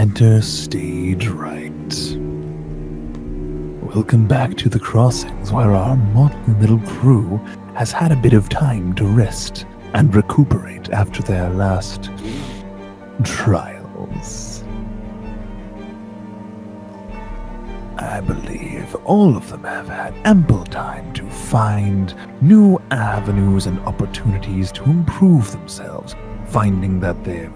Enter stage right. Welcome back to the crossings, where our motley little crew has had a bit of time to rest and recuperate after their last trials. I believe all of them have had ample time to find new avenues and opportunities to improve themselves, finding that they've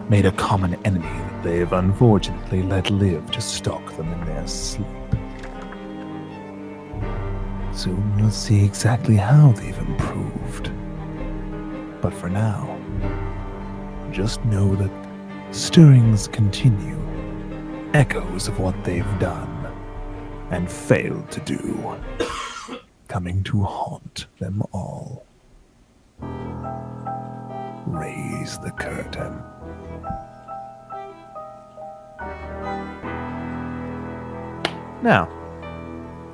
made a common enemy that they've unfortunately let live to stalk them in their sleep. Soon we'll see exactly how they've improved. But for now, just know that stirrings continue, echoes of what they've done and failed to do, coming to haunt them all. Raise the curtain. Now,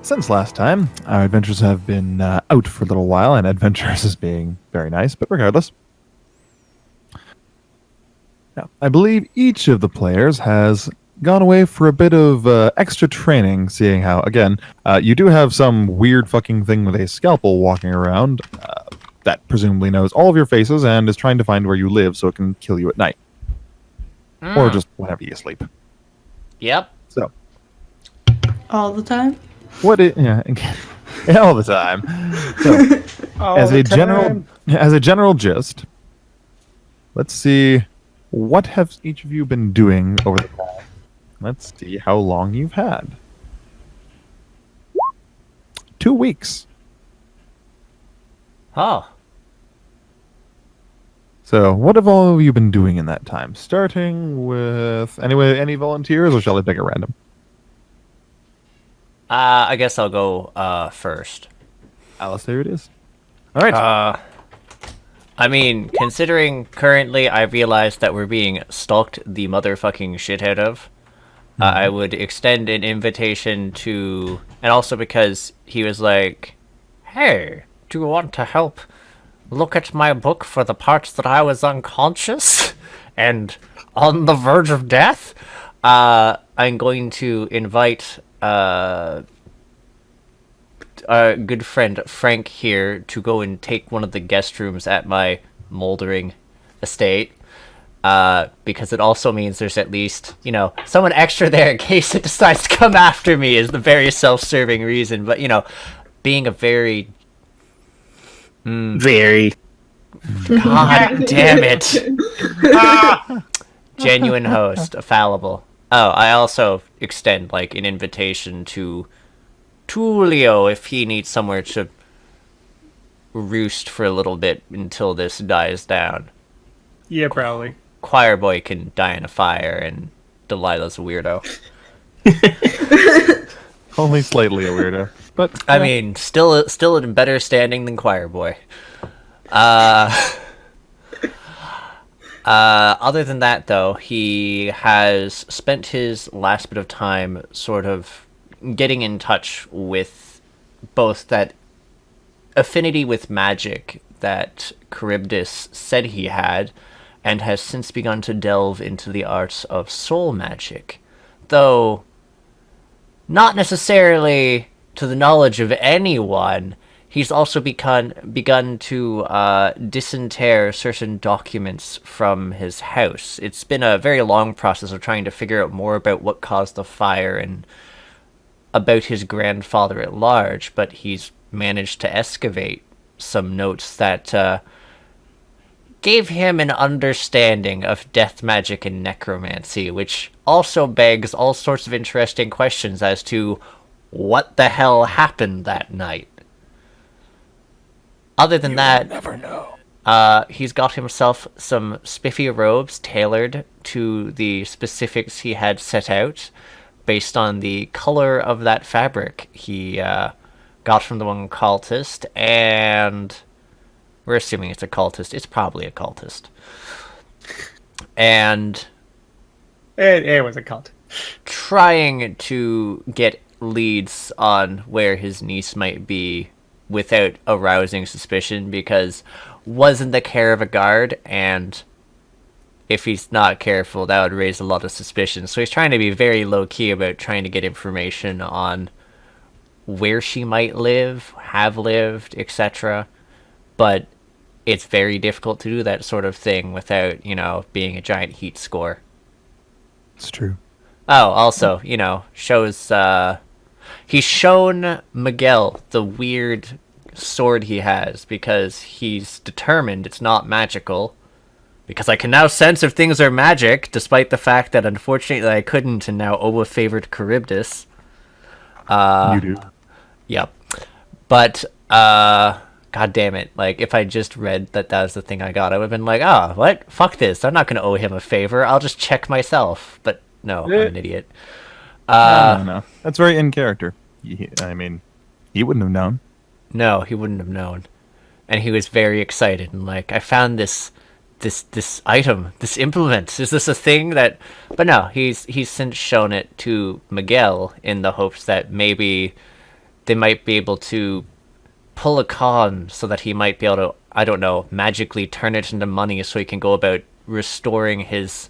since last time, our adventures have been out for a little while, and adventures is being very nice, but regardless. Now, I believe each of the players has gone away for a bit of extra training, seeing how, again, you do have some weird fucking thing with a scalpel walking around that presumably knows all of your faces and is trying to find where you live so it can kill you at night. Or just whenever you sleep. Yep. So. All the time? Yeah, all the time. So, as a general gist, let's see, what have each of you been doing over the past? Let's see how long you've had. 2 weeks. Oh. So, what have all of you been doing in that time? Starting with any volunteers, or shall I pick a random? I guess I'll go first. Alistair it is. All right. I mean, considering currently I realized that we're being stalked the motherfucking shit out of, I would extend an invitation to... And also because he was like, hey, do you want to help look at my book for the parts that I was unconscious and on the verge of death? I'm going to invite... our good friend Frank here to go and take one of the guest rooms at my moldering estate, because it also means there's at least, someone extra there in case it decides to come after me is the very self-serving reason. But, being a very... Very. God damn it. Genuine host, fallible. Oh, I also extend, an invitation to Tulio if he needs somewhere to roost for a little bit until this dies down. Yeah, probably. Choir boy can die in a fire, and Delilah's a weirdo. Only slightly a weirdo. But I mean, still in better standing than choir boy. Other than that, though, he has spent his last bit of time sort of getting in touch with both that affinity with magic that Charybdis said he had, and has since begun to delve into the arts of soul magic, though not necessarily to the knowledge of anyone. He's also begun to disinter certain documents from his house. It's been a very long process of trying to figure out more about what caused the fire and about his grandfather at large, but he's managed to excavate some notes that gave him an understanding of death magic and necromancy, which also begs all sorts of interesting questions as to what the hell happened that night. Other than that, never know. He's got himself some spiffy robes tailored to the specifics he had set out, based on the color of that fabric he got from the one cultist, and we're assuming it's a cultist. It's probably a cultist. And it was a cult. Trying to get leads on where his niece might be without arousing suspicion, because was in the care of a guard, and if he's not careful, that would raise a lot of suspicion. So he's trying to be very low-key about trying to get information on where she might live, have lived, etc. But it's very difficult to do that sort of thing without, being a giant heat score. It's true. Oh, also, shows, he's shown Miguel the weird sword he has because he's determined it's not magical. Because I can now sense if things are magic, despite the fact that unfortunately I couldn't, and now Oba favored Charybdis. You do. Yep. But, god damn it. Like, if I just read that was the thing I got, I would have been like, what? Fuck this. I'm not going to owe him a favor. I'll just check myself. But no, I'm an idiot. No. That's very in character. He wouldn't have known. No, he wouldn't have known. And he was very excited and like, I found this item, this implement. Is this a thing that... But no, he's since shown it to Miguel in the hopes that maybe they might be able to pull a con so that he might be able to, I don't know, magically turn it into money so he can go about restoring his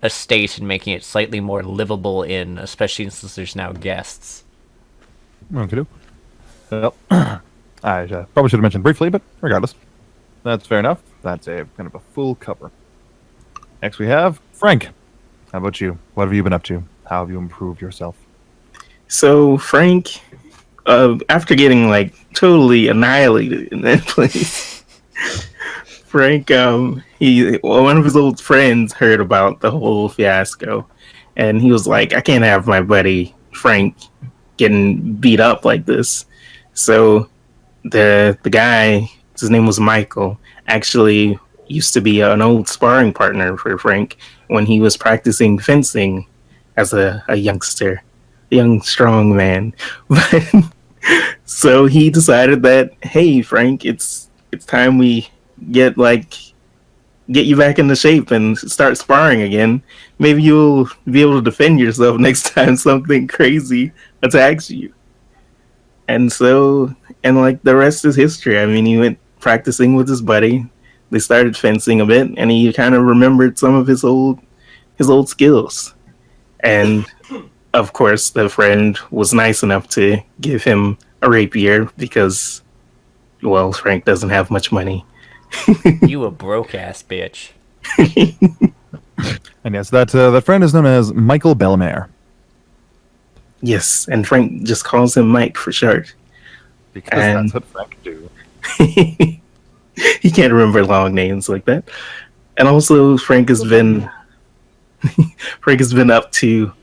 estate and making it slightly more livable in, especially since there's now guests. Okay. Well, I probably should have mentioned briefly, but regardless. That's fair enough. That's a kind of a full cover. Next we have Frank. How about you? What have you been up to? How have you improved yourself? So Frank, after getting like totally annihilated in that place, Frank, one of his old friends heard about the whole fiasco, and he was like, "I can't have my buddy Frank getting beat up like this." So the guy, his name was Michael, actually used to be an old sparring partner for Frank when he was practicing fencing as a youngster, a young strong man. But so he decided that, hey Frank, it's time we get you back into shape and start sparring again. Maybe you'll be able to defend yourself next time something crazy attacks you. And so, the rest is history. I mean, he went practicing with his buddy. They started fencing a bit, and he kind of remembered some of his old skills. And of course, the friend was nice enough to give him a rapier because, well, Frank doesn't have much money. You a broke ass bitch. And yes, that friend is known as Michael Bellemare. Yes, and Frank just calls him Mike for short. Because that's what Frank do. He can't remember long names like that. And also, Frank has been up to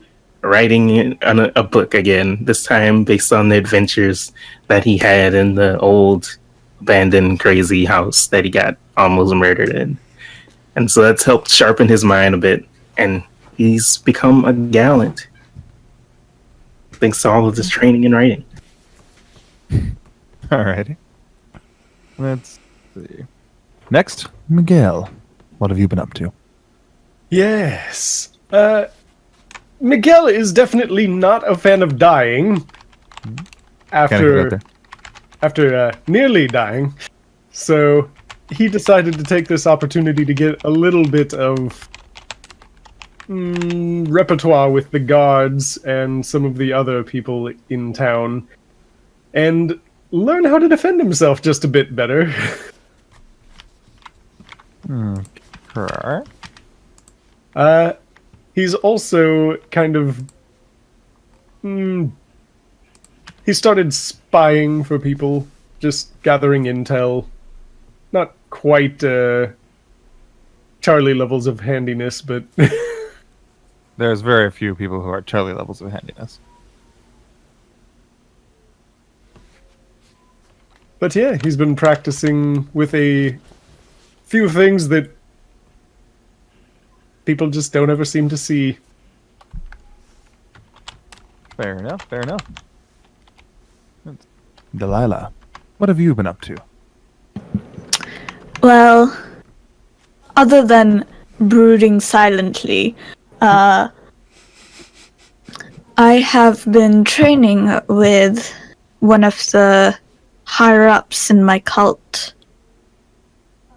writing a book again. This time based on the adventures that he had in the old abandoned crazy house that he got almost murdered in. And so that's helped sharpen his mind a bit, and he's become a gallant thanks to all of this training and writing. Alrighty. Let's see. Next, Miguel. What have you been up to? Yes. Miguel is definitely not a fan of dying. After nearly dying. So he decided to take this opportunity to get a little bit of repertoire with the guards and some of the other people in town and learn how to defend himself just a bit better. Okay. He's also kind of... he started spying for people, just gathering intel. Not quite Charlie levels of handiness, but... There's very few people who are Charlie levels of handiness. But yeah, he's been practicing with a few things that people just don't ever seem to see. Fair enough, fair enough. Delilah, what have you been up to? Well, other than brooding silently, I have been training with one of the higher-ups in my cult.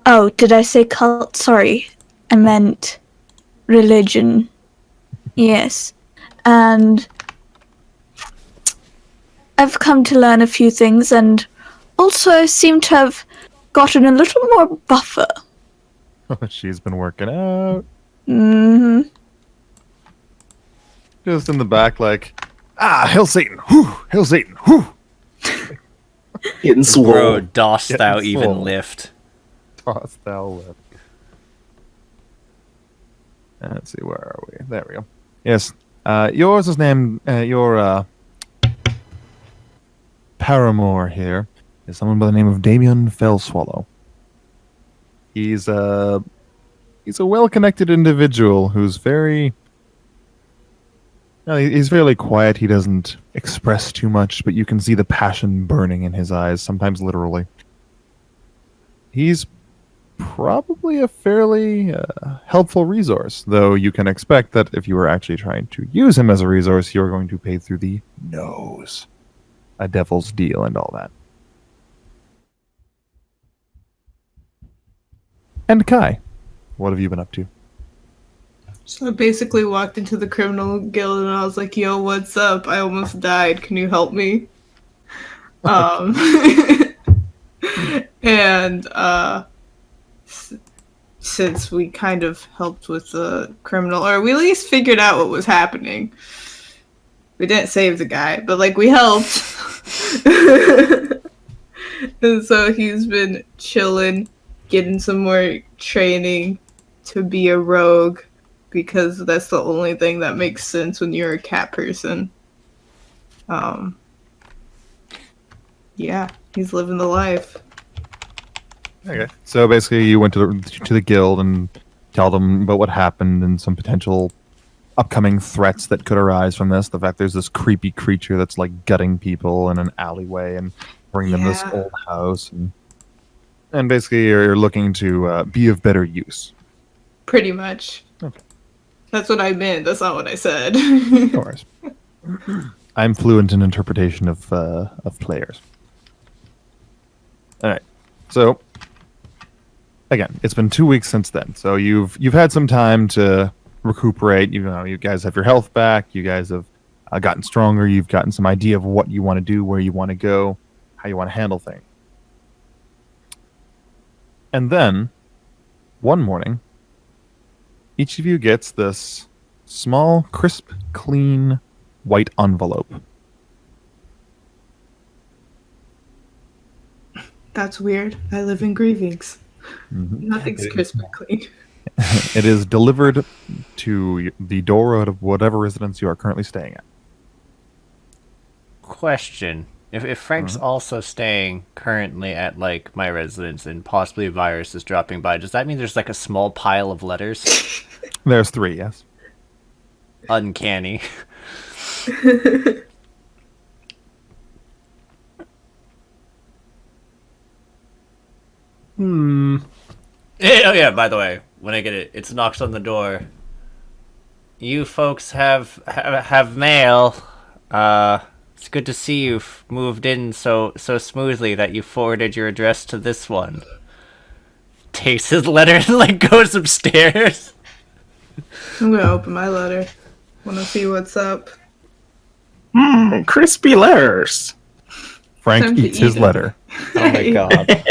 Oh, did I say cult? Sorry. I meant religion. Yes. And I've come to learn a few things, and also I seem to have gotten a little more buffer. She's been working out. Mm-hmm. Just in the back, like, hail Satan, whew, hail Satan, whew. Getting Bro, swole. dost Getting thou even swole. lift? Toss thou left. Let's see, where are we? There we go. Yes, yours is named, your paramour here is someone by the name of Damien Fellswallow. He's a well-connected individual who's very... No, he's fairly quiet. He doesn't express too much, but you can see the passion burning in his eyes, sometimes literally. He's probably a fairly helpful resource, though you can expect that if you were actually trying to use him as a resource, you're going to pay through the nose. A devil's deal and all that. And Kai, what have you been up to? So I basically walked into the criminal guild and I was like, yo, what's up? I almost died. Can you help me? And since we kind of helped with the criminal, or we at least figured out what was happening. We didn't save the guy, but like we helped. And so he's been chilling, getting some more training to be a rogue, because that's the only thing that makes sense when you're a cat person. Yeah, he's living the life. Okay. So basically, you went to the guild and tell them about what happened and some potential upcoming threats that could arise from this. The fact there's this creepy creature that's like gutting people in an alleyway and bringing them to this old house, and basically you're looking to be of better use. Pretty much. Okay. That's what I meant. That's not what I said. No worries. I'm fluent in interpretation of players. All right. So again, it's been 2 weeks since then. So you've had some time to recuperate. You guys have your health back. You guys have gotten stronger. You've gotten some idea of what you want to do, where you want to go, how you want to handle things. And then one morning, each of you gets this small, crisp, clean, white envelope. That's weird. I live in Grievings. Mm-hmm. Nothing's crisp and clean. It is delivered to the door of whatever residence you are currently staying at. Question. If Frank's also staying currently at, like, my residence and possibly a virus is dropping by, does that mean there's, like, a small pile of letters? There's 3, yes. Uncanny. Oh yeah, by the way, when I get it, it's knocks on the door. You folks have mail. It's good to see you've moved in so smoothly that you forwarded your address to this one. Takes his letter and like goes upstairs. I'm gonna open my letter. Wanna see what's up? Crispy letters. Frank Time to eats his eat 'em. letter. Oh my god.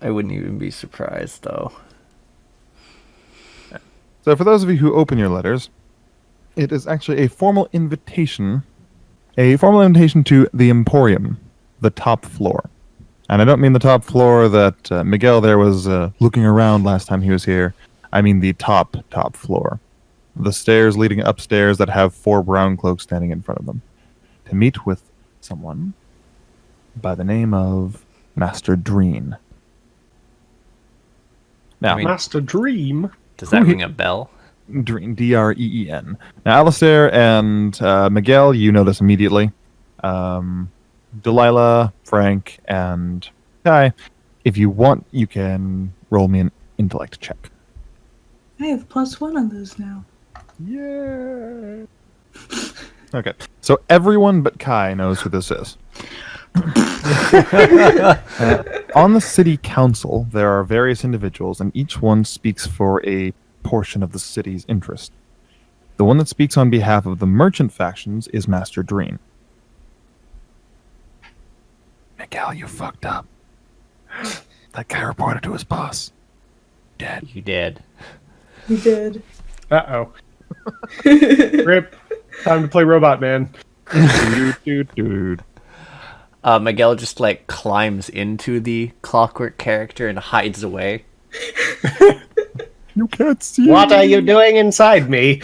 I wouldn't even be surprised though. So for those of you who open your letters, it is actually a formal invitation to the Emporium, the top floor. And I don't mean the top floor that Miguel there was looking around last time he was here. I mean the top floor. The stairs leading upstairs that have 4 brown cloaks standing in front of them. To meet with someone by the name of Master Dreen. Now, Master Dream. Does that ring a bell? Dreen, D-R-E-E-N. Now, Alistair and Miguel, you know this immediately. Delilah, Frank, and Kai, if you want, you can roll me an intellect check. I have +1 on those now. Yeah. Okay, so everyone but Kai knows who this is. On the city council, there are various individuals, and each one speaks for a portion of the city's interest. The one that speaks on behalf of the merchant factions is Master Dreen. Miguel, you fucked up. That guy reported to his boss. Dead. You did. You did. Uh-oh. Rip. Time to play Robot Man. Dude. Miguel just like climbs into the clockwork character and hides away. You can't see What me. are you doing inside me?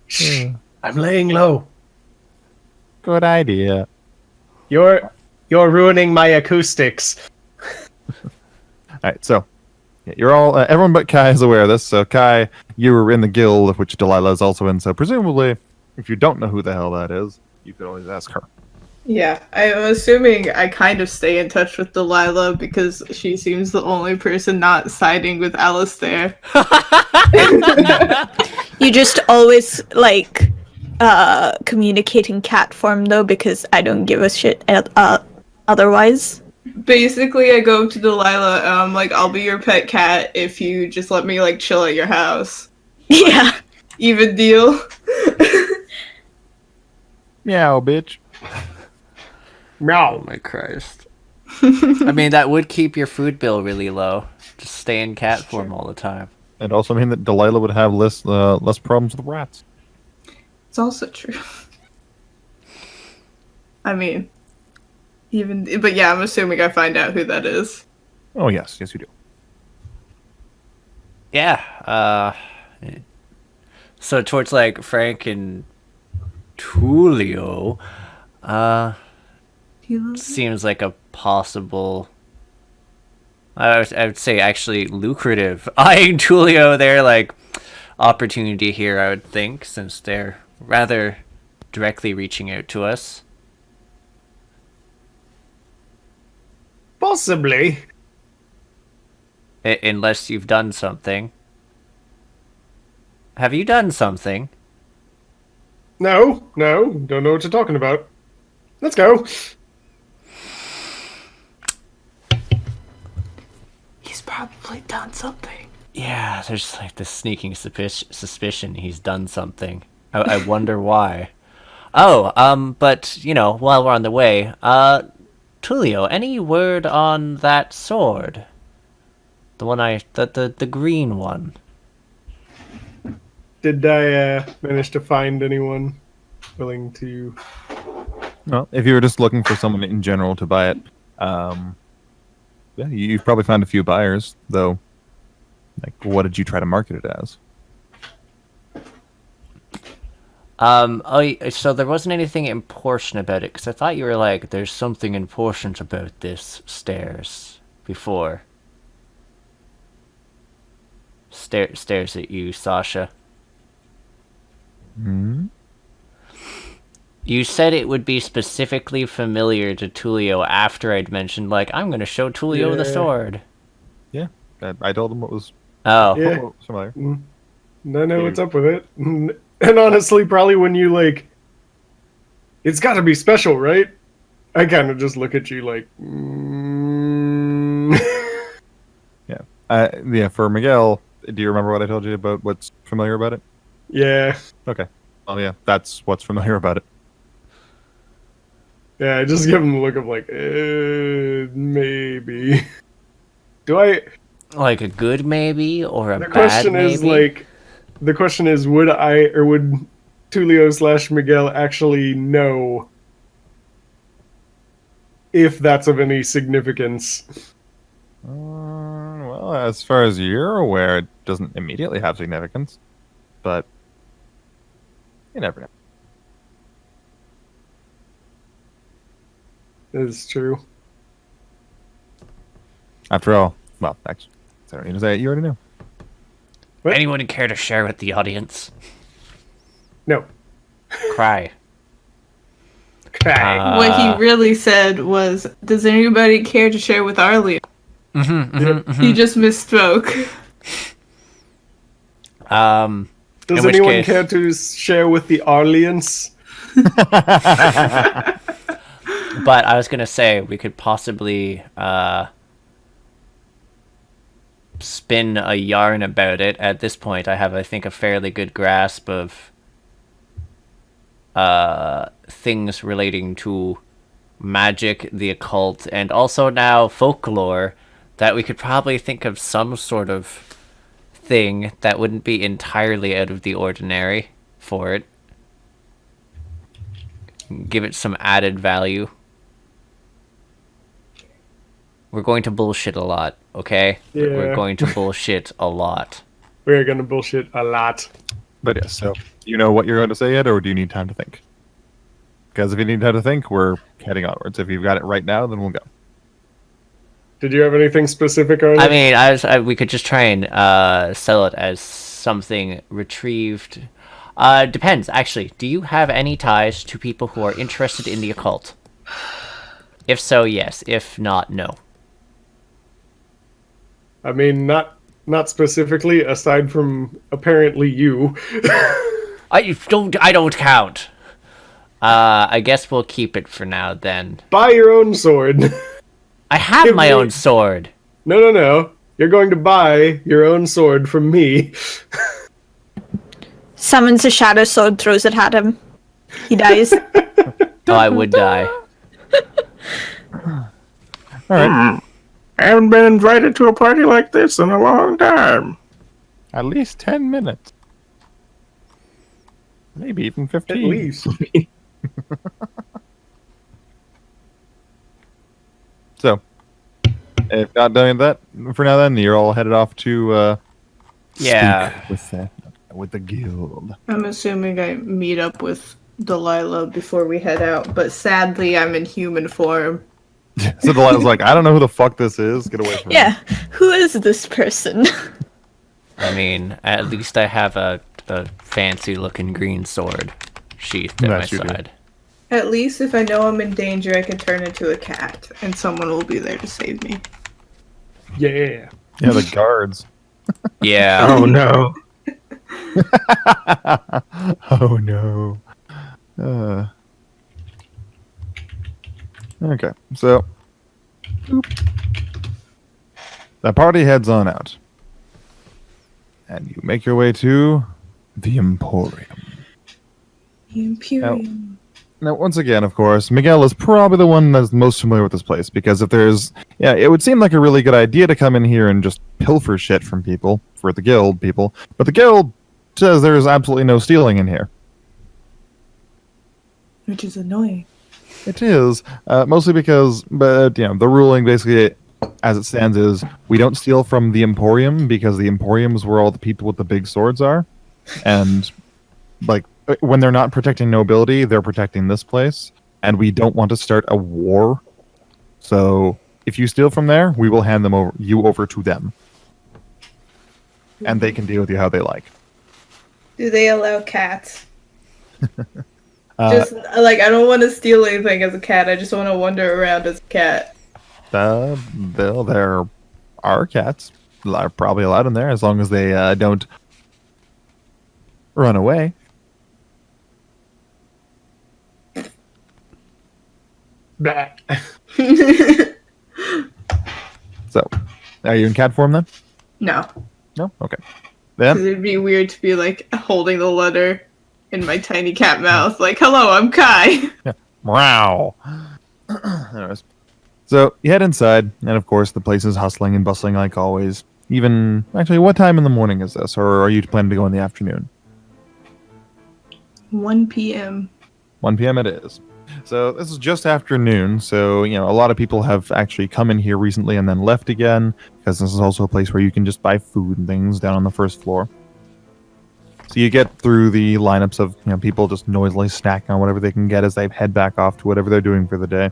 Shh. I'm laying low. Good idea. You're ruining my acoustics. Alright, so yeah, you're all everyone but Kai is aware of this. So Kai, you were in the guild of which Delilah is also in, so presumably if you don't know who the hell that is, you could always ask her. Yeah, I'm assuming I kind of stay in touch with Delilah because she seems the only person not siding with Alistair. You just always like communicate in cat form though, because I don't give a shit otherwise. Basically, I go to Delilah and I'm like, I'll be your pet cat if you just let me like chill at your house. Yeah. Even deal. Meow, bitch. Meow. Oh my Christ. I mean, that would keep your food bill really low. Just stay in cat form all the time. It also mean that Delilah would have less problems with rats. It's also true. I mean, but yeah, I'm assuming I find out who that is. Oh yes, you do. Yeah. So towards like Frank and Tulio, seems like a possible. I would say actually lucrative eyeing Tulio there, like opportunity here. I would think, since they're rather directly reaching out to us. Possibly. Unless you've done something. Have you done something? No, don't know what you're talking about. Let's go. He's probably done something. Yeah, there's like this sneaking suspicion he's done something. I wonder why. Oh, but, you know, while we're on the way, Tulio, any word on that sword? The one the green one. Did I manage to find anyone willing to... Well, if you were just looking for someone in general to buy it, yeah, you've probably found a few buyers, though. Like, what did you try to market it as? So there wasn't anything important about it, because I thought you were like, there's something important about this stairs before. Stares at you, Sasha. Hmm? You said it would be specifically familiar to Tulio after I'd mentioned, like, I'm going to show Tulio the Yeah. sword. Yeah, I told him what was Oh. Yeah. familiar. I know what's up with it. And honestly, probably when you, like... It's gotta be special, right? I kind of just look at you like... Yeah, for Miguel, do you remember what I told you about what's familiar about it? Yeah. Okay. Oh yeah, that's what's familiar about it. Yeah, I just give him the look of like, maybe. Do I... Like a good maybe, or a The bad question maybe? is, like... The question is, would Tulio / Miguel actually know if that's of any significance? Well, as far as you're aware, it doesn't immediately have significance, but you never know. It's true. After all, well, actually, I don't need to say it. You already knew. What? Anyone care to share with the audience? No. Cry. Okay. What he really said was, does anybody care to share with Arlia? He just misspoke. Does in which anyone case- care to share with the Arlians? But I was gonna say we could possibly spin a yarn about it. At this point, I have, I think, a fairly good grasp of things relating to magic, the occult, and also now folklore, that we could probably think of some sort of thing that wouldn't be entirely out of the ordinary for it. Give it some added value. We're going to bullshit a lot, okay? Yeah. We're going to bullshit a lot. We're gonna bullshit a lot. But yes, so you know what you're going to say yet, or do you need time to think? Because if you need time to think, we're heading onwards. If you've got it right now, then we'll go. Did you have anything specific, Arnie? I mean, we could just try and sell it as something retrieved. Depends, actually. Do you have any ties to people who are interested in the occult? If so, yes. If not, no. I mean, not specifically, aside from apparently you. I don't count. I guess we'll keep it for now then. Buy your own sword. I have Give my me- own sword. No. You're going to buy your own sword from me. Summons a shadow sword, throws it at him. He dies. Oh, I would die. All right. I haven't been invited to a party like this in a long time. At least 10 minutes. Maybe even 15. At least. So, if not doing that, for now then, you're all headed off to Yeah. speak with the guild. I'm assuming I meet up with Delilah before we head out, but sadly I'm in human form. So Delilah's like, I don't know who the fuck this is. Get away from me. Yeah. Who is this person? I mean, at least I have a fancy-looking green sword sheathed at my Yes, you do. side. At least if I know I'm in danger, I can turn into a cat, and someone will be there to save me. Yeah. Yeah, the guards. Yeah. Oh no. Oh no. Okay, so the party heads on out, and you make your way to the Emporium. The Imperium. Now, once again, of course, Miguel is probably the one that's most familiar with this place, because if there's... Yeah, it would seem like a really good idea to come in here and just pilfer shit from people, for the guild people, but the guild says there's absolutely no stealing in here. Which is annoying. It is, mostly because, but the ruling basically, as it stands, is we don't steal from the Emporium, because the Emporium is where all the people with the big swords are, and, like, when they're not protecting nobility, they're protecting this place, and we don't want to start a war. So if you steal from there, we will hand you over to them, and they can deal with you how they like. Do they allow cats? Just like I don't want to steal anything as a cat. I just want to wander around as a cat. There are cats are probably allowed in there as long as they don't run away. Blah. So, are you in cat form then? No, No? Okay. because Then, it'd be weird to be like holding the letter in my tiny cat mouth, like, "Hello, I'm Kai." meow. Anyways. So, you head inside, and of course, the place is hustling and bustling like always. Even, actually, what time in the morning is this? Or are you planning to go in the afternoon? 1 p.m. 1 p.m. it is. So this is just after noon, so a lot of people have actually come in here recently and then left again, because this is also a place where you can just buy food and things down on the first floor. So you get through the lineups of people just noisily snacking on whatever they can get as they head back off to whatever they're doing for the day.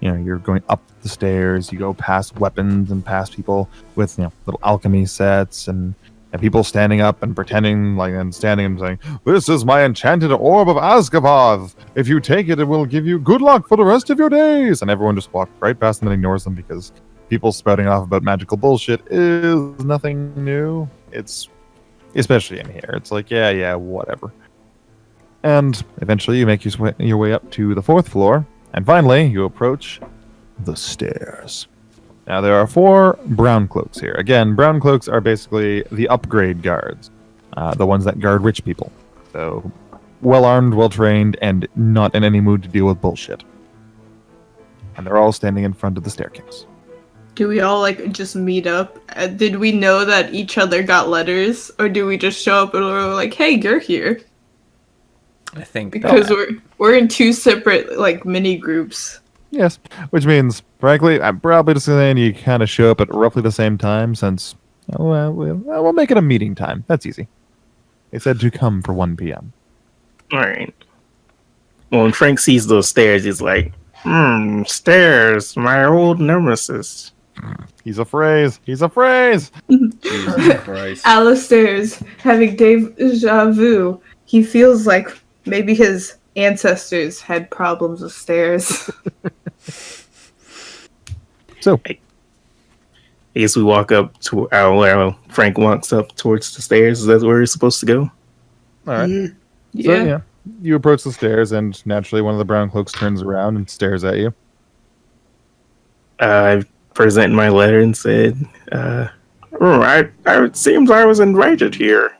You're going up the stairs, you go past weapons and past people with little alchemy sets and people standing up and pretending and standing and saying, "This is my enchanted orb of Azkaban. If you take it, it will give you good luck for the rest of your days." And everyone just walks right past them and ignores them because people spouting off about magical bullshit is nothing new. It's especially in here. It's like, yeah, whatever. And eventually you make your way up to the fourth floor, And finally, you approach The stairs. Now, there are 4 brown cloaks here. Again, brown cloaks are basically the upgrade guards, the ones that guard rich people. So, well-armed, well-trained, and not in any mood to deal with bullshit. And they're all standing in front of the staircase. Do we all like just meet up? Did we know that each other got letters, or do we just show up and we're like, "Hey, you're here"? I think Because we're in 2 separate like mini groups. Yes, which means, frankly, I'm probably just saying you kind of show up at roughly the same time, since we'll make it a meeting time. That's easy. They said to come for 1 p.m. All right. Well, when Frank sees those stairs, he's like, stairs, my old nemesis. He's a phrase. He's a phrase. Jesus Christ. Alistair's having deja vu. He feels like maybe his ancestors had problems with stairs. So, I guess we walk up to Frank walks up towards the stairs. Is that where we're supposed to go? all right. So, Yeah. yeah, you approach the stairs, and naturally, one of the brown cloaks turns around and stares at you. I present my letter and said, it seems I was invited here.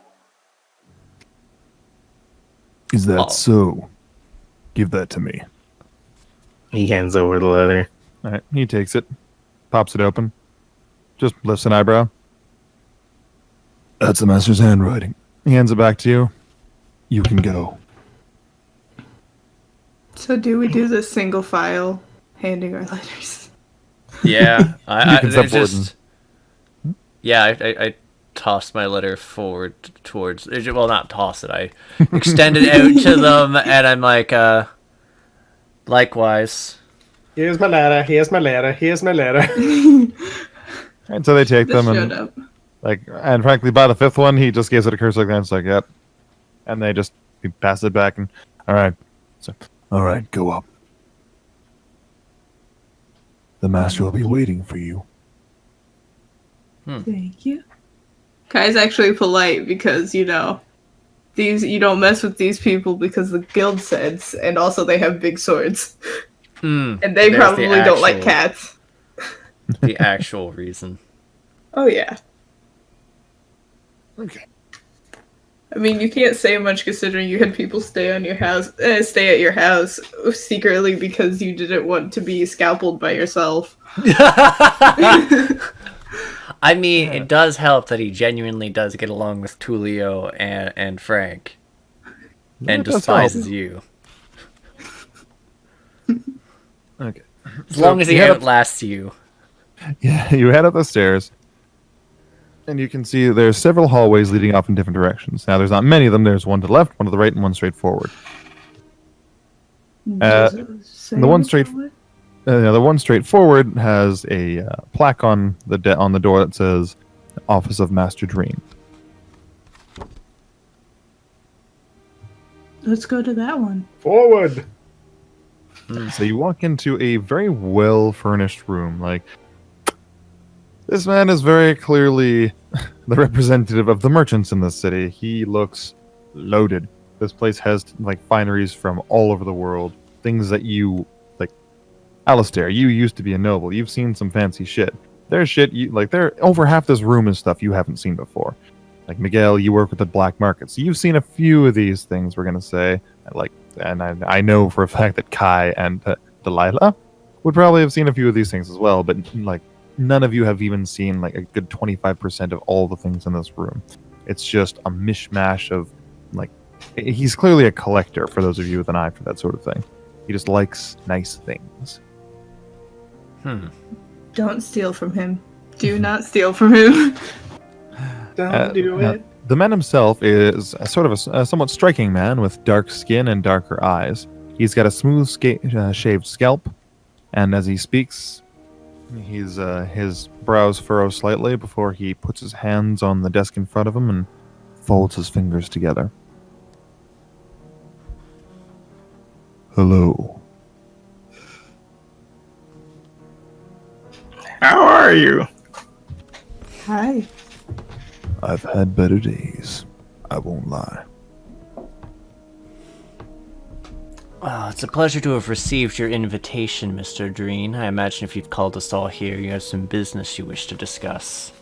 Is that Oh. so? Give that to me. He hands over the letter. All right, he takes it, pops it open, just lifts an eyebrow. That's the master's handwriting. He hands it back to you. You can go. So do we do the single file handing our letters? Yeah, I can step forward just. Yeah, I tossed my letter forward towards. Well, not toss it. I extended it out to them, and I'm like, likewise. Here's my letter. Here's my letter. Here's my letter. And so they take them, Shut and up. and frankly, by the 5th one, he just gives it a curse like that. And it's like, yep. And he pass it back, and all right. So, All right, go up. The master will be waiting for you. Thank you. Kai's actually polite because, you don't mess with these people because the guild says, and also they have big swords. And they There's probably the don't like actual- cats. The actual reason. Oh, yeah. Okay. I mean, you can't say much considering you had people stay at your house secretly because you didn't want to be scalped by yourself. I mean, it does help that he genuinely does get along with Tulio and Frank, and it does despises help. you. Okay. As long as he outlasts you. Yeah, you head up the stairs, and you can see there's several hallways leading off in different directions. Now, there's not many of them. There's one to the left, one to the right, and one straight forward. The one straight forward has a plaque on the door that says "Office of Master Dream." Let's go to that one. Forward. So you walk into a very well-furnished room. Like, this man is very clearly the representative of the merchants in this city. He looks loaded. This place has like fineries from all over the world. Things that you like. Alistair, you used to be a noble. You've seen some fancy shit. There's shit over half this room is stuff you haven't seen before. Like Miguel, you work with the black market, so you've seen a few of these things. We're gonna say, and I know for a fact that Kai and Delilah would probably have seen a few of these things as well. But like, none of you have even seen like a good 25% of all the things in this room. It's just a mishmash of like. He's clearly a collector. For those of you with an eye for that sort of thing, he just likes nice things. Don't steal from him. Do not steal from him. Don't do now, it. the man himself is a somewhat striking man with dark skin and darker eyes. He's got a smooth shaved scalp, and as he speaks, his brows furrow slightly before he puts his hands on the desk in front of him and folds his fingers together. Hello. How are you? Hi. I've had better days. I won't lie. Well, it's a pleasure to have received your invitation, Mr. Dreen. I imagine if you've called us all here, you have some business you wish to discuss.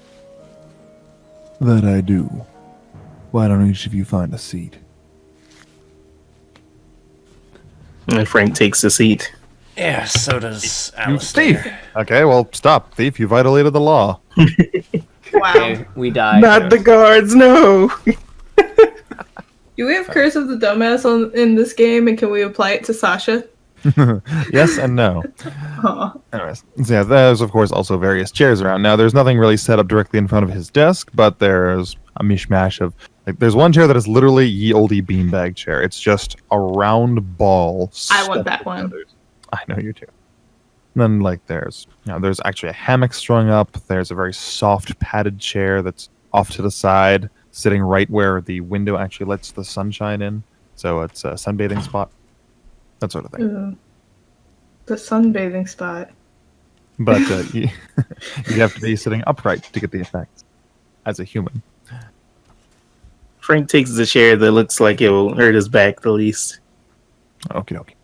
That I do. Why don't each of you find a seat? And Frank takes the seat. Yeah, so does You Alistair. thief! Okay, well, stop, thief. You violated the law. Wow. Okay, we died. Not the guards, no! Do we have Curse of the Dumbass in this game, and can we apply it to Sasha? Yes and no. Aw. Anyways, so yeah, there's of course also various chairs around. Now, there's nothing really set up directly in front of his desk, but there's a mishmash of there's one chair that is literally ye olde beanbag chair. It's just a round ball. I want stuffed that with one. feathers. I know you too. And then there's actually a hammock strung up. There's a very soft padded chair that's off to the side, sitting right where the window actually lets the sunshine in. So it's a sunbathing spot. That sort of thing. Ooh. The sunbathing spot. But you have to be sitting upright to get the effect as a human. Frank takes the chair that looks like it will hurt his back the least. Okie dokie.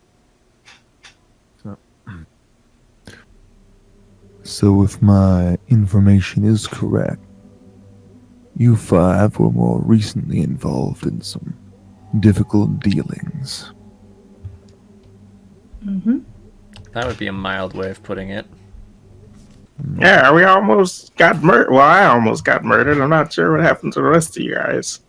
So if my information is correct, you five were more recently involved in some difficult dealings. Mm-hmm. That would be a mild way of putting it. Yeah, we almost got murdered. Well, I almost got murdered. I'm not sure what happened to the rest of you guys.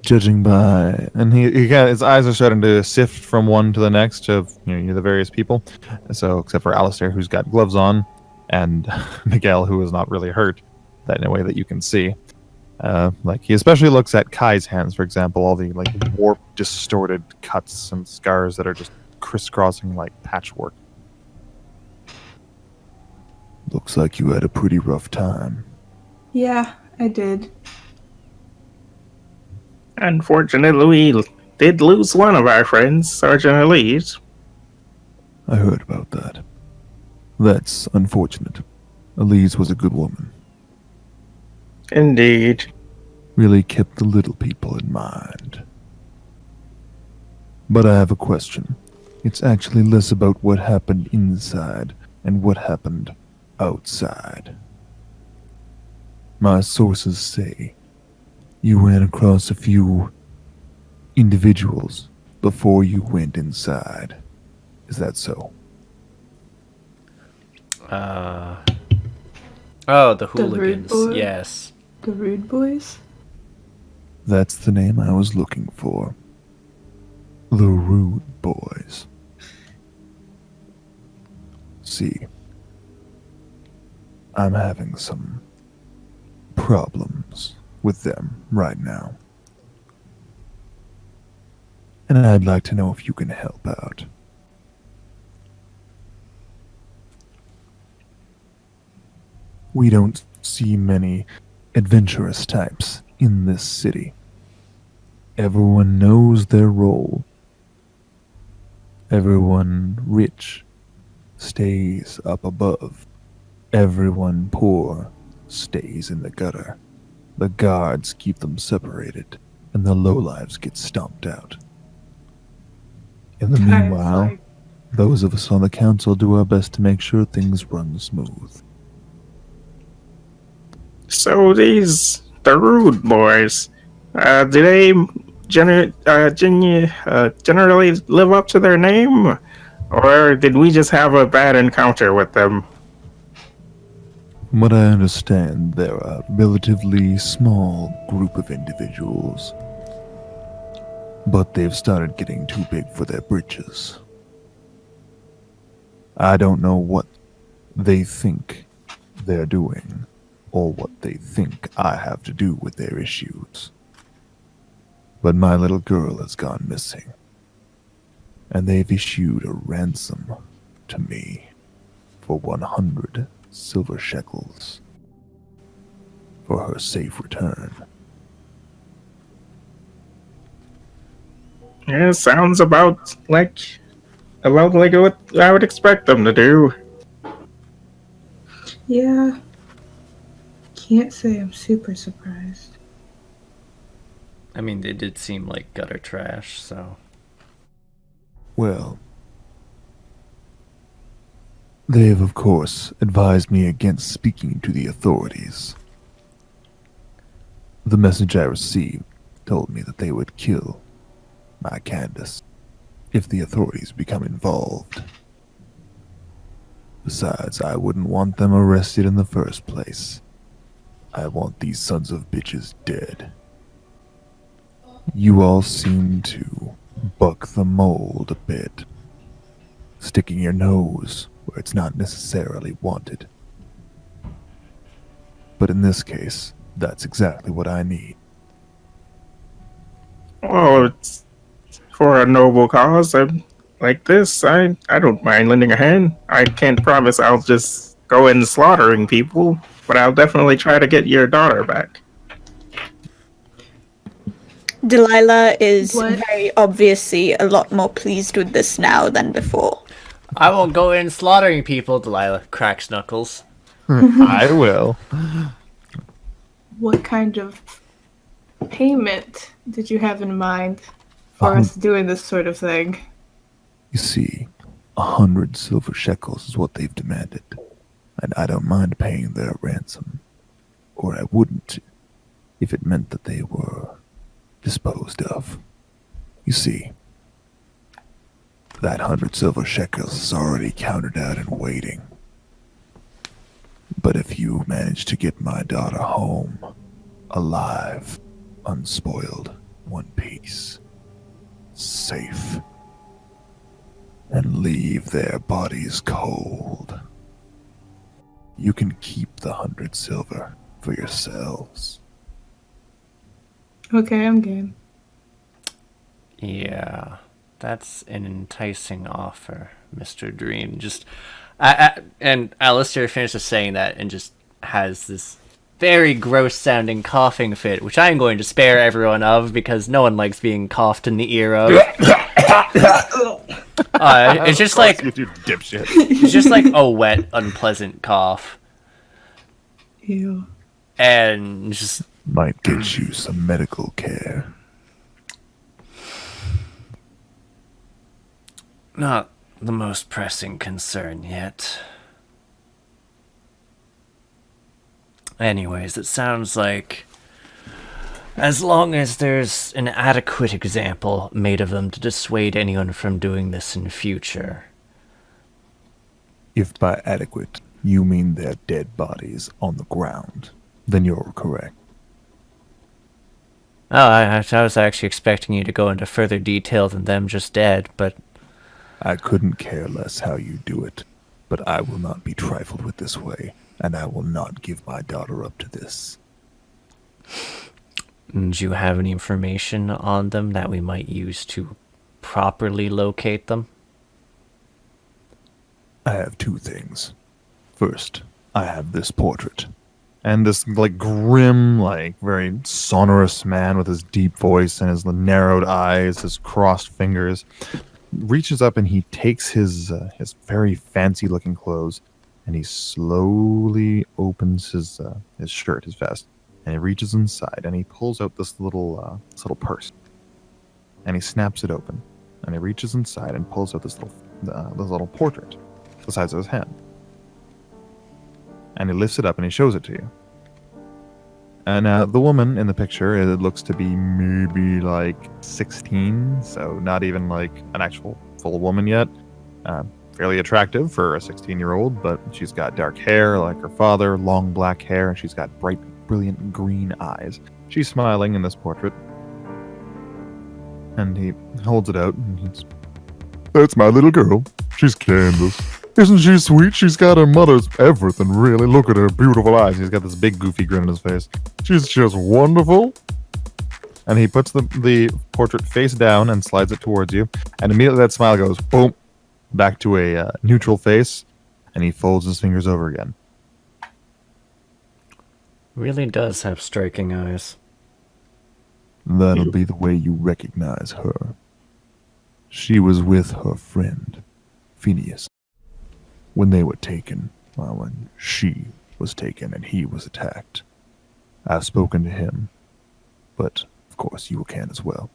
Judging by... And his eyes are starting to sift from one to the next of the various people. So except for Alistair, who's got gloves on, and Miguel, who is not really hurt, that in a way that you can see. He especially looks at Kai's hands, for example, all the warped, distorted cuts and scars that are just crisscrossing like patchwork. Looks like you had a pretty rough time. Yeah, I did. Unfortunately, we did lose one of our friends, Sergeant Elise. I heard about that. That's unfortunate. Elise was a good woman. Indeed. Really kept the little people in mind. But I have a question. It's actually less about what happened inside and what happened outside. My sources say you ran across a few individuals before you went inside. Is that so? Oh, the The rude hooligans. boy? Yes. The Rude Boys? That's the name I was looking for. The Rude Boys. See, I'm having some problems with them right now. And I'd like to know if you can help out. We don't see many adventurous types in this city. Everyone knows their role. Everyone rich stays up above. Everyone poor stays in the gutter. The guards keep them separated, and the lowlives get stomped out. In the meanwhile, those of us on the council do our best to make sure things run smooth. So the Rude Boys, do they generally live up to their name? Or did we just have a bad encounter with them? From what I understand, they're a relatively small group of individuals. But they've started getting too big for their britches. I don't know what they think they're doing, or what they think I have to do with their issues. But my little girl has gone missing, and they've issued a ransom to me for 100 silver shekels for her safe return. Yeah, sounds about like what I would expect them to do. Yeah. Can't say I'm super surprised. I mean, they did seem like gutter trash, so... Well, they have, of course, advised me against speaking to the authorities. The message I received told me that they would kill my Candace if the authorities become involved. Besides, I wouldn't want them arrested in the first place. I want these sons of bitches dead. You all seem to buck the mold a bit, sticking your nose where it's not necessarily wanted. But in this case, that's exactly what I need. Well, it's for a noble cause. Like this, I don't mind lending a hand. I can't promise I'll just go in slaughtering people, but I'll definitely try to get your daughter back. Delilah is What? very obviously a lot more pleased with this now than before. I won't go in slaughtering people, Delilah cracks knuckles. I will. What kind of payment did you have in mind for us doing this sort of thing? You see, 100 silver shekels is what they've demanded, and I don't mind paying their ransom. Or I wouldn't, if it meant that they were disposed of. You see, that 100 silver shekels is already counted out and waiting. But if you manage to get my daughter home, alive, unspoiled, one piece, safe, and leave their bodies cold, you can keep the 100 silver for yourselves. Okay, I'm game. Yeah, that's an enticing offer, Mr. Dream. And Alistair finishes saying that and just has this very gross-sounding coughing fit, which I'm going to spare everyone of because no one likes being coughed in the ear of. It's just like You dipshit. it's just like a wet, unpleasant cough, Ew. and just Might get you some medical care. not the most pressing concern yet. Anyways, it sounds like as long as there's an adequate example made of them to dissuade anyone from doing this in future. If by adequate you mean their dead bodies on the ground, then you're correct. Oh, I was actually expecting you to go into further detail than them just dead, but I couldn't care less how you do it, but I will not be trifled with this way, and I will not give my daughter up to this. do you have any information on them that we might use to properly locate them? I have two things. First, I have this portrait. And this, like, grim, like, very sonorous man with his deep voice and his narrowed eyes, his crossed fingers, reaches up and he takes his very fancy-looking clothes and he slowly opens his shirt, his vest, and he reaches inside and he pulls out this little purse, and he snaps it open, and he reaches inside and pulls out this little portrait the size of his hand, and he lifts it up and he shows it to you. And the woman in the picture, it looks to be maybe like 16, so not even like an actual full woman yet. Fairly attractive for a 16-year-old, but she's got dark hair like her father, long black hair, and she's got bright, brilliant green eyes. She's smiling in this portrait. And he holds it out, and he's... That's my little girl. She's Candace. Isn't she sweet? She's got her mother's everything, really. Look at her beautiful eyes. He's got this big, goofy grin on his face. She's just wonderful. And he puts the portrait face down and slides it towards you. And immediately that smile goes, boom, back to a neutral face. And he folds his fingers over again. Really does have striking eyes. That'll be the way you recognize her. She was with her friend, Phineas, when they were taken, well, when she was taken and he was attacked. I've spoken to him, but of course, you can as well.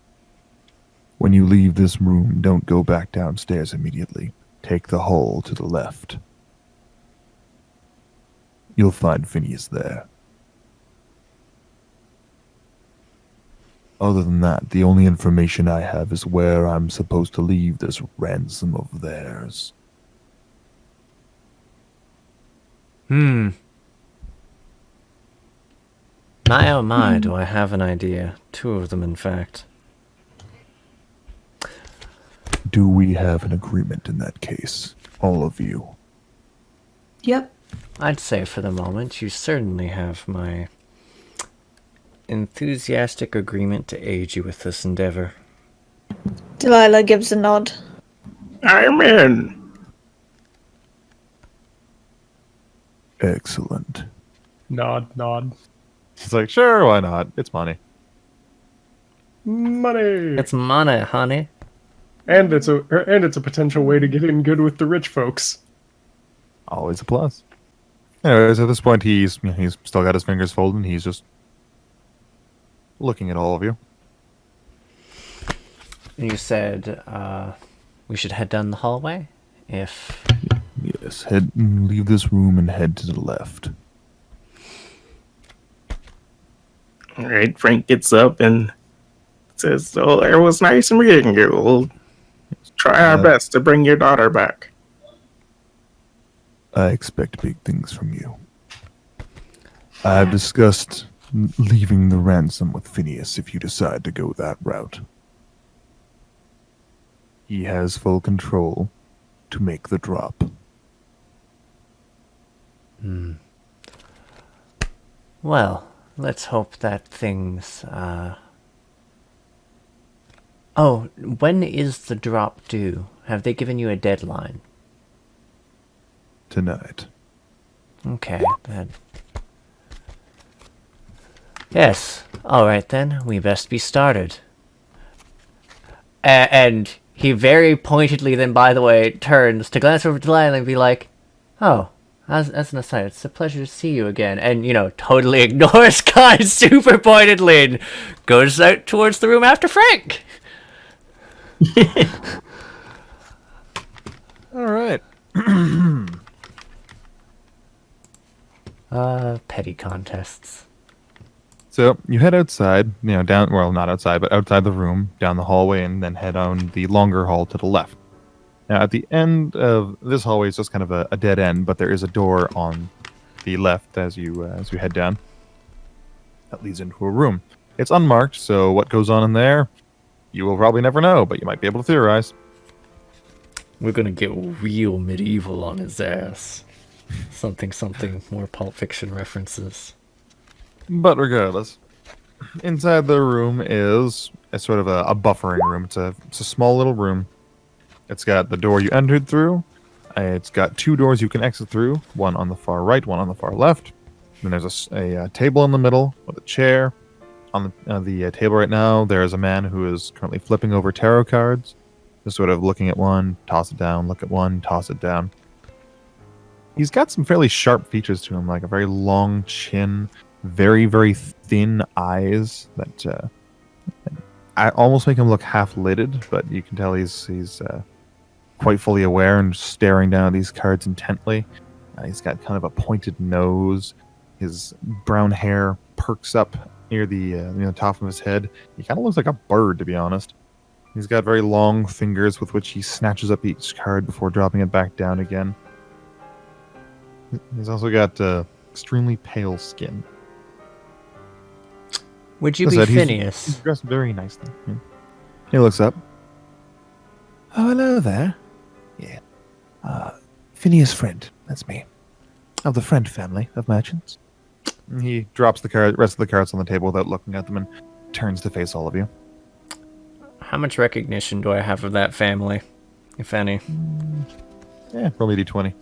When you leave this room, don't go back downstairs immediately. Take the hall to the left. You'll find Phineas there. Other than that, the only information I have is where I'm supposed to leave this ransom of theirs. My oh my, do I have an idea. 2 of them, in fact. Do we have an agreement in that case? All of you. Yep. I'd say for the moment, you certainly have my enthusiastic agreement to aid you with this endeavor. Delilah gives a nod. I'm in. Excellent. Nod, nod. He's like, sure, why not? It's money. Money. It's money, honey. And it's a potential way to get in good with the rich folks. Always a plus. Anyways, at this point, he's still got his fingers folded, and he's just looking at all of you. You said we should head down the hallway? If... Yes, leave this room and head to the left. All right, Frank gets up and says, "Oh, it was nice meeting you. We'll try our best to bring your daughter back." I expect big things from you. I've discussed leaving the ransom with Phineas if you decide to go that route. He has full control to make the drop. Well, let's hope that things, Oh, when is the drop due? Have they given you a deadline? Tonight. Okay, then. Yes, alright then, we best be started. And he very pointedly then, by the way, turns to glance over to Delilah and be like, "Oh, as an aside, it's a pleasure to see you again." And, totally ignores Kai super pointedly and goes out towards the room after Frank. All right. Petty contests. So you head outside, down, well, not outside, but outside the room, down the hallway, and then head on the longer hall to the left. Now, at the end of this hallway is just kind of a dead end, but there is a door on the left as you head down. That leads into a room. It's unmarked, so what goes on in there, you will probably never know, but you might be able to theorize. We're gonna get real medieval on his ass. Something, more Pulp Fiction references. But regardless, inside the room is a sort of a buffering room. It's a small little room. It's got the door you entered through. It's got 2 doors you can exit through. One on the far right, one on the far left. Then there's a table in the middle with a chair. On the table right now, there is a man who is currently flipping over tarot cards. Just sort of looking at one, toss it down, look at one, toss it down. He's got some fairly sharp features to him, like a very long chin, very, very thin eyes that I almost make him look half-lidded, but you can tell he's quite fully aware and staring down at these cards intently. He's got kind of a pointed nose. His brown hair perks up near the top of his head. He kind of looks like a bird, to be honest. He's got very long fingers with which he snatches up each card before dropping it back down again. He's also got extremely pale skin. Would you be Phineas? He's dressed very nicely. Yeah. He looks up. Oh, hello there. Yeah. Phineas Friend, that's me. Of the Friend family of merchants. He drops the rest of the cards on the table without looking at them and turns to face all of you. How much recognition do I have of that family, if any? Yeah, roll me d20.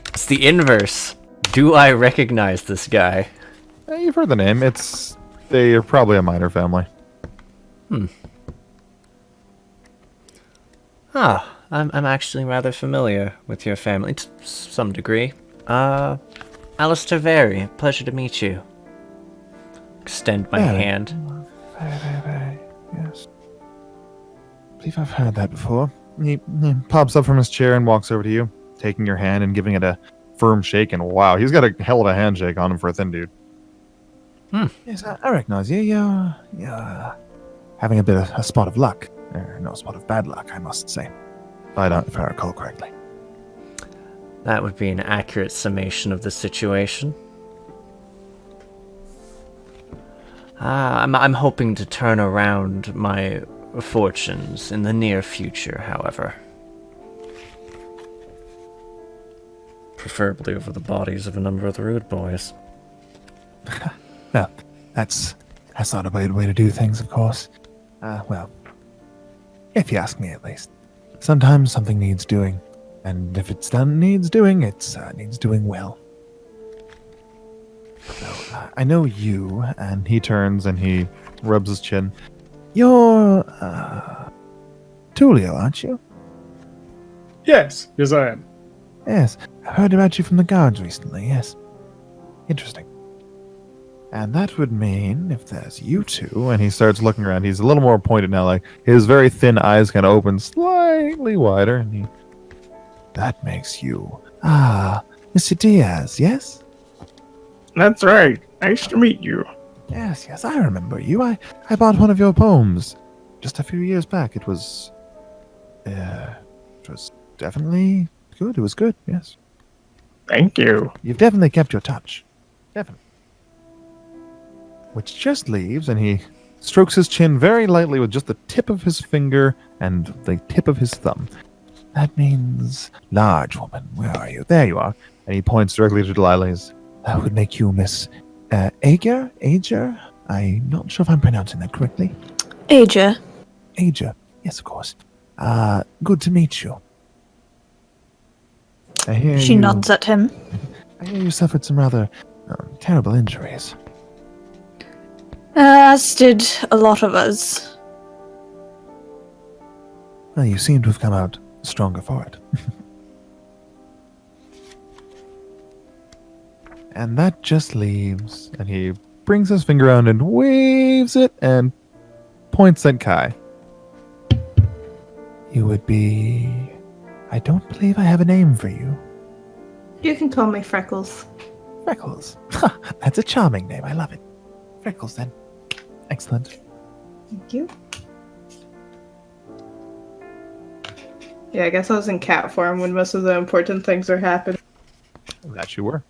It's the inverse. Do I recognize this guy? You've heard the name. They are probably a minor family. I'm actually rather familiar with your family to some degree. Alistair, very pleasure to meet you. extend my Very- hand. Very, yes. I believe I've heard that before. He pops up from his chair and walks over to you, taking your hand and giving it a firm shake. And wow, he's got a hell of a handshake on him for a thin dude. Yes, I recognize you. You're having a bit of a spot of luck. No, a spot of bad luck, I must say. If I recall correctly. That would be an accurate summation of the situation. I'm hoping to turn around my fortunes in the near future, however. Preferably over the bodies of a number of the rude boys. Well, that's not a way to do things, of course. Well, if you ask me at least. Sometimes something needs doing, and if it's needs doing, it needs doing well. So, I know you, And he turns and he rubs his chin. you're, Tulio, aren't you? Yes, I am. Yes, I heard about you from the guards recently, yes. Interesting. And that would mean, if there's you two, And he starts looking around. He's a little more pointed now, like his very thin eyes kind of open slightly wider. And he, that makes you, Mr. Diaz, yes? That's right. Nice to meet you. Yes, I remember you. I bought one of your poems just a few years back. It was definitely good. It was good, yes. Thank you. You've definitely kept your touch. Definitely. Which just leaves, and he strokes his chin very lightly with just the tip of his finger and the tip of his thumb. That means large woman. Where are you? There you are. and he points directly to Delilah. That would make you Miss Ager? Ager? I'm not sure if I'm pronouncing that correctly. Aja. Ager. Yes, of course. Good to meet you. I hear She you, nods at him. I hear you suffered some rather terrible injuries. As did a lot of us. Well, you seem to have come out stronger for it. And that just leaves, And he brings his finger around and waves it and points at Kai. You would be... I don't believe I have a name for you. You can call me Freckles. Freckles. That's a charming name. I love it. Freckles, then. Excellent. Thank you. Yeah, I guess I was in cat form when most of the important things are happening. That you were.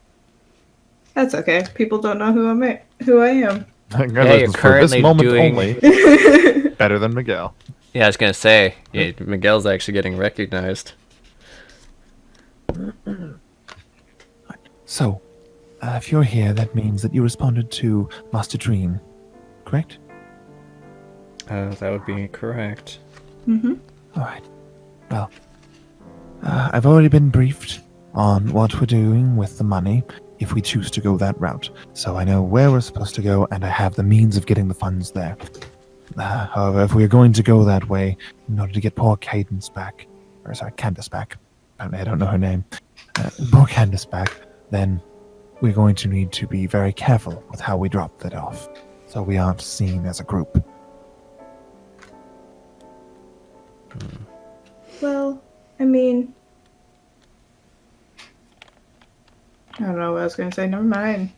That's okay. People don't know who I am. Congratulations for this currently moment doing- only. Better than Miguel. Yeah, I was gonna say, yeah, Miguel's actually getting recognized. So, if you're here, that means that you responded to Master Dream, correct? That would be correct. Mm-hmm. All right. Well, I've already been briefed on what we're doing with the money if we choose to go that route. So I know where we're supposed to go, and I have the means of getting the funds there. However, if we're going to go that way, in order to get poor Candace back, apparently I don't know her name, poor Candace back, then we're going to need to be very careful with how we drop that off, so we aren't seen as a group. Well, I mean... I don't know what I was going to say. Never mind.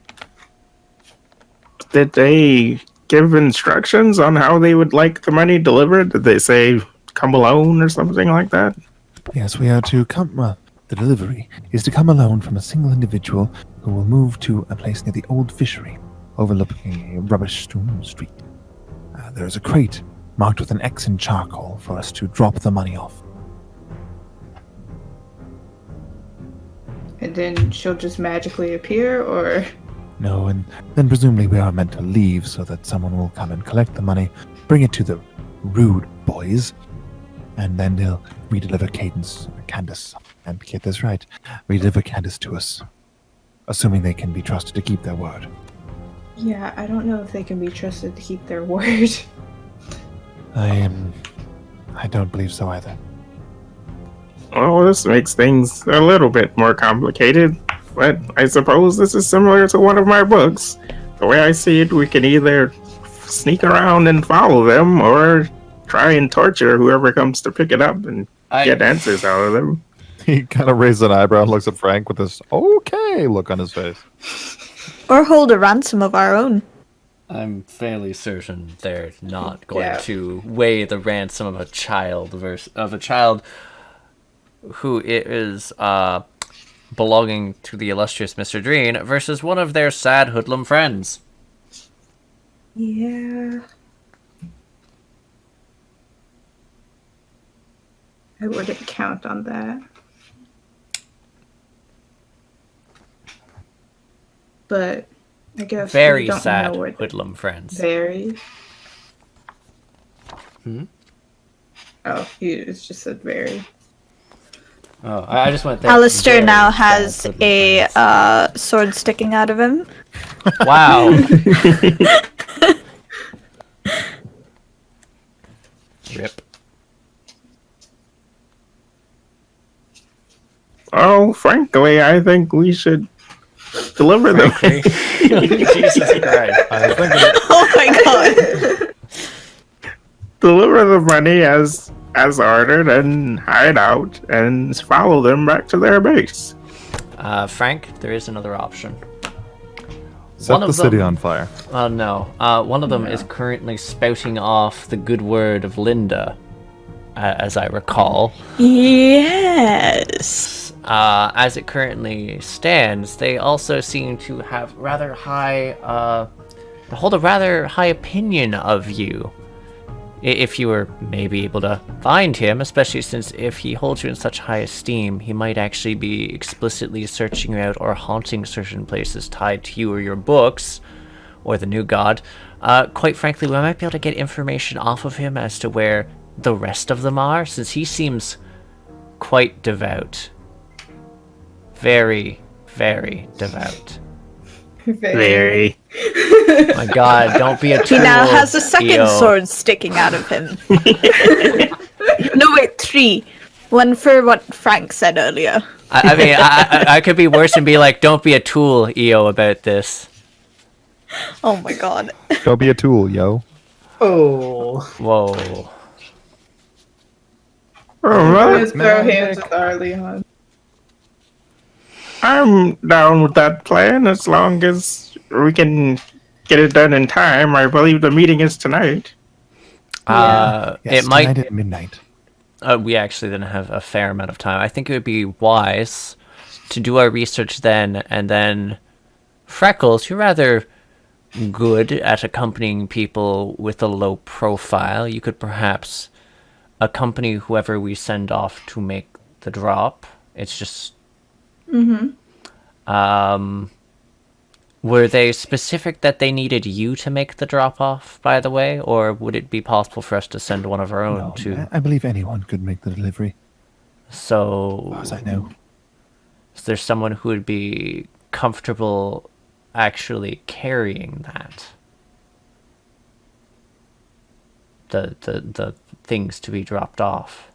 Did they give instructions on how they would like the money delivered? Did they say come alone or something like that? Yes, we are to come. Well, the delivery is to come alone from a single individual who will move to a place near the old fishery, overlooking a rubbish-strewn street. There is a crate marked with an X in charcoal for us to drop the money off. And then she'll just magically appear, or... No, and then presumably we are meant to leave so that someone will come and collect the money, bring it to the rude boys, and then they'll redeliver Candace, and get this right, redeliver Candace to us, assuming they can be trusted to keep their word. Yeah, I don't know if they can be trusted to keep their word. I don't believe so either. Well, this makes things a little bit more complicated, but I suppose this is similar to one of my books. the way I see it, we can either sneak around and follow them, or try and torture whoever comes to pick it up and get answers out of them. He kind of raises an eyebrow and looks at Frank with this okay look on his face. Or hold a ransom of our own. I'm fairly certain they're not going to weigh the ransom of a child who is belonging to the illustrious Mr. Dreen versus one of their sad hoodlum friends. Yeah. I wouldn't count on that. But I guess Very we don't sad know hoodlum friends. Very. Oh, it's just said very. Oh, I just went there. Alistair Very now sad has hoodlum a friends. sword sticking out of him. Wow. Rip. Oh, frankly, I think we should deliver them. Jesus Christ. I was thinking it. Oh my god. Deliver the money as ordered and hide out and follow them back to their base. Frank, there is another option. Set One the of city them- on fire. Oh no. One of them is currently spouting off the good word of Linda, as I recall. Yes. As it currently stands, they also seem to have hold a rather high opinion of you. If you were maybe able to find him, especially since if he holds you in such high esteem, he might actually be explicitly searching you out or haunting certain places tied to you or your books, or the new god. Quite frankly, we might be able to get information off of him as to where the rest of them are, since he seems quite devout. Very, very devout. Very. My god, don't be a He tool. now has a second EO. sword sticking out of him. No, wait, 3. One for what Frank said earlier. I mean, I could be worse and be like, don't be a tool, EO, about this. Oh my god. Go be a tool, yo. Oh. Whoa. Let's throw hands with Arleon. I'm down with that plan as long as we can get it done in time. I believe the meeting is tonight. Yes, It might. tonight at midnight. We actually didn't have a fair amount of time. I think it would be wise to do our research then, and then Freckles, you're rather good at accompanying people with a low profile. You could perhaps accompany whoever we send off to make the drop. It's just... Were they specific that they needed you to make the drop-off, by the way? Or would it be possible for us to send one of our own No, to... I believe anyone could make the delivery, So... as I know. Is there someone who would be comfortable actually carrying that? The things to be dropped off.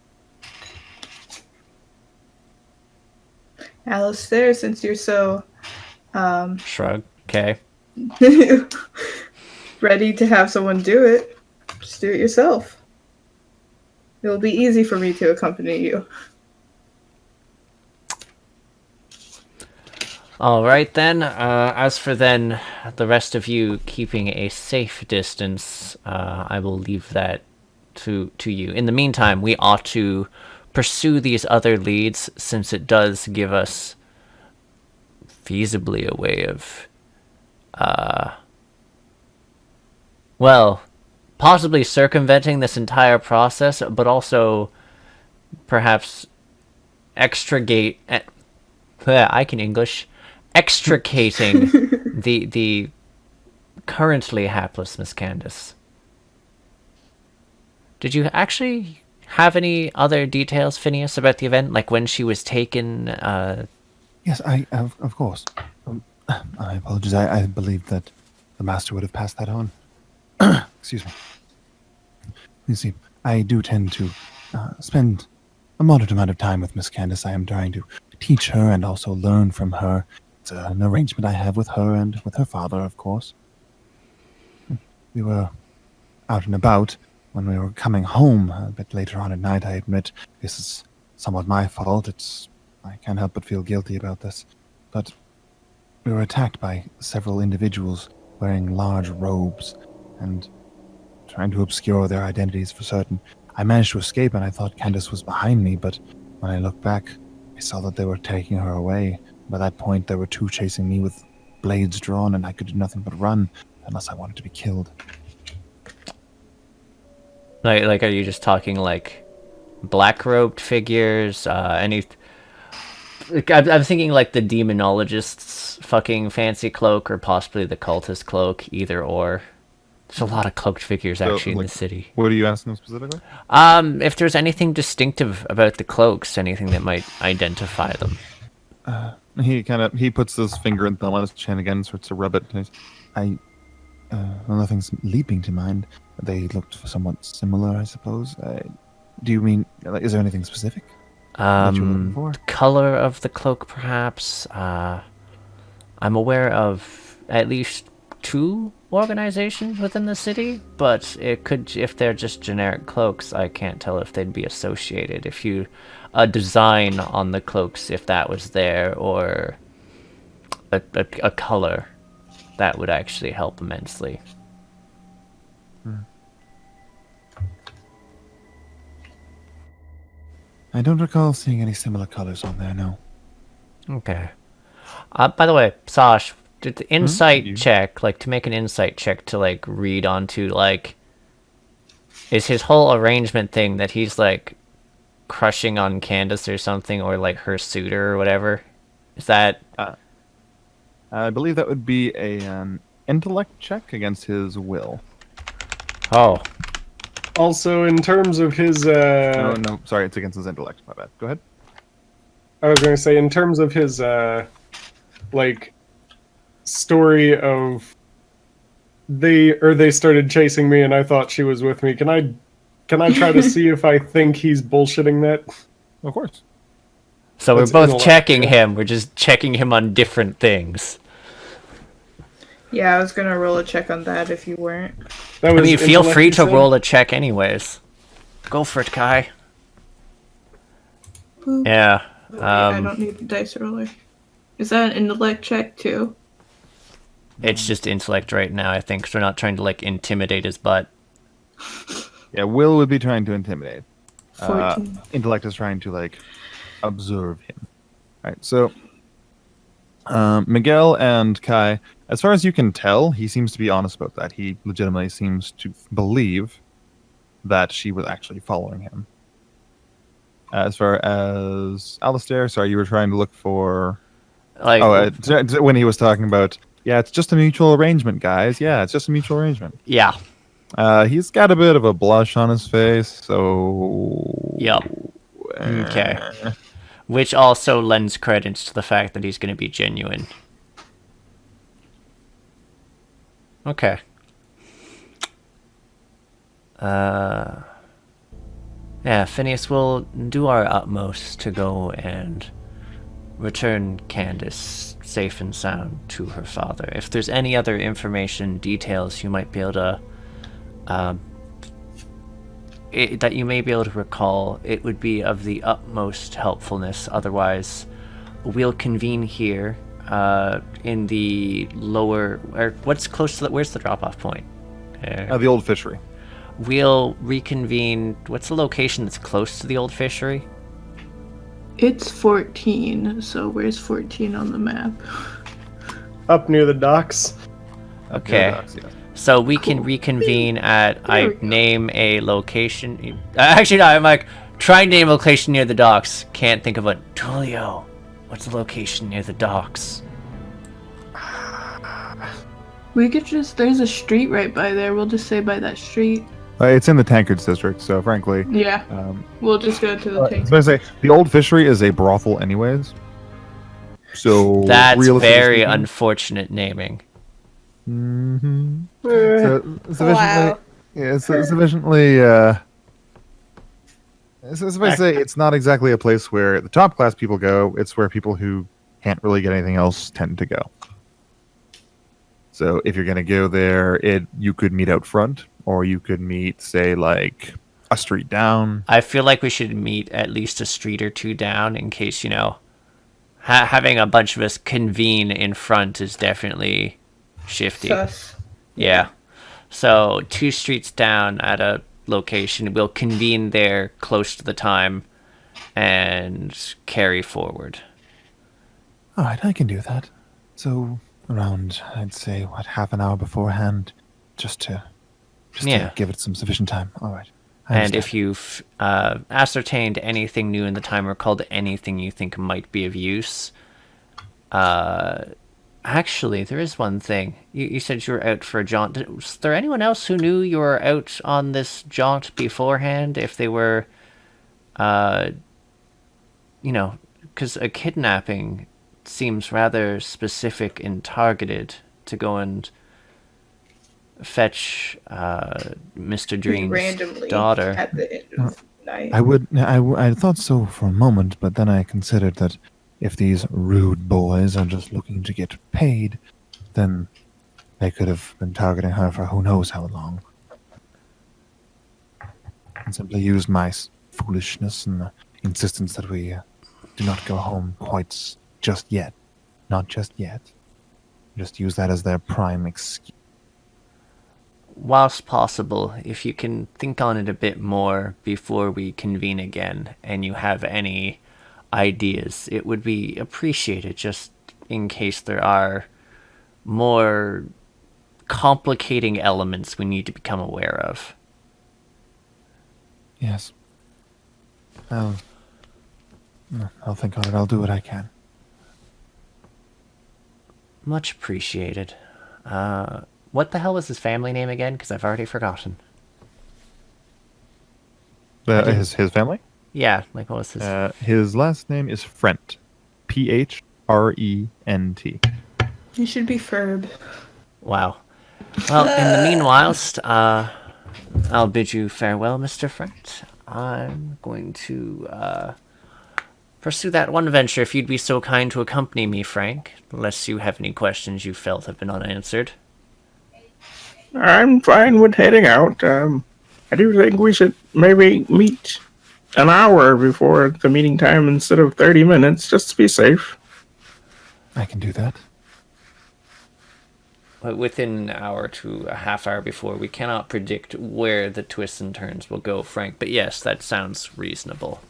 Alistair, since you're so Shrug. Okay. ready to have someone do it, just do it yourself. It'll be easy for me to accompany you. All right then. As for then the rest of you keeping a safe distance, I will leave that to you. In the meantime, we ought to pursue these other leads, since it does give us feasibly a way of, well, possibly circumventing this entire process, but also perhaps extricate. I can English. Extricating the currently hapless Miss Candace. Did you actually have any other details, Phineas, about the event, like when she was taken? Yes, of course. I apologize. I believe that the master would have passed that on. Excuse me. You see, I do tend to spend a moderate amount of time with Miss Candace. I am trying to teach her and also learn from her. It's an arrangement I have with her and with her father, of course. we were out and about when we were coming home a bit later on at night. I admit this is somewhat my fault. I can't help but feel guilty about this. But we were attacked by several individuals wearing large robes and trying to obscure their identities for certain. I managed to escape and I thought Candace was behind me, but when I looked back, I saw that they were taking her away. By that point, there were two chasing me with blades drawn, and I could do nothing but run unless I wanted to be killed. Like, are you just talking like black-robed figures? I'm thinking like the demonologist's fucking fancy cloak, or possibly the cultist cloak. Either or. There's a lot of cloaked figures actually in the city. What are you asking specifically? If there's anything distinctive about the cloaks, anything that might identify them. He puts his finger and thumb on his chin again, starts to rub it. Well, nothing's leaping to mind. They looked somewhat similar, I suppose. Do you mean, like, is there anything specific that you're looking for? Color of the cloak, perhaps. I'm aware of at least 2 organizations within the city, but it could, if they're just generic cloaks, I can't tell if they'd be associated. If you a design on the cloaks, if that was there, or a color, that would actually help immensely. I don't recall seeing any similar colors on there, no. Okay. By the way, Sash, did the insight check, like, to make an insight check to, like, read onto, like, is his whole arrangement thing that he's, like, crushing on Candace or something, or, like, her suitor or whatever? Is that... I believe that would be an intellect check against his will. Oh. Also, in terms of his... No, sorry, it's against his intellect. My bad. Go ahead. I was going to say, in terms of his, like, story of they started chasing me and I thought she was with me. Can I try to see if I think he's bullshitting that? Of course. So That's we're both checking him. We're just checking him on different things. Yeah, I was gonna roll a check on that if you weren't. That was feel free to said? roll a check anyways. Go for it, Kai. Boop. Yeah. Wait, I don't need the dice roller. Is that an intellect check too? It's just intellect right now, I think, so we're not trying to, like, intimidate his butt. Yeah, will would be trying to intimidate. 14. Intellect is trying to, like, observe him. Alright, so Miguel and Kai, as far as you can tell, he seems to be honest about that. He legitimately seems to believe that she was actually following him. As far as Alistair, sorry, you were trying to look for... Like, when he was talking about, yeah, it's just a mutual arrangement, guys. Yeah, it's just a mutual arrangement. yeah. He's got a bit of a blush on his face, so... Yep. Okay. Which also lends credence to the fact that he's going to be genuine. Okay. Yeah, Phineas will do our utmost to go and return Candace safe and sound to her father. If there's any other information, details you might be able to, that you may be able to recall, it would be of the utmost helpfulness. Otherwise, we'll convene here, in the lower, or what's close to the, where's the drop-off point? The old fishery. We'll reconvene. What's the location that's close to the old fishery? It's 14, so where's 14 on the map? Up near the docks. Okay. Docks, yeah. So we can reconvene at, I name a location. Actually, no, I'm like, try and name a location near the docks. Can't think of it. Tulio, what's the location near the docks? We could just, there's a street right by there. We'll just say by that street. It's in the Tankards district, so frankly... Yeah. We'll just go to the tank. I was going to say, the old fishery is a brothel anyways. So... That's realistically very speaking- unfortunate naming. Mm-hmm. Sufficiently... Wow. Yeah, sufficiently... Suffice to say, it's not exactly a place where the top class people go. It's where people who can't really get anything else tend to go. So if you're going to go there, you could meet out front, or you could meet, say, like a street down. I feel like we should meet at least a street or two down in case, having a bunch of us convene in front is definitely shifty. Sus. Yeah. So 2 streets down at a location. We'll convene there close to the time and carry forward. All right, I can do that. So around, I'd say, half an hour beforehand, just to give it some sufficient time. All right. And if you've ascertained anything new in the time or called anything you think might be of use, actually, there is one thing. You said you were out for a jaunt. Was there anyone else who knew you were out on this jaunt beforehand? If they were, because a kidnapping seems rather specific and targeted to go and fetch Mr. Dream's randomly daughter. at the end of the night. I thought so for a moment, but then I considered that if these rude boys are just looking to get paid, then they could have been targeting her for who knows how long. And simply used my foolishness and the insistence that we do not go home quite just yet. Not just yet. Just use that as their prime excuse. Whilst possible, if you can think on it a bit more before we convene again, and you have any ideas, it would be appreciated, just in case there are more complicating elements we need to become aware of. Yes. I'll think on it. I'll do what I can. Much appreciated. What the hell was his family name again? Because I've already forgotten. His family? Yeah, like what was his... His last name is Frent. Phrent. You should be Ferb. Wow. Well, in the meanwhile, I'll bid you farewell, Mr. Frent. I'm going to pursue that one venture if you'd be so kind to accompany me, Frank, unless you have any questions you felt have been unanswered. I'm fine with heading out. I do think we should maybe meet an hour before the meeting time instead of 30 minutes, just to be safe. I can do that. Within an hour to a half hour before, we cannot predict where the twists and turns will go, Frank, but yes, that sounds reasonable.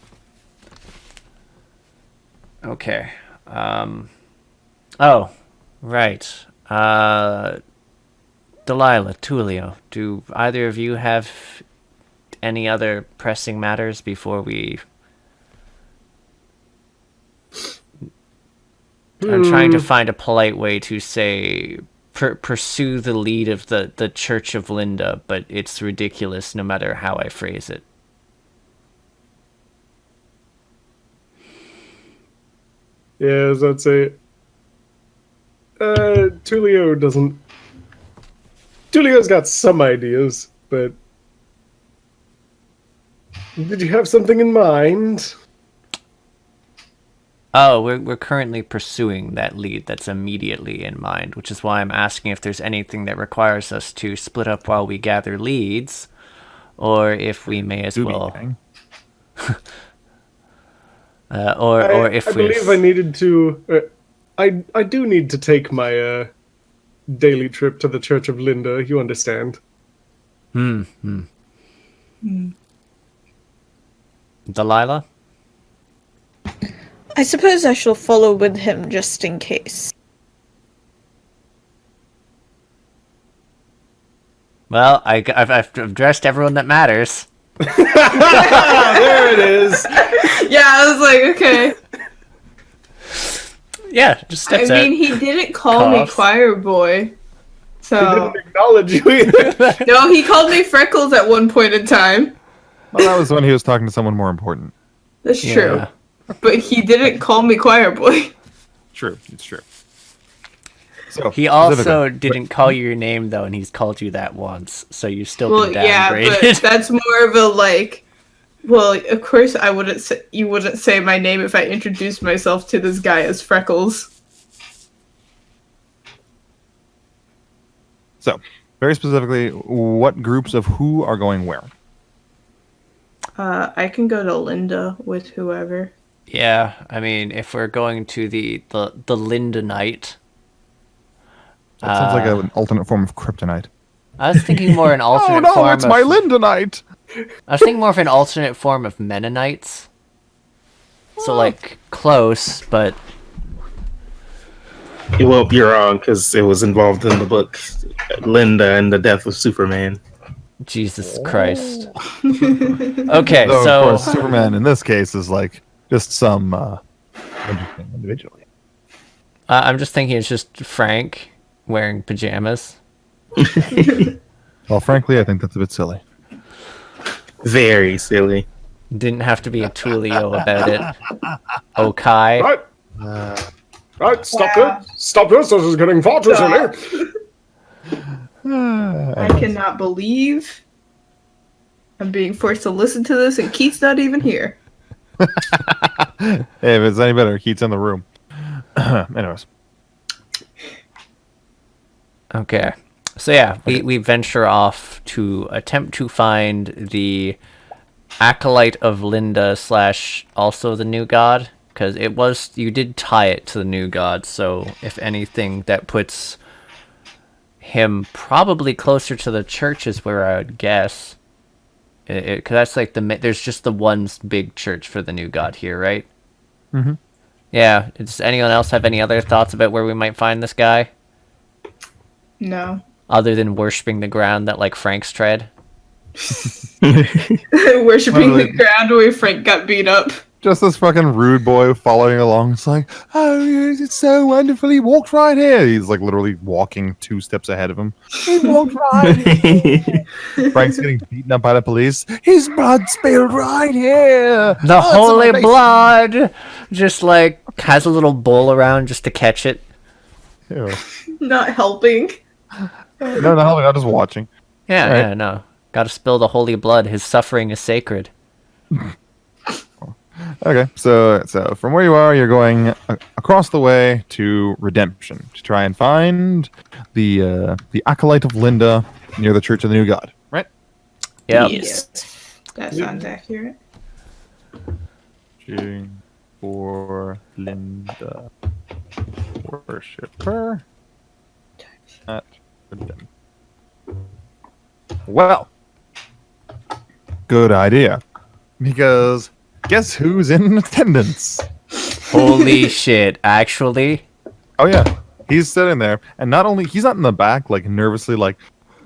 Okay. Oh, right. Delilah, Tulio, do either of you have any other pressing matters before we... I'm trying to find a polite way to say pursue the lead of the Church of Linda, but it's ridiculous no matter how I phrase it. Yeah, I'd say Tulio's got some ideas, but did you have something in mind? Oh, we're currently pursuing that lead that's immediately in mind, which is why I'm asking if there's anything that requires us to split up while we gather leads, or if we may as well... or if I believe I needed to... I do need to take my daily trip to the Church of Linda, you understand. Delilah? I suppose I shall follow with him just in case. Well, I've addressed everyone that matters. There it is! Yeah, I was like, okay. Yeah, just steps out. I mean, he didn't call me choir boy. He So didn't acknowledge you either. no, he called me Freckles at one point in time. Well, that was when he was talking to someone more important. That's Yeah. true. But he didn't call me choir boy. True, it's true. So He also specifically- didn't call you your name, though, and he's called you that once, so you've still Well, been yeah, downgraded. but that's more of a like. Well, of course, I wouldn't. You wouldn't say my name if I introduced myself to this guy as Freckles. So, very specifically, what groups of who are going where? I can go to Linda with whoever. Yeah, I mean, if we're going to the Linda Night, That sounds like an alternate form of kryptonite. I was thinking more an Oh alternate no, form it's of. my Lindenite! I was thinking more of an alternate form of Mennonites. So like close, but Well, you're wrong because it was involved in the book Linda and the Death of Superman. Jesus Christ. Okay, Though, so of course, Superman in this case is like just some interesting individually. I'm just thinking it's just Frank wearing pajamas. Well, frankly, I think that's a bit silly. Very silly. Didn't have to be a Tulio about it. Okay. Right, stop this. Stop this. This is getting far too silly. I cannot believe I'm being forced to listen to this and Keith's not even here. Hey, if it's any better, Keith's in the room. Anyways. Okay. So yeah, we venture off to attempt to find the Acolyte of Linda / also the new god, because you did tie it to the new god, so if anything that puts him probably closer to the church is where I would guess, because that's like there's just the one big church for the new god here, right? Mhm. Yeah. Does anyone else have any other thoughts about where we might find this guy No. other than worshipping the ground that like Frank's tread? Worshipping the ground where Frank got beat up. Just this fucking rude boy following along. It's like, oh, yes, it's so wonderful. He walked right here. He's like literally walking 2 steps ahead of him. He walked right here. Frank's getting beaten up by the police. His blood spilled right here. The Oh, holy it's on my face. blood just like has a little bowl around just to catch it. Ew. Not helping. No, I'm just watching. Yeah, Right. yeah, no. Gotta spill the holy blood. His suffering is sacred. Okay, so from where you are, you're going across the way to Redemption to try and find the Acolyte of Linda near the Church of the New God, right? Yep. Yes. That sounds accurate. Searching for Linda. Worship her at Redemption. Well, good idea. Because guess who's in attendance? Holy shit, actually? Oh yeah, he's sitting there, and not only he's not in the back, like nervously, like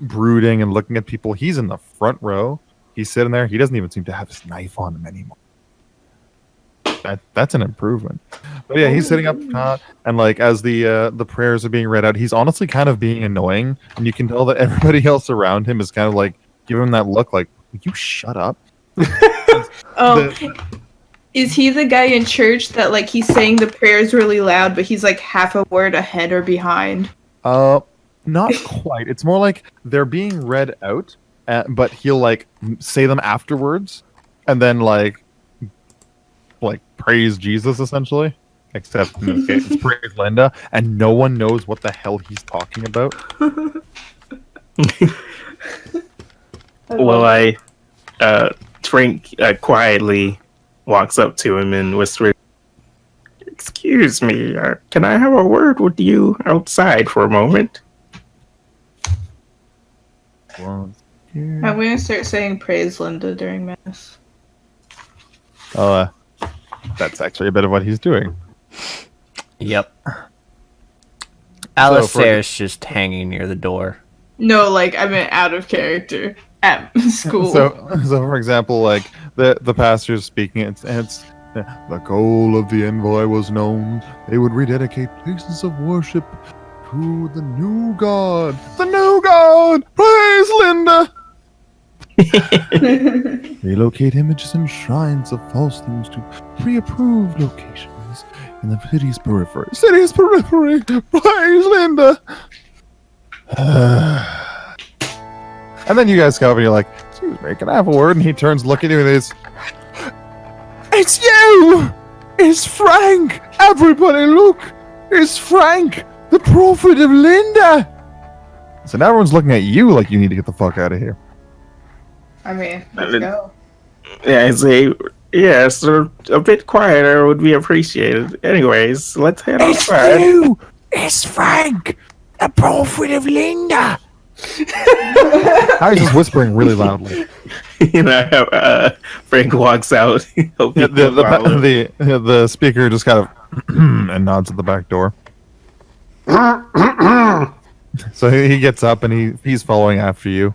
brooding and looking at people. He's in the front row. He's sitting there. He doesn't even seem to have his knife on him anymore. That's an improvement. But yeah, he's sitting up front, and like as the prayers are being read out, he's honestly kind of being annoying, and you can tell that everybody else around him is kind of like giving him that look, like, "Will you shut up?" Is he the guy in church that like he's saying the prayers really loud, but he's like half a word ahead or behind? Not quite. It's more like they're being read out, but he'll like say them afterwards, and then like praise Jesus essentially. Except in this case, it's praise Linda, and no one knows what the hell he's talking about. Well, Frank quietly walks up to him and whispers, "Excuse me, can I have a word with you outside for a moment?" I'm gonna start saying praise Linda during mass. Oh, that's actually a bit of what he's doing. Yep. Alistair's just hanging near the door. No, like I meant out of character at school. So for example, like the pastor's speaking, it's the goal of the envoy was known. They would rededicate places of worship to the new god. The new god! Praise Linda! Relocate images and shrines of false things to pre-approved locations in the city's periphery. City's periphery! Praise Linda! And then you guys come up and you're like, "Excuse me, can I have a word?" And he turns, look at you, and he's, "It's you! It's Frank! Everybody look! It's Frank, the prophet of Linda! So now everyone's looking at you like you need to get the fuck out of here. I mean, let's go. Yeah, I say, yes, a bit quieter would be appreciated. Anyways, let's head outside. you! It's Frank! The prophet of Linda! Harry's just whispering really loudly. Frank walks out. The speaker just kind of and nods at the back door. So he gets up and he's following after you.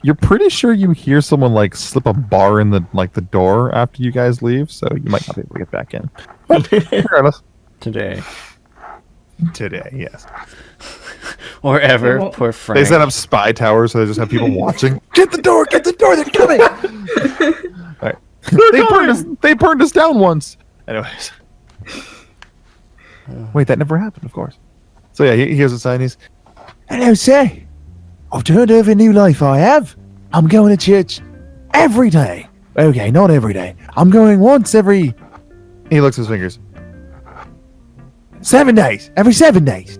You're pretty sure you hear someone like slip a bar in the door after you guys leave, so you might not be able to get back in. But regardless, Today. Yes. Or ever, poor Frank. They set up spy towers, so they just have people watching. Get the door! They're coming! All right. They burned us down once. Anyways. Wait, that never happened, of course. So yeah, he hears the sign. He's, Hello, sir. I've turned over a new life, I have. I'm going to church every day. Okay, not every day. I'm going once every he looks at his fingers. 7 days. Every 7 days.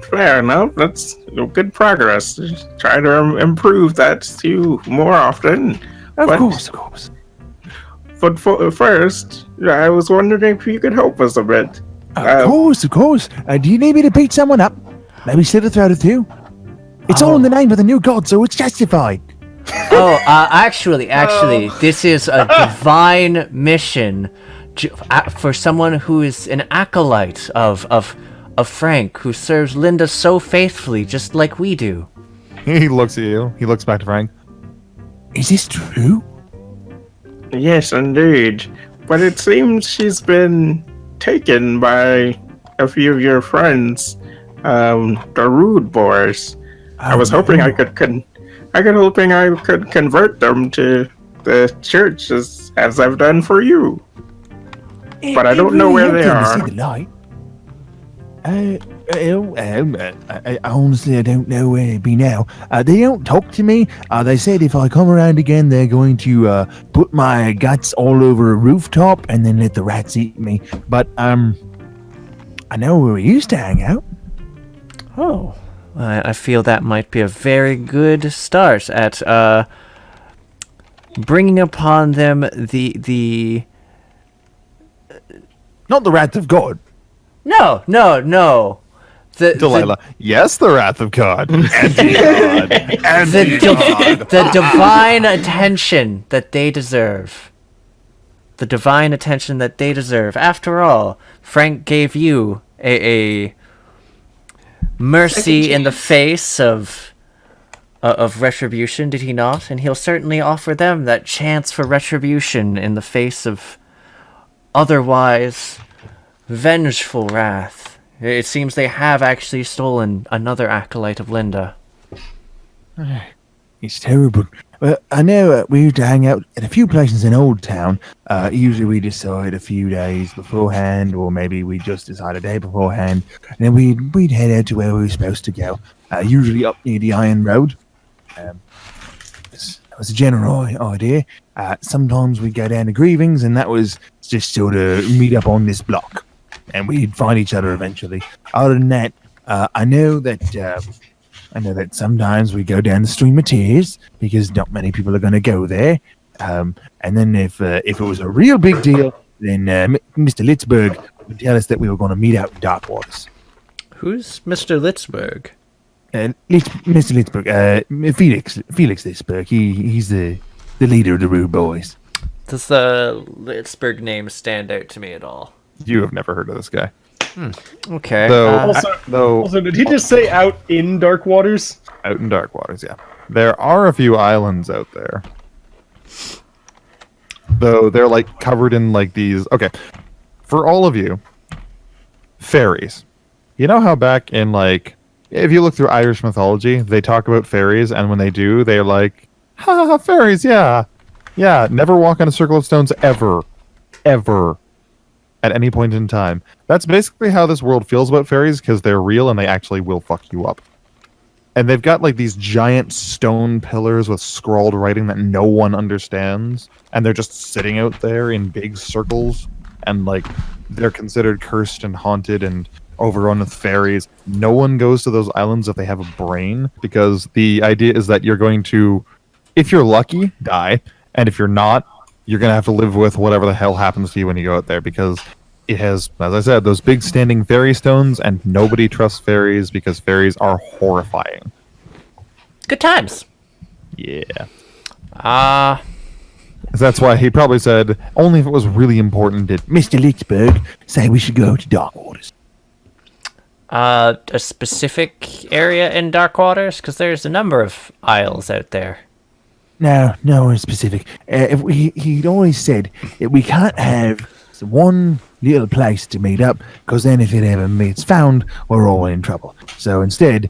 Fair enough. That's good progress. Just try to improve that too more often. Of course. But first, I was wondering if you could help us a bit. Of course. Do you need me to beat someone up? Maybe slit a throat or two? It's all in the name of the new god, so it's justified. Actually, this is a divine mission for someone who is an acolyte of Frank, who serves Linda so faithfully, just like we do. He looks at you. He looks back to Frank. Is this true? Yes, indeed. But it seems she's been taken by a few of your friends, the rude boys. I was hoping I could convert them to the church as I've done for you. But I don't know where they are. See the light. Honestly, I don't know where they'd be now. They don't talk to me. They said if I come around again, they're going to put my guts all over a rooftop and then let the rats eat me. But I know where we used to hang out. Oh, I feel that might be a very good start at bringing upon them the. Not the wrath of God. No. Delilah. Yes, the wrath of God. The divine attention that they deserve. The divine attention that they deserve. After all, Frank gave you a mercy in the face of retribution, did he not? And he'll certainly offer them that chance for retribution in the face of otherwise vengeful wrath. It seems they have actually stolen another acolyte of Linda. It's terrible. Well, I know we used to hang out at a few places in Old Town. Usually we decide a few days beforehand, or maybe we just decide a day beforehand, and then we'd head out to where we were supposed to go. Usually up near the Iron Road. That was a general idea. Sometimes we'd go down to Grievings, and that was just sort of meet up on this block, and we'd find each other eventually. Other than that, I know that sometimes we go down the Stream of Tears because not many people are going to go there. And then if it was a real big deal, then Mr. Litzberg would tell us that we were going to meet out in Dark Waters. Who's Mr. Litzberg? Mr. Litzberg, Felix Litzberg. He's the leader of the Rude Boys. Does the Litzberg name stand out to me at all? You have never heard of this guy. Okay. Also, did he just say out in Dark Waters? Out in Dark Waters, yeah. There are a few islands out there. Though they're like covered in like these. Okay. For all of you, fairies. You know how back in like, if you look through Irish mythology, they talk about fairies, and when they do, they're like, ha, fairies, yeah. Yeah, never walk on a circle of stones ever. Ever. At any point in time. That's basically how this world feels about fairies, because they're real and they actually will fuck you up. And they've got like these giant stone pillars with scrawled writing that no one understands, and they're just sitting out there in big circles, and like they're considered cursed and haunted and overrun with fairies. No one goes to those islands if they have a brain, because the idea is that you're going to, if you're lucky, die, and if you're not, you're going to have to live with whatever the hell happens to you when you go out there, because it has, as I said, those big standing fairy stones, and nobody trusts fairies because fairies are horrifying. Good times. Yeah. That's why he probably said, only if it was really important did Mr. Lichtenberg say we should go to Dark Waters. A specific area in Dark Waters? Because there's a number of isles out there. No one specific. He'd always said that we can't have one little place to meet up, because then if it ever gets found, we're all in trouble. So instead,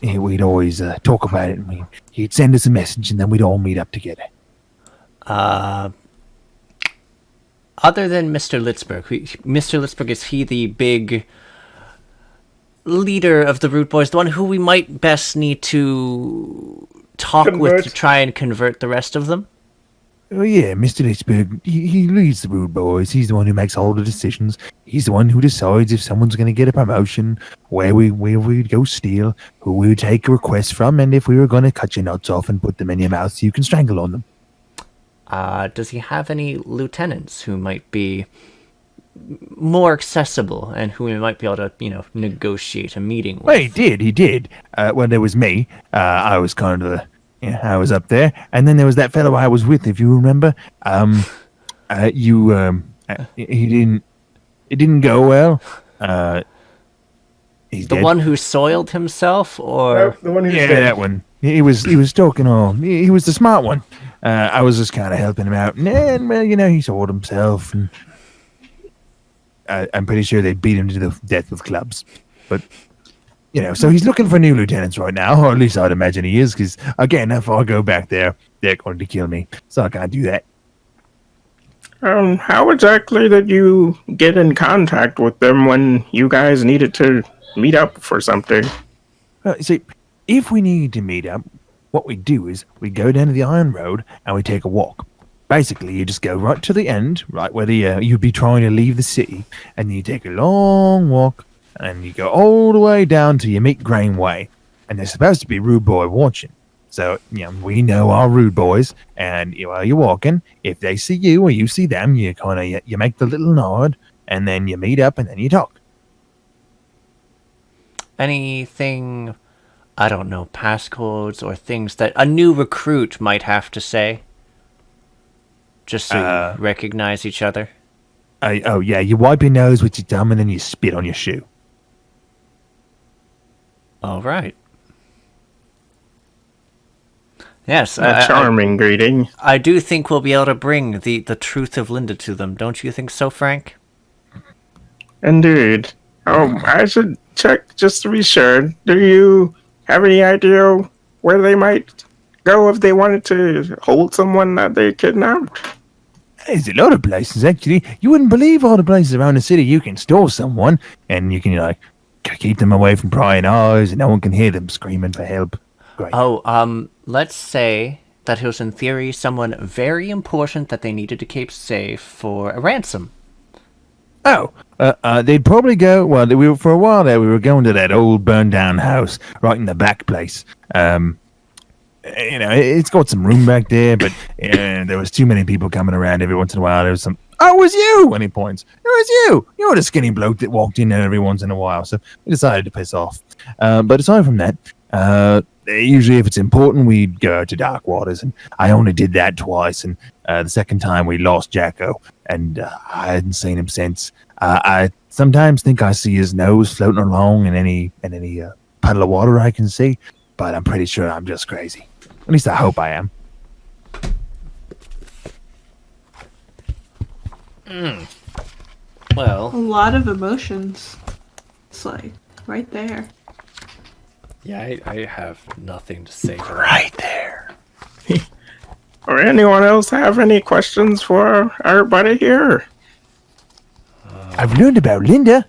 we'd always talk about it, and he'd send us a message, and then we'd all meet up together. Other than Mr. Litzberg, Mr. Litzberg, is he the big leader of the Root Boys, the one who we might best need to talk with to try and convert the rest of them? Oh yeah, Mr. Litzberg, he leads the Root Boys. He's the one who makes all the decisions. He's the one who decides if someone's going to get a promotion, where we'd go steal, who we would take a request from, and if we were going to cut your nuts off and put them in your mouth so you can strangle on them. Does he have any lieutenants who might be more accessible and who we might be able to, negotiate a meeting with? Well, he did. When there was me, I was kind of I was up there, and then there was that fellow I was with, if you remember. It didn't go well. He's the dead. one who soiled himself, or The one who's Yeah, dead. that one. He was talking all. He was the smart one. I was just kind of helping him out, and well, he soiled himself, and I'm pretty sure they beat him to the death with clubs. But so he's looking for new lieutenants right now, or at least I'd imagine he is, because again, if I go back there, they're going to kill me, so I can't do that. How exactly did you get in contact with them when you guys needed to meet up for something? See, if we need to meet up, what we do is we go down to the Iron Road and we take a walk. Basically, you just go right to the end, right where you'd be trying to leave the city, and you take a long walk, and you go all the way down till you meet Grain Way, and there's supposed to be Rude Boy watching. So, we know our Rude Boys, and while you're walking, if they see you or you see them, you kind of you make the little nod, and then you meet up, and then you talk. anything, I don't know, passcodes or things that a new recruit might have to say? Just so you recognize each other? Oh, yeah, you wipe your nose with your thumb and then you spit on your shoe. All right. Yes, A charming greeting. I do think we'll be able to bring the truth of Linda to them. Don't you think so, Frank? Indeed. I should check just to be sure. Do you have any idea where they might go if they wanted to hold someone that they kidnapped? There's a lot of places, actually. You wouldn't believe all the places around the city you can store someone, and you can, keep them away from prying eyes, and no one can hear them screaming for help. Great. Oh, let's say that it was in theory someone very important that they needed to keep safe for a ransom. Oh, they'd probably go, for a while there, we were going to that old burned down house right in the back place. It's got some room back there, but there was too many people coming around every once in a while. There was some, oh, it was you! And he points, it was you! You're the skinny bloke that walked in there every once in a while. So we decided to piss off. But aside from that, usually if it's important, we'd go to Dark Waters. And I only did that twice. And the second time we lost Jacko. And I hadn't seen him since. I sometimes think I see his nose floating along in any puddle of water I can see. But I'm pretty sure I'm just crazy. At least I hope I am. Well, A lot of emotions. It's right there. yeah, I have nothing to say to that. Right there. Or anyone else have any questions for our buddy here? I've learned about Linda.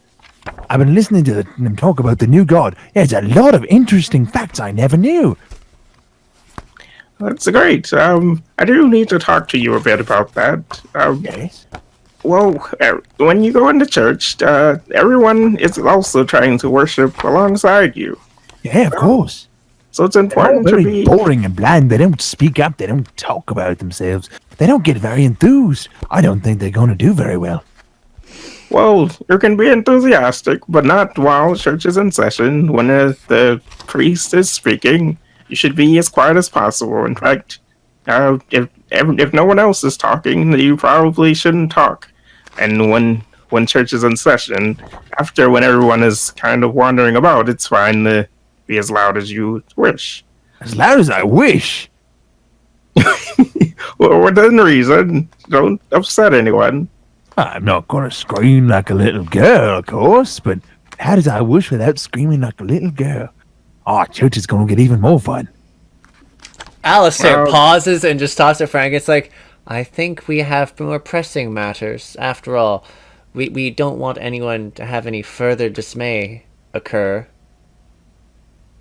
I've been listening to them talk about the new god. There's a lot of interesting facts I never knew. That's great. I do need to talk to you a bit about that. Yes. Well, when you go into church, everyone is also trying to worship alongside you. Yeah, of course. So it's They're all important to very be. boring and bland. They don't speak up. They don't talk about themselves. They don't get very enthused. I don't think they're going to do very well. Well, you can be enthusiastic, but not while church is in session. When the priest is speaking, you should be as quiet as possible. In fact, if no one else is talking, you probably shouldn't talk. And when church is in session, after when everyone is kind of wandering about, it's fine to be as loud as you wish. As loud as I wish. Well, within reason, don't upset anyone. I'm not going to scream like a little girl, of course, but how does I wish without screaming like a little girl? Oh, church is going to get even more fun. Alistair Well- pauses and just talks to Frank. It's like, I think we have more pressing matters. After all, we don't want anyone to have any further dismay occur.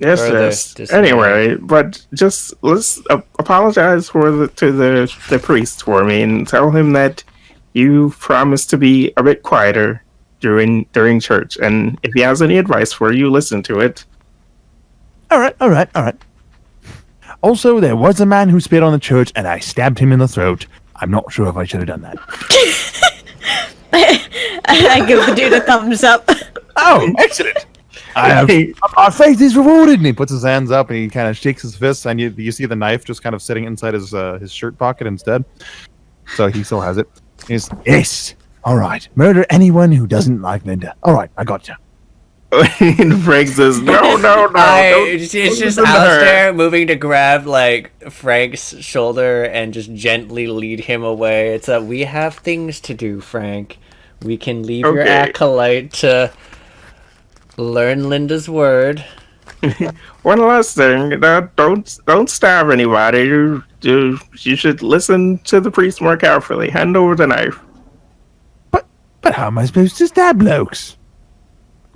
Yes, Further yes. dismay. Anyway, but just let's apologize to the priest for me and tell him that you promised to be a bit quieter during church, and if he has any advice for you, listen to it. All right. Also, there was a man who spit on the church, and I stabbed him in the throat. I'm not sure if I should have done that. I give the dude a thumbs up. Oh, excellent! Our faith is rewarded. And he puts his hands up and he kind of shakes his fists, and you see the knife just kind of sitting inside his shirt pocket instead. So he still has it. He's Yes. All right. Murder anyone who doesn't like Linda. All right, I got you. And Frank says, "No, It's just listen to her." Alistair moving to grab like Frank's shoulder and just gently lead him away. It's a we have things to do, Frank. We can leave your Okay. acolyte to learn Linda's word. One last thing, don't stab anybody. You should listen to the priest more carefully. Hand over the knife. But how am I supposed to stab blokes?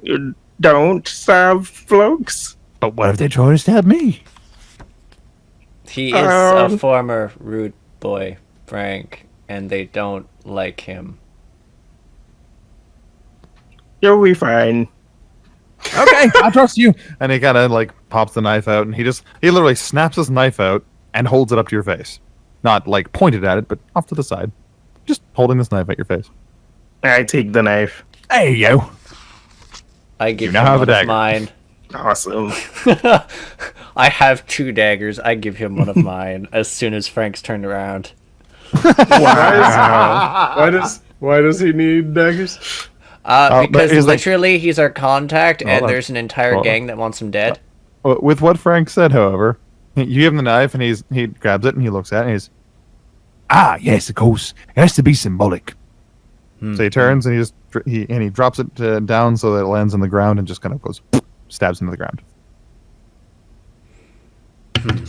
You don't stab folks. But what if they try to stab me? He is a Um. former rude boy, Frank, and they don't like him. You'll be fine. okay, I trust you. And he kind of like pops the knife out, and he literally snaps his knife out and holds it up to your face, not like pointed at it, but off to the side, just holding this knife at your face. I take the knife. There you go. I give now him have a one of dagger. mine. Awesome. I have 2 daggers. I give him one of mine as soon as Frank's turned around. Why does he need daggers? but Because he's like- literally he's our contact, and Hold on. there's an entire Hold on. gang that wants him dead. With what Frank said, however, you give him the knife, and he grabs it and he looks at it, and he's Ah, yes, of course. It has to be symbolic. so he turns and he drops it down so that it lands on the ground and just kind of goes stabs into the ground.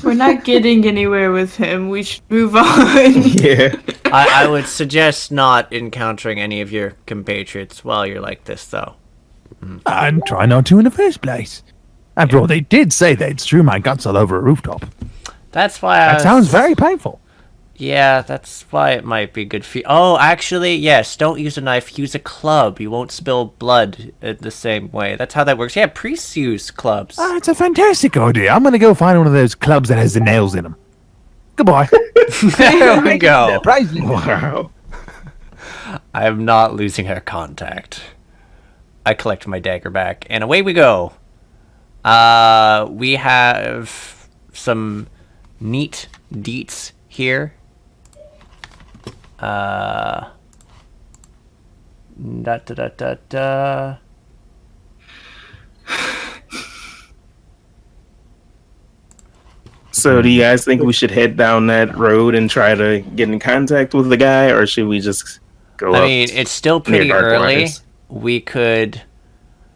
We're not getting anywhere with him. We should move on. Yeah. I would suggest not encountering any of your compatriots while you're like this, though. And try not to in the first place. After all, they did say they'd strew my guts all over a rooftop. That's why That sounds very painful. Yeah, that's why it might be good for you. Oh, actually, yes, don't use a knife, use a club. You won't spill blood the same way. That's how that works. Yeah, priests use clubs. Ah, it's a fantastic idea. I'm going to go find one of those clubs that has the nails in them. Goodbye. There we go. Praise you. Wow. I am not losing our contact. I collect my dagger back, and away we go. We have some neat deets here. Da da da da da. So, do you guys think we should head down that road and try to get in contact with the guy, or should we just go I up? mean, it's still pretty Dark early. Waters? We could.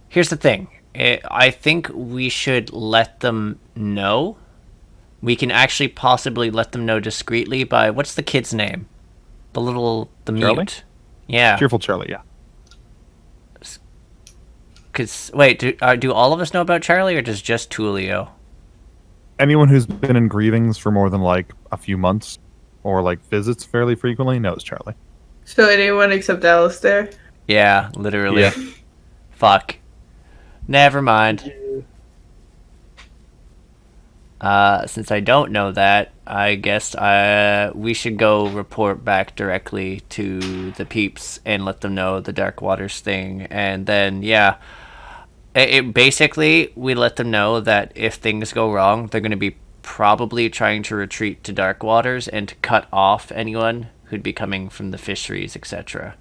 Here's the thing. I think we should let them know. We can actually possibly let them know discreetly by what's the kid's name? The Charlie? mute. Yeah. Cheerful Charlie, yeah. Cause wait, do all of us know about Charlie, or does just Tulio? Anyone who's been in grievings for more than like a few months or like visits fairly frequently knows Charlie. So anyone except Alistair? Yeah, literally. Yeah. Fuck. Never mind. Since I don't know that, I guess we should go report back directly to the peeps and let them know the Dark Waters thing. And then, yeah, basically, we let them know that if things go wrong, they're going to be probably trying to retreat to Dark Waters and to cut off anyone who'd be coming from the fisheries, etc.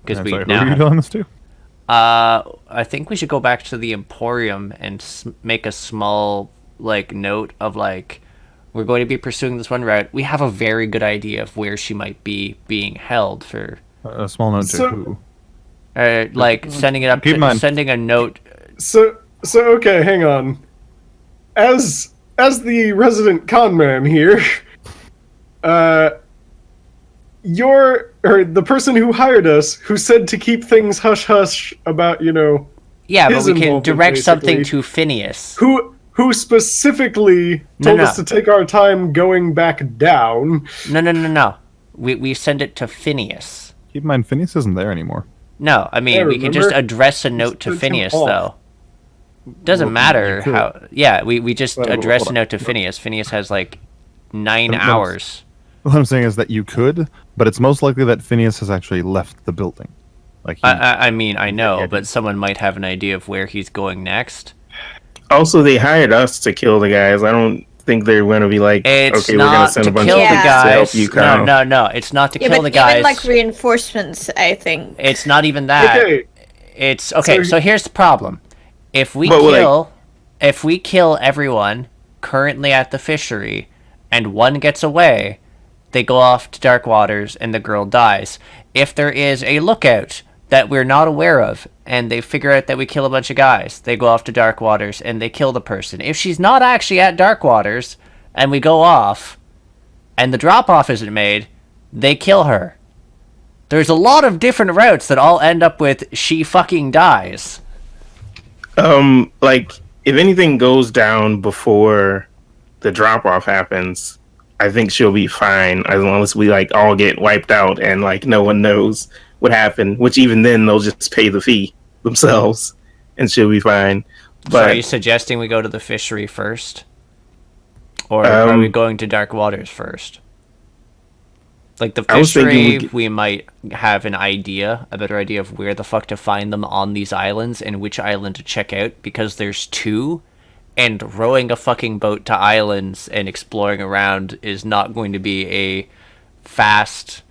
Because I'm we sorry, who now are you telling this to? I think we should go back to the Emporium and make a small, like, note of, like, we're going to be pursuing this one route. We have a very good idea of where she might be being held for. A small note to So- who? Like, sending it up, Keep in mind. sending a note. So okay, hang on. As the resident con man here, the person who hired us, who said to keep things hush hush about, Yeah, but his we can involvement, direct something basically. to Phineas. who specifically told us to take our time going back down. No. We send it to Phineas. Keep in mind, Phineas isn't there anymore. No, I mean, Yeah, we can just remember? address a note to sent him Phineas, off. though. Doesn't Well, matter you could. how. Yeah, we just Well, address hold a on. note to Phineas. Phineas has, like, 9 No, no. hours. What I'm saying is that you could, but it's most likely that Phineas has actually left the building. Like he, I mean, I know, Yeah, but dude. someone might have an idea of where he's going next. Also, they hired us to kill the guys. I don't think they're going to be like, It's okay, we're going not to send to a bunch kill of the Yeah. guys to help guys. you come. No. It's not to Yeah, kill but the guys. even like reinforcements, I think. It's not even that. Okay, It's okay. So- So here's the problem: if we But, like- kill everyone currently at the fishery, and one gets away, they go off to Dark Waters, and the girl dies. If there is a lookout that we're not aware of, and they figure out that we kill a bunch of guys, they go off to Dark Waters and they kill the person. If she's not actually at Dark Waters, and we go off, and the drop off isn't made, they kill her. There's a lot of different routes that all end up with she fucking dies. Like, if anything goes down before the drop off happens, I think she'll be fine as long as we like all get wiped out and like no one knows what happened. Which even then they'll just pay the fee themselves and she'll be fine. So are you But suggesting we go to the fishery first? Or are we going to Dark Waters first? Like the I was thinking fishery, we might have a better idea of where the fuck to find them on these islands and which island to check out, because there's two, and rowing a fucking boat to islands and exploring around is not going to be a fast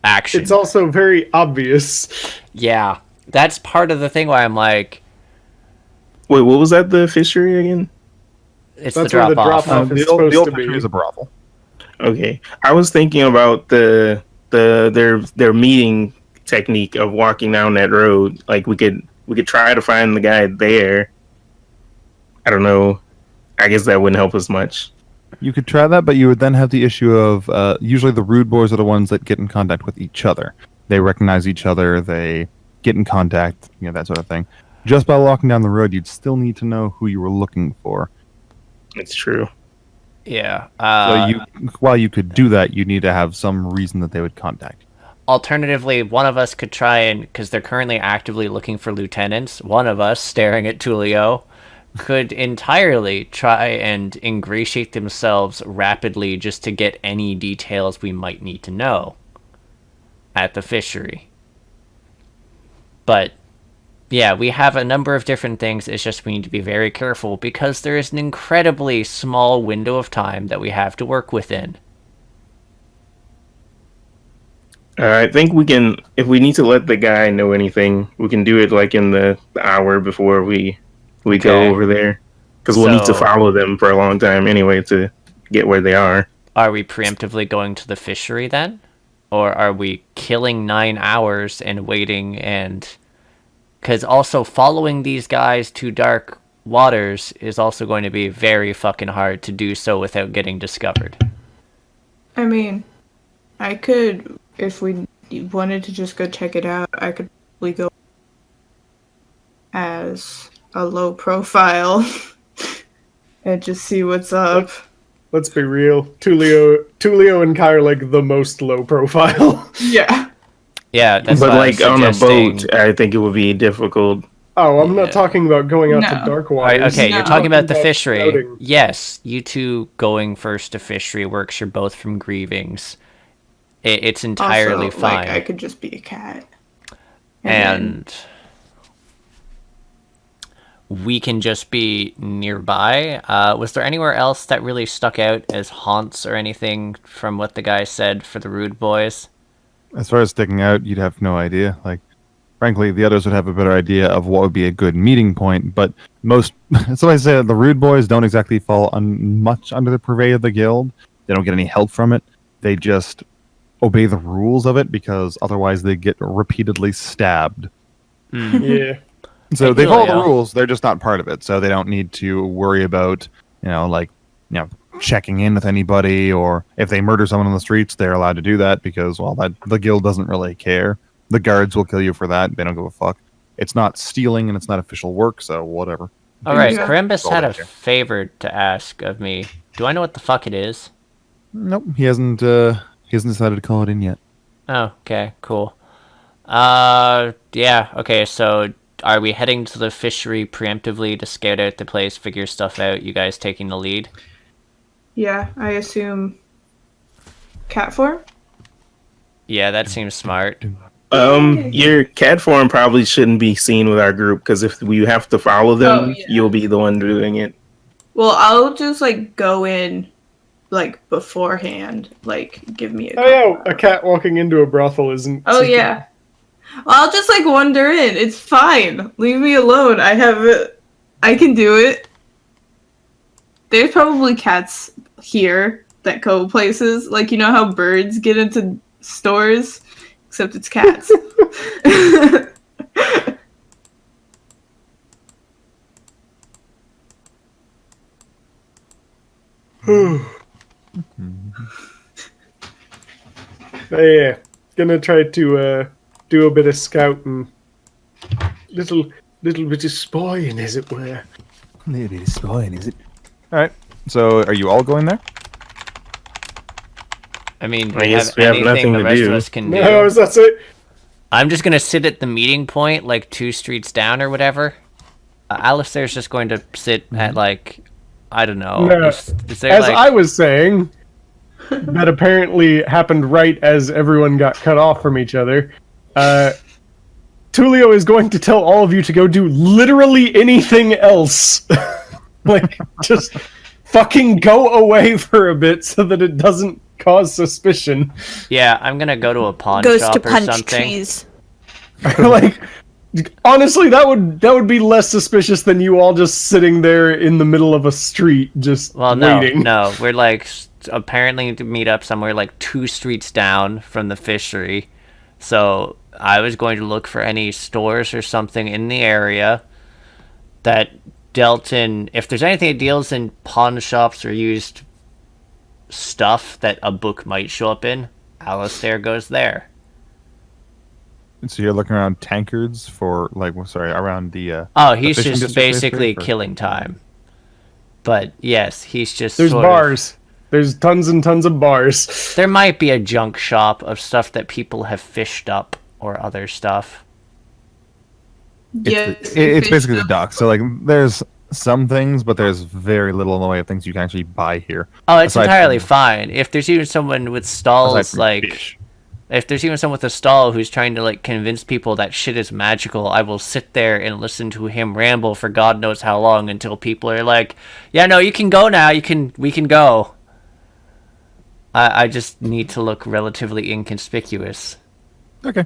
action. it's also very obvious. Yeah, that's part of the thing why I'm like, wait, what was that? The fishery again? it's That's the where the drop off. drop-off is the old supposed to fishery be. is a brothel. Okay, I was thinking about their meeting technique of walking down that road. Like we could try to find the guy there. I don't know. I guess that wouldn't help us much. You could try that, but you would then have the issue of usually the rude boys are the ones that get in contact with each other. They recognize each other, they get in contact, that sort of thing. Just by walking down the road, you'd still need to know who you were looking for. It's true. Yeah. So while you could do that, you need to have some reason that they would contact you. Alternatively, one of us could try and, because they're currently actively looking for lieutenants, one of us, staring at Tulio, could entirely try and ingratiate themselves rapidly just to get any details we might need to know at the fishery. But yeah, we have a number of different things. It's just we need to be very careful because there is an incredibly small window of time that we have to work within. I think we can, if we need to let the guy know anything, we can do it like in the hour before we go Okay. over there. Because we'll need to So- follow them for a long time anyway to get where they are. Are we preemptively going to the fishery then? Or are we killing 9 hours and waiting and... Because also following these guys to Dark Waters is also going to be very fucking hard to do so without getting discovered. I mean, I could, if we wanted to just go check it out, I could probably go as a low profile and just see what's up. let's be real. Tulio and Kai are like the most low profile. Yeah. Yeah, that's But why I like was on a suggesting- boat, I think it would be difficult. Oh, I'm Yeah. not talking about going out No. to dark Right, waters. okay, No. you're talking about the About fishery. scouting. Yes, you two going first to fishery works. You're both from Grievings. It's entirely Also, fine. Like, I could just be a cat. then- And we can just be nearby. Was there anywhere else that really stuck out as haunts or anything from what the guy said for the Rude Boys? As far as sticking out, you'd have no idea. Like, frankly, the others would have a better idea of what would be a good meeting point. But most, so I say, the Rude Boys don't exactly fall much under the purvey of the guild. They don't get any help from it. They just obey the rules of it because otherwise they get repeatedly stabbed. Yeah. So they follow the Dealio. rules. They're just not part of it. So they don't need to worry about, checking in with anybody, or if they murder someone on the streets, they're allowed to do that because, well, the guild doesn't really care. The guards will kill you for that. They don't give a fuck. It's not stealing and it's not official work, so whatever. All right, Yeah. Carimbus All had a right, yeah. favor to ask of me. Do I know what the fuck it is? Nope, he hasn't decided to call it in yet. Oh, okay, cool. Yeah, okay, so are we heading to the fishery preemptively to scout out the place, figure stuff out, you guys taking the lead? Yeah, I assume cat form? Yeah, that seems smart. Your cat form probably shouldn't be seen with our group because if we have to follow them, Oh, yeah. you'll be the one doing it. Well, I'll just like go in like beforehand. Like give me a Oh yeah, a cat walking into a brothel isn't. Oh yeah. Well, I'll just like wander in. It's fine. Leave me alone. I have it. I can do it. There's probably cats here that go places. Like, you know how birds get into stores? Except it's cats. Yeah, gonna try to do a bit of scouting. Little bit of spying, as it were. A little bit of spying, is it? All right. So are you all going there? I mean, I we guess have we have anything nothing the to rest do. of us can do. No, that's it. I'm just gonna sit at the meeting point, like 2 streets down or whatever. Alistair's just going to sit at like, I don't know. No, Is there As like? I was saying, that apparently happened right as everyone got cut off from each other. Tulio is going to tell all of you to go do literally anything else. Like, just fucking go away for a bit so that it doesn't cause suspicion. Yeah, I'm gonna go to a pawn Goes shop to or punch something. trees. Like, honestly, that would be less suspicious than you all just sitting there in the middle of a street, just Well, no, waiting. no, we're like apparently to meet up somewhere like 2 streets down from the fishery. So I was going to look for any stores or something in the area that dealt in, if there's anything that deals in pawn shops or used stuff that a book might show up in, Alistair goes there. So you're looking around tankards for around the. Oh, he's fishing just district basically or- killing time. But yes, he's just There's sort of- bars. There's tons and tons of bars. There might be a junk shop of stuff that people have fished up or other stuff. It's basically the dock. So like, there's some things, but there's very little in the way of things you can actually buy here. Oh, it's Aside entirely from- fine. If there's even someone with aside stalls, from like, fish. if there's even someone with a stall who's trying to, like, convince people that shit is magical, I will sit there and listen to him ramble for God knows how long until people are like, yeah, no, you can go now. We can go. I just need to look relatively inconspicuous. Okay.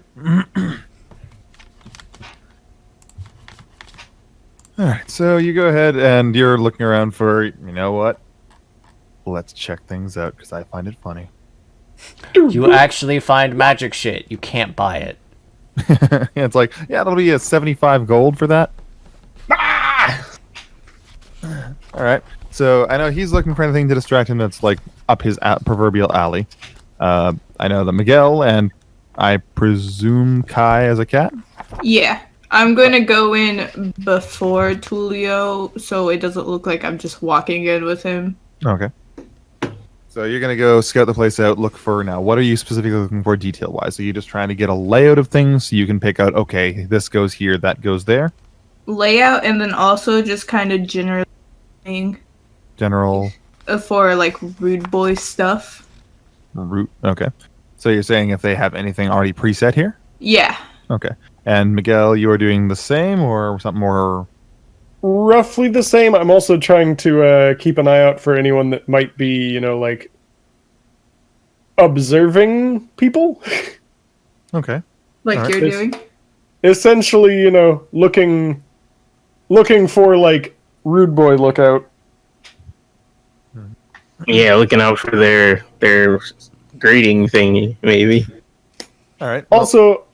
All right. So you go ahead and you're looking around for, you know what? Let's check things out because I find it funny. You actually find magic shit. You can't buy it. Yeah, it's like, yeah, that'll be a 75 gold for that. Ah! All right. So I know he's looking for anything to distract him that's like up his proverbial alley. I know that Miguel and I presume Kai as a cat. Yeah. I'm going to go in before Tulio so it doesn't look like I'm just walking in with him. Okay. So you're gonna go scout the place out, look for now. What are you specifically looking for detail-wise? Are you just trying to get a layout of things so you can pick out, okay, this goes here, that goes there? Layout, and then also just kind of general thing General for like rude boy stuff. route. Okay. So you're saying if they have anything already preset here? Yeah. Okay. And Miguel, you are doing the same or something more? Roughly the same. I'm also trying to keep an eye out for anyone that might be, like observing people. Okay. Like Alright. you're doing. Essentially, looking for like rude boy lookout. Yeah, looking out for their grading thingy, maybe. All right. Also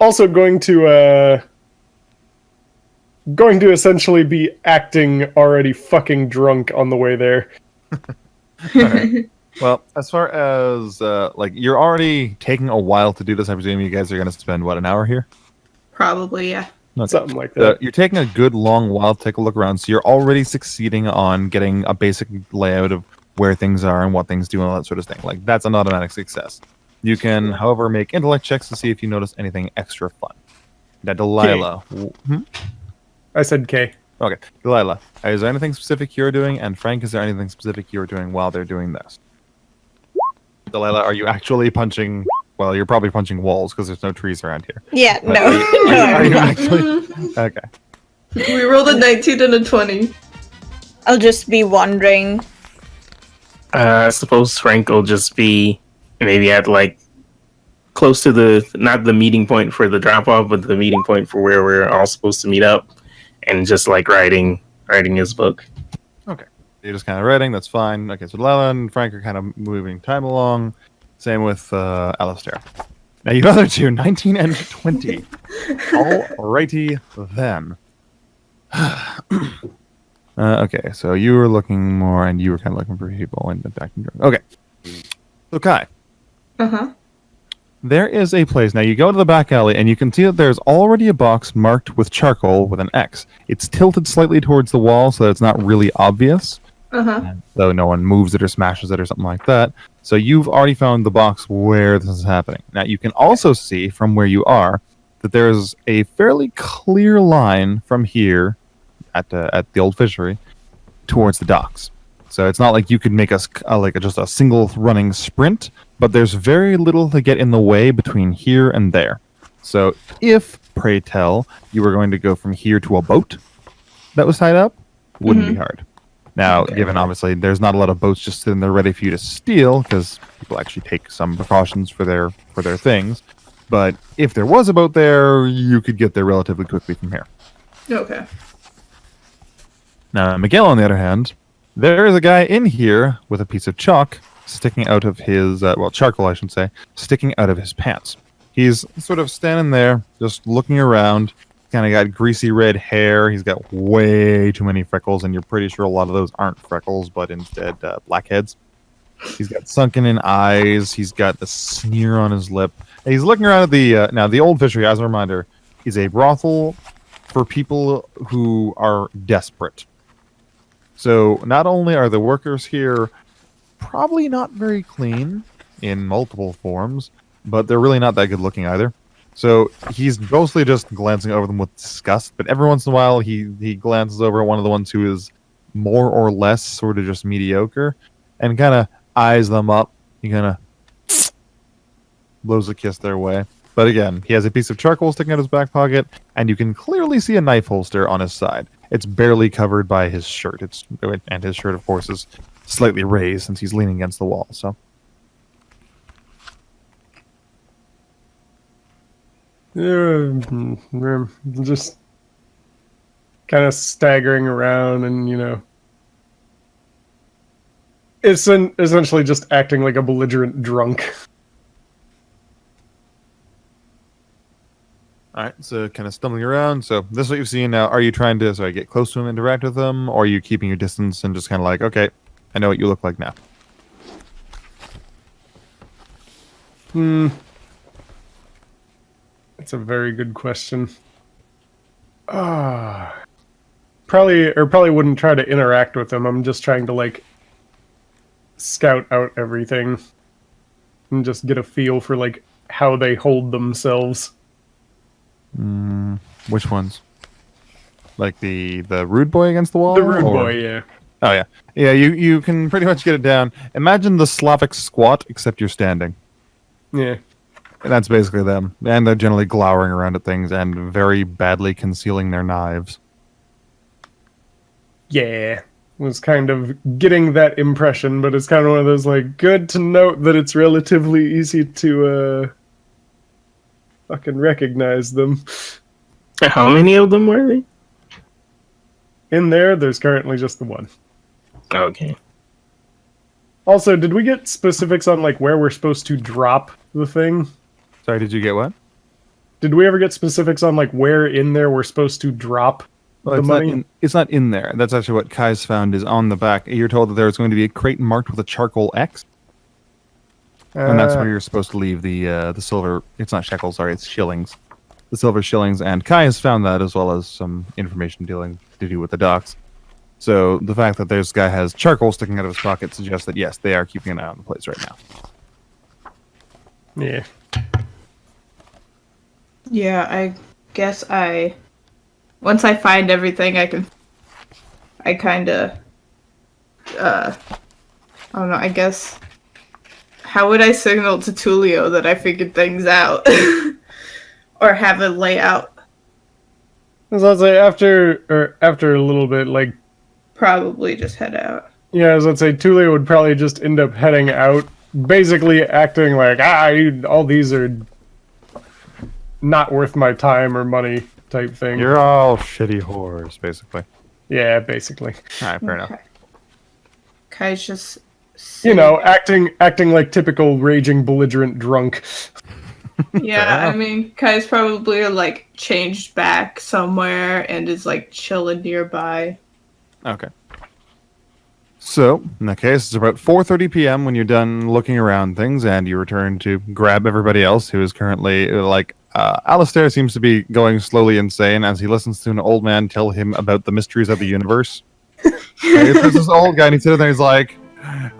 going to essentially be acting already fucking drunk on the way there. Well, as far as like you're already taking a while to do this, I presume you guys are going to spend what, an hour here? Probably, yeah. Okay. Something like that. You're taking a good long while to take a look around, so you're already succeeding on getting a basic layout of where things are and what things do and all that sort of thing. Like, that's an automatic success. You can, however, make intellect checks to see if you notice anything extra fun. Now, Delilah. I said K. Okay, Delilah, is there anything specific you're doing? And Frank, is there anything specific you're doing while they're doing this? Delilah, are you actually punching... Well, you're probably punching walls because there's no trees around here. Yeah, But no. Are you actually... Okay. We rolled a 19 and a 20. I'll just be wandering. I suppose Frank will just be maybe at like close to not the meeting point for the drop off, but the meeting point for where we're all supposed to meet up, and just like writing his book. Okay. You're just kind of writing, that's fine. Okay, so Delilah and Frank are kind of moving time along. Same with Alistair. Now, you other two, 19 and 20. Alrighty then. Okay, so you were looking more, and you were kind of looking for people and attacking drugs. Okay. So, Kai, Uh-huh. there is a place. Now, you go to the back alley, and you can see that there's already a box marked with charcoal with an X. It's tilted slightly towards the wall, so that it's not really obvious. Uh-huh. So no one moves it or smashes it or something like that. So you've already found the box where this is happening. Now, you can also see from where you are that there's a fairly clear line from here at the old fishery towards the docks. So it's not like you could make just a single running sprint, but there's very little to get in the way between here and there. So if, pray tell, you were going to go from here to a boat that was tied up, wouldn't be hard. Now, given obviously there's not a lot of boats just sitting there ready for you to steal, because people actually take some precautions for their things. But if there was a boat there, you could get there relatively quickly from here. Okay. Now, Miguel, on the other hand, there is a guy in here with a piece of chalk sticking out of his, charcoal, I should say, sticking out of his pants. He's sort of standing there, just looking around. Kind of got greasy red hair. He's got way too many freckles, and you're pretty sure a lot of those aren't freckles, but instead blackheads. He's got sunken in eyes. He's got the sneer on his lip. And he's looking around at the old fishery, as a reminder, is a brothel for people who are desperate. So not only are the workers here probably not very clean in multiple forms, but they're really not that good looking either. So he's mostly just glancing over them with disgust, but every once in a while he glances over at one of the ones who is more or less sort of just mediocre and kind of eyes them up. He kind of blows a kiss their way. But again, he has a piece of charcoal sticking out his back pocket, and you can clearly see a knife holster on his side. It's barely covered by his shirt. And his shirt, of course, is slightly raised since he's leaning against the wall. So. Just kind of staggering around and, it's essentially just acting like a belligerent drunk. All right, so kind of stumbling around. So this is what you've seen now. Are you trying to get close to him, interact with him, or are you keeping your distance and just kind of like, okay, I know what you look like now? That's a very good question. Probably wouldn't try to interact with him. I'm just trying to scout out everything and just get a feel for like how they hold themselves. Which ones? Like the rude boy against the wall? The rude or- boy, yeah. Oh yeah. Yeah, you can pretty much get it down. Imagine the Slavic squat, except you're standing. Yeah. And that's basically them. And they're generally glowering around at things and very badly concealing their knives. Yeah. Was kind of getting that impression, but it's kind of one of those like good to note that it's relatively easy to fucking recognize them. How many of them were they? In there's currently just the one. Okay. Also, did we get specifics on like where we're supposed to drop the thing? Sorry, did you get what? Did we ever get specifics on like where in there we're supposed to drop Well, the money? it's not in there. That's actually what Kai's found is on the back. You're told that there's going to be a crate marked with a charcoal X, and that's where you're supposed to leave the silver. It's not shekels, sorry, it's shillings. The silver shillings, and Kai has found that as well as some information dealing to do with the docks. So the fact that this guy has charcoal sticking out of his pocket suggests that yes, they are keeping an eye on the place right now. Yeah. Yeah, I guess once I find everything, I kind of, I don't know, I guess, how would I signal to Tulio that I figured things out? Or have a layout? As I'd say, after a little bit, like, Probably just head out. yeah, as I'd say, Tulio would probably just end up heading out, basically acting like, all these are not worth my time or money type thing. You're all shitty whores, basically. Yeah, basically. All right, fair enough. Kai's just... You know, acting like typical raging belligerent drunk. Yeah, I mean, Kai's probably like changed back somewhere and is like chilling nearby. Okay. So, in that case, it's about 4:30 p.m. when you're done looking around things, and you return to grab everybody else who is currently, Alistair seems to be going slowly insane as he listens to an old man tell him about the mysteries of the universe. There's this old guy, and he's sitting there, he's like,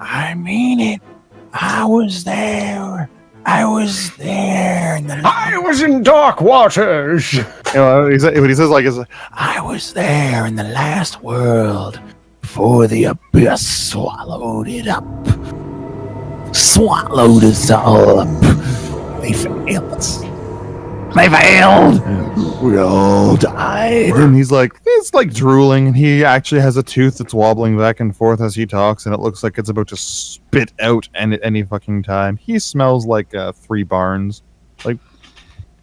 I mean it. I was there. I was there. I was in dark waters! you know, what he says, like, is, I was there in the last world before the abyss swallowed it up. Swallowed us all up. They failed us. They failed. We all died. and he's like, it's like drooling, and he actually has a tooth that's wobbling back and forth as he talks, and it looks like it's about to spit out at any fucking time. He smells like 3 barns. Like,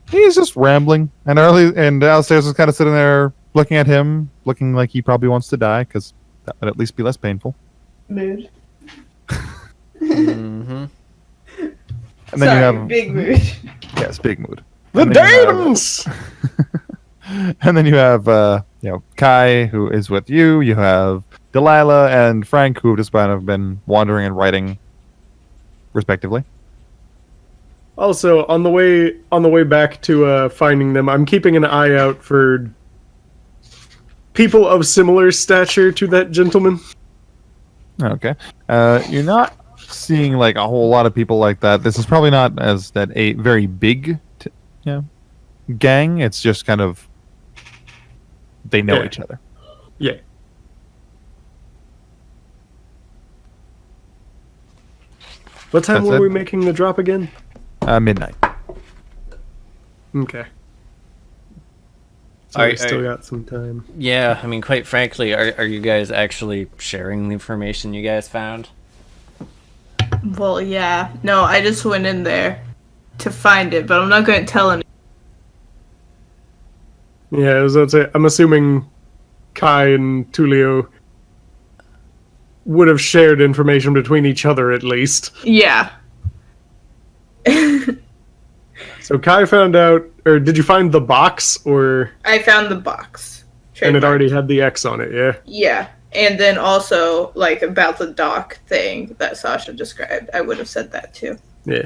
he's just rambling, and Alistair's just kind of sitting there looking at him, looking like he probably wants to die, because that would at least be less painful. Mood. Mm-hmm. And then you have big mood. yes, big mood. The And then you have- Danes! And then you have, Kai, who is with you. You have Delilah and Frank, who have just kind of been wandering and writing, respectively. Also, on the way back to finding them, I'm keeping an eye out for people of similar stature to that gentleman. Okay. You're not seeing like a whole lot of people like that. This is probably not as that a very big, gang. It's just kind of they know Yeah. each other. Yeah. What time That's were it? we making the drop again? Midnight. Okay. So Are- we still are- got some time. Yeah, I mean, quite frankly, are you guys actually sharing the information you guys found? Well, yeah. No, I just went in there to find it, but I'm not going to tell anyone. Yeah, as I'd say, I'm assuming Kai and Tulio would have shared information between each other at least. Yeah. So Kai found out, or did you find the box, or I found the box. and it Trademark. already had the X on it? Yeah. Yeah. And then also, like, about the dock thing that Sasha described. I would have said that too. Yeah.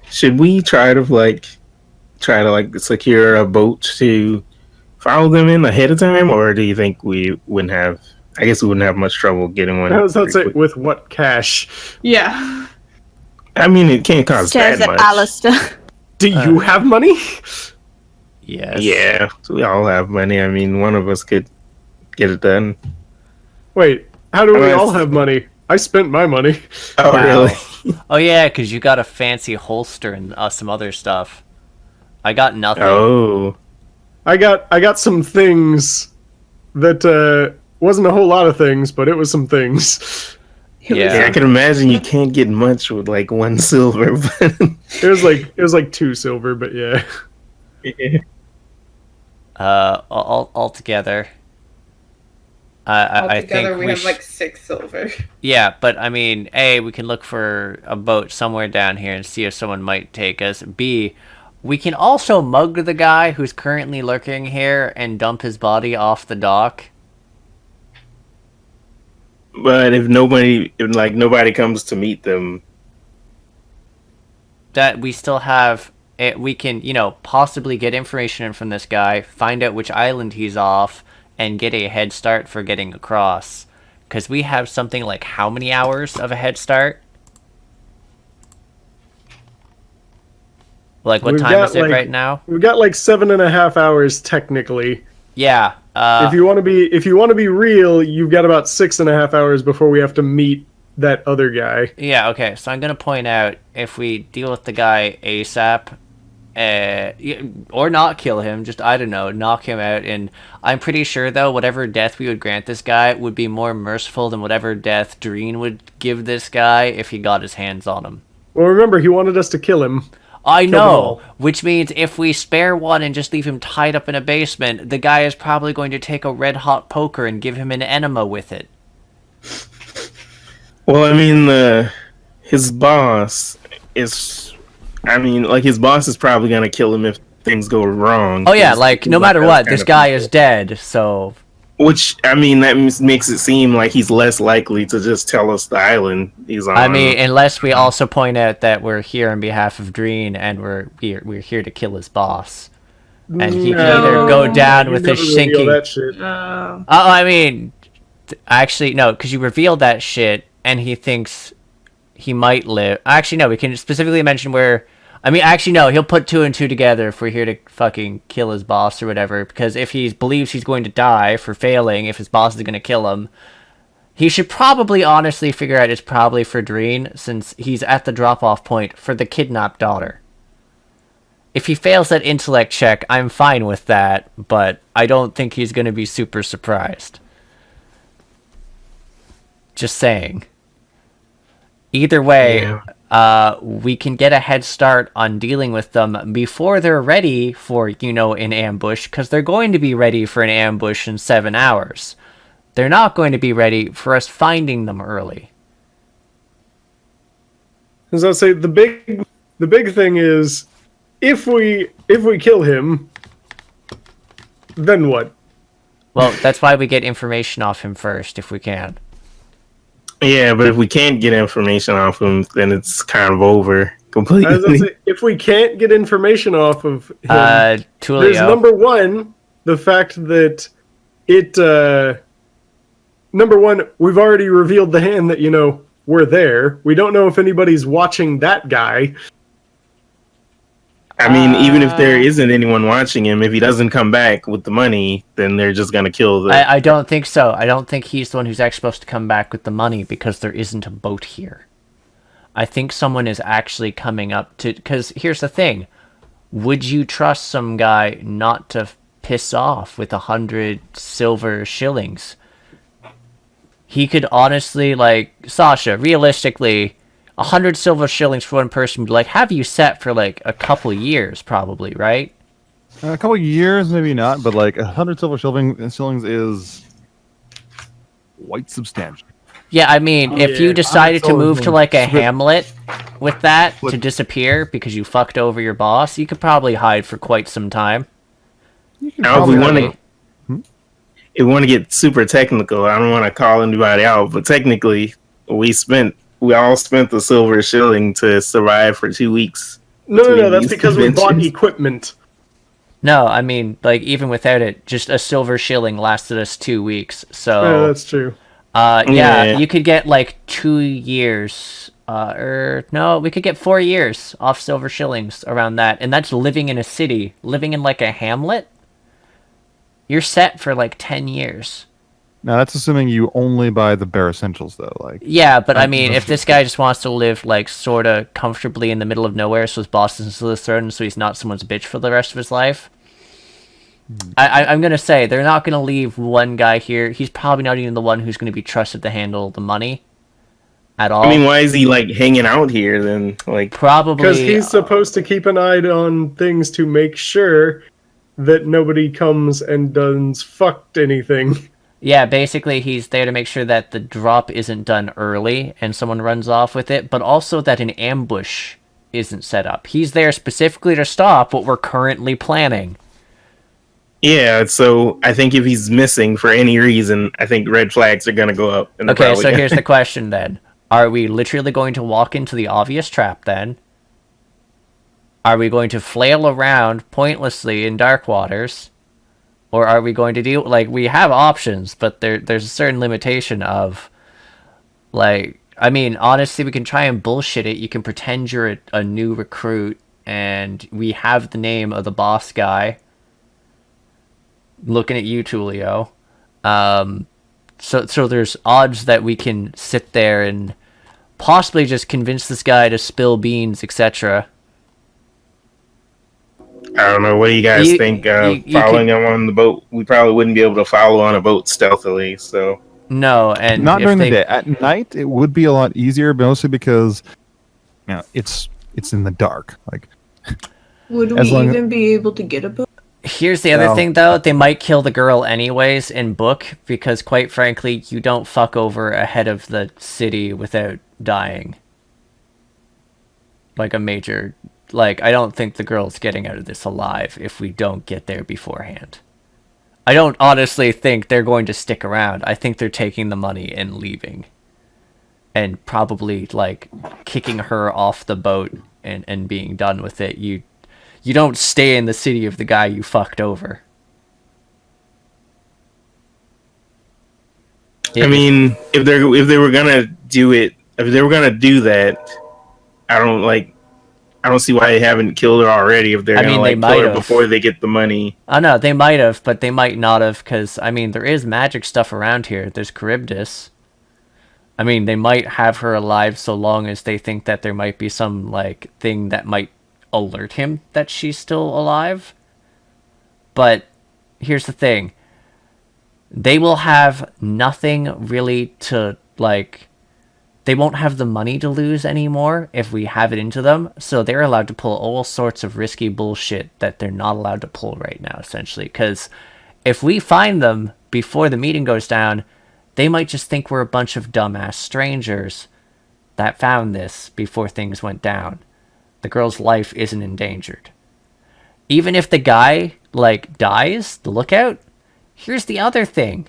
Should we try to secure a boat to follow them in ahead of time, or do you think we wouldn't have? I guess we wouldn't have much trouble getting one. I was about to say, with what cash? Yeah. I mean, it can't cost Stares that at much. Alistair. Do you have money? Yes. Yeah, so we all have money. I mean, one of us could get it done. Wait, how do we Unless- all have money? I spent my money. Oh, Wow. really? Oh yeah, because you got a fancy holster and some other stuff. I got nothing. Oh, I got some things that wasn't a whole lot of things, but it was some things. yeah. I can imagine you can't get much with like 1 silver. But It was like 2 silver, but yeah. All together. I think Altogether, we have like 6 silver. Yeah, but I mean, A, we can look for a boat somewhere down here and see if someone might take us. B, we can also mug the guy who's currently lurking here and dump his body off the dock. But if nobody comes to meet them, That we still have, we can, possibly get information from this guy, find out which island he's off, and get a head start for getting across. Because we have something like how many hours of a head start? Like, what We've time got, is it like- right now? We've got like 7.5 hours technically. Yeah. If you want to be real, you've got about 6.5 hours before we have to meet that other guy. Yeah, okay, so I'm going to point out, if we deal with the guy ASAP, or not kill him, just, I don't know, knock him out, and I'm pretty sure, though, whatever death we would grant this guy would be more merciful than whatever death Dreen would give this guy if he got his hands on him. Well, remember, he wanted us to kill him. I Kill them know, all. which means if we spare one and just leave him tied up in a basement, the guy is probably going to take a red-hot poker and give him an enema with it. well, I mean, his boss is. I mean, like his boss is probably gonna kill him if things go wrong. Oh yeah, 'cause like, no he's matter those what, kind this of guy people. is dead, so... Which, I mean, that makes it seem like he's less likely to just tell us the island he's on. I mean, unless we also point out that we're here on behalf of Dreen and we're here to kill his boss, and he can either go down You with never his reveal sinking. that shit. I mean, actually, no, because you revealed that shit, and he thinks he might live. Actually, no, we can specifically mention where. I mean, actually, no, he'll put 2 and 2 together if we're here to fucking kill his boss or whatever, because if he believes he's going to die for failing, if his boss is going to kill him, he should probably honestly figure out it's probably for Dreen, since he's at the drop-off point for the kidnapped daughter. If he fails that intellect check, I'm fine with that, but I don't think he's going to be super surprised. Just saying. Either way, we can get a head start on dealing with them before they're ready for, an ambush, because they're going to be ready for an ambush in 7 hours. They're not going to be ready for us finding them early. As I say, the big thing is, if we kill him, then what? Well, that's why we get information off him first, if we can. Yeah, but if we can't get information off him, then it's kind of over completely. As I say, if we can't get information off of him, there's Tulio. number one, the fact that it. Number one, we've already revealed the hand that we're there. We don't know if anybody's watching that guy. I mean, even if there isn't anyone watching him, if he doesn't come back with the money, then they're just gonna kill the. I don't think so. I don't think he's the one who's actually supposed to come back with the money, because there isn't a boat here. I think someone is actually coming up to... Because here's the thing. Would you trust some guy not to piss off with 100 silver shillings? He could honestly, Sasha, realistically... 100 silver shillings for one person would have you set for a couple years, probably, right? A couple years, maybe not, but 100 silver shillings is quite substantial. Yeah, I mean, if you decided to silver move to shillings. a hamlet with that to disappear because you fucked over your boss, you could probably hide for quite some time. Now, if we want to get super technical, I don't want to call anybody out, but technically, we all spent the silver shilling to survive for 2 weeks. No, between that's these because we bought adventures. equipment. No, I mean, like, even without it, just a silver shilling lasted us 2 weeks. So, Yeah, that's true. Yeah. you could get, like, 2 years, or, no, we could get 4 years off silver shillings around that. And that's living in a city. Living in, like, a hamlet, you're set for, like, 10 years. Now that's assuming you only buy the bare essentials, though. Like, Yeah, but I mean, if this guy just wants to live, like, sort of comfortably in the middle of nowhere, so his boss isn't still his throne, so he's not someone's bitch for the rest of his life, I'm going to say, they're not going to leave one guy here. He's probably not even the one who's going to be trusted to handle the money at all. I mean, why is he like hanging out here then? Like, Probably... Because he's supposed to keep an eye on things to make sure that nobody comes and does fucked anything. Yeah, basically he's there to make sure that the drop isn't done early and someone runs off with it, but also that an ambush isn't set up. He's there specifically to stop what we're currently planning. yeah, so I think if he's missing for any reason, I think red flags are gonna go up. And they're Okay, probably so gonna- here's the question then. Are we literally going to walk into the obvious trap then? Are we going to flail around pointlessly in dark waters? Or are we going to do, like, we have options, but there's a certain limitation of, like, I mean, honestly, we can try and bullshit it. You can pretend you're a new recruit, and we have the name of the boss guy. Looking at you, Tulio. So there's odds that we can sit there and possibly just convince this guy to spill beans, etc. I don't know. What do you guys think? Following him on the boat, we probably wouldn't be able to follow on a boat stealthily. So No, and not if during they, the day. At night, it would be a lot easier, but mostly because, you know, it's in the dark. Like, Would As we long- even be able to get a boat? Here's the other No. thing, though. They might kill the girl anyways in book, because quite frankly, you don't fuck over a head of the city without dying. Like a major... Like, I don't think the girl's getting out of this alive if we don't get there beforehand. I don't honestly think they're going to stick around. I think they're taking the money and leaving. And probably, like, kicking her off the boat and being done with it. You don't stay in the city of the guy you fucked over. I mean, if they were gonna do it, if they were gonna do that, I don't see why they haven't killed her already. If they're I gonna mean, they like kill might her have. before they get the money. I know, they might have, but they might not have, because, I mean, there is magic stuff around here. There's Charybdis. I mean, they might have her alive so long as they think that there might be some, like, thing that might alert him that she's still alive. But here's the thing. They will have nothing really to, like... They won't have the money to lose anymore if we have it into them, so they're allowed to pull all sorts of risky bullshit that they're not allowed to pull right now, essentially. Because if we find them before the meeting goes down, they might just think we're a bunch of dumbass strangers that found this before things went down. The girl's life isn't endangered. Even if the guy, like, dies, the lookout, here's the other thing.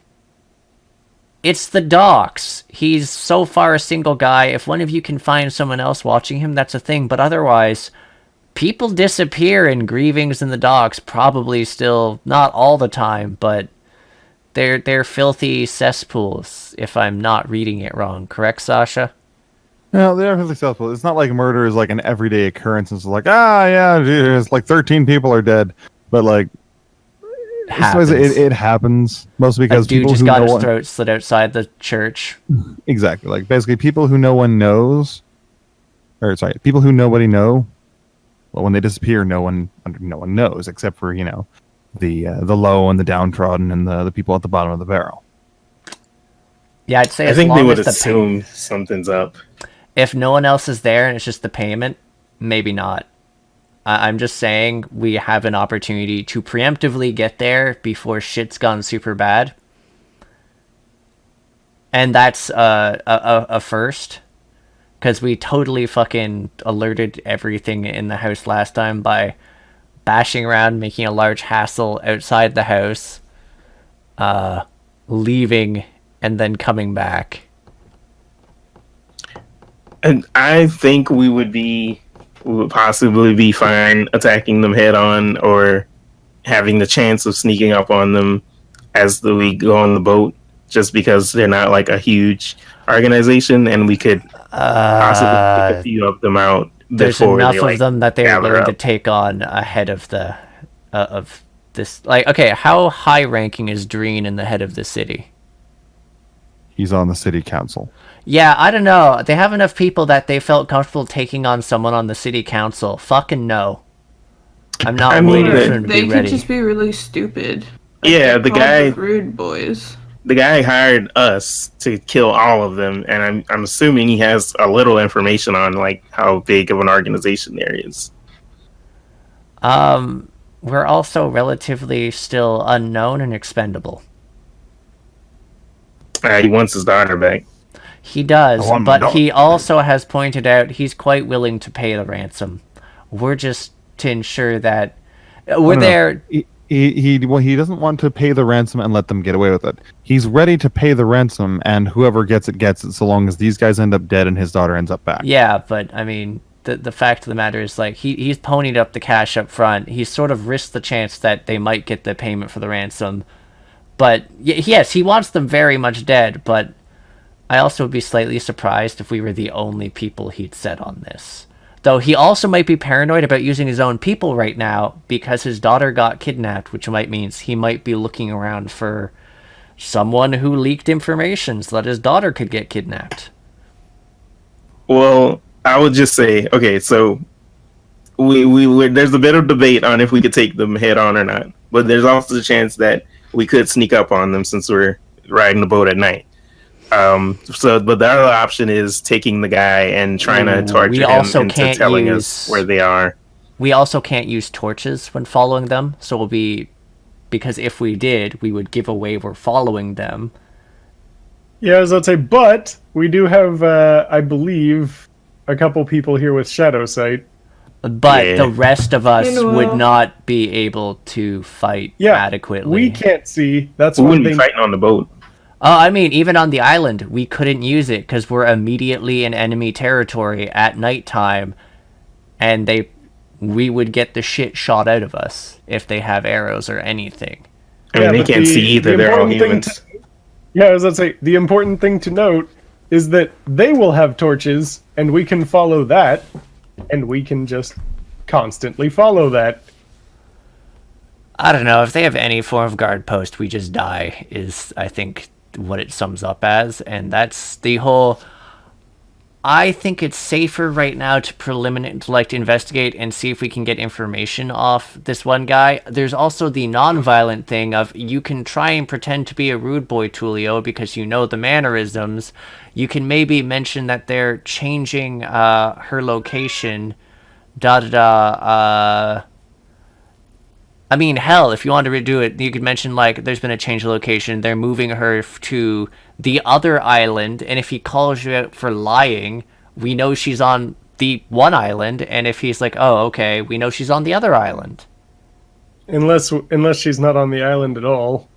It's the docks. He's so far a single guy. If one of you can find someone else watching him, that's a thing. But otherwise, people disappear in grievings in the docks. Probably still, not all the time, but they're filthy cesspools, if I'm not reading it wrong. Correct, Sasha? no, they are really successful. It's not like murder is like an everyday occurrence. It's like, yeah, geez, like 13 people are dead, but like. Happens. It happens mostly because A dude people just who got no his one, throat slit outside the church. exactly, like basically people who no one knows, or sorry, people who nobody know. Well, when they disappear, no one knows except for, you know, the low and the downtrodden and the people at the bottom of the barrel. Yeah, I'd say I as think they long would as the assume something's up. if no one else is there and it's just the payment, maybe not. I'm just saying we have an opportunity to preemptively get there before shit's gone super bad. And that's a first. Because we totally fucking alerted everything in the house last time by bashing around, making a large hassle outside the house, leaving, and then coming back. And I think we would possibly be fine attacking them head on, or having the chance of sneaking up on them as we go on the boat, just because they're not like a huge organization, and we could possibly take a few of them out. There's before enough they, of like, them that they're gather willing to up. take on ahead of the of this. Like, okay, how high ranking is Dreen in the head of the city? He's on the city council. Yeah, I don't know. They have enough people that they felt comfortable taking on someone on the city council. Fucking no. I'm not I mean, waiting for him to They be could ready. just be really stupid. Yeah, the Called guy rude boys. the guy hired us to kill all of them, and I'm assuming he has a little information on like how big of an organization there is. We're also relatively still unknown and expendable. He wants his daughter back. He does, I want my but dog. he also has pointed out he's quite willing to pay the ransom. We're just to ensure that we're No. there. He doesn't want to pay the ransom and let them get away with it. He's ready to pay the ransom, and whoever gets it, so long as these guys end up dead and his daughter ends up back. Yeah, but I mean, the fact of the matter is, like, he's ponied up the cash up front. He's sort of risked the chance that they might get the payment for the ransom. But yes, he wants them very much dead, but I also would be slightly surprised if we were the only people he'd set on this. Though he also might be paranoid about using his own people right now because his daughter got kidnapped, which might means he might be looking around for someone who leaked information so that his daughter could get kidnapped. Well, I would just say, okay, so we there's a bit of debate on if we could take them head on or not, but there's also the chance that we could sneak up on them since we're riding the boat at night. But the other option is taking the guy and trying to torture we him also into can't telling use- us where they are. We also can't use torches when following them, so we'll be... Because if we did, we would give away we're following them. Yeah, as I'd say, but we do have, I believe, a couple people here with shadow sight. But Yeah. the rest of us Meanwhile- would not be able to fight Yeah, adequately. we can't see. That's We one wouldn't be thing. fighting on the boat. Oh, I mean, even on the island, we couldn't use it because we're immediately in enemy territory at nighttime, and we would get the shit shot out of us if they have arrows or anything. I mean, they but can't see either. the They're all important thing humans. Yeah, as I'd say, the important thing to note is that they will have torches, and we can follow that, and we can just constantly follow that. I don't know, if they have any form of guard post, we just die, is, I think, what it sums up as, and that's the whole... I think it's safer right now to investigate and see if we can get information off this one guy. There's also the non-violent thing of you can try and pretend to be a rude boy, Tulio, because you know the mannerisms. You can maybe mention that they're changing her location. I mean, hell, if you want to redo it, you could mention, like, there's been a change of location. They're moving her to the other island, and if he calls you out for lying, we know she's on the one island, and if he's like, oh, okay, we know she's on the other island. Unless she's not on the island at all.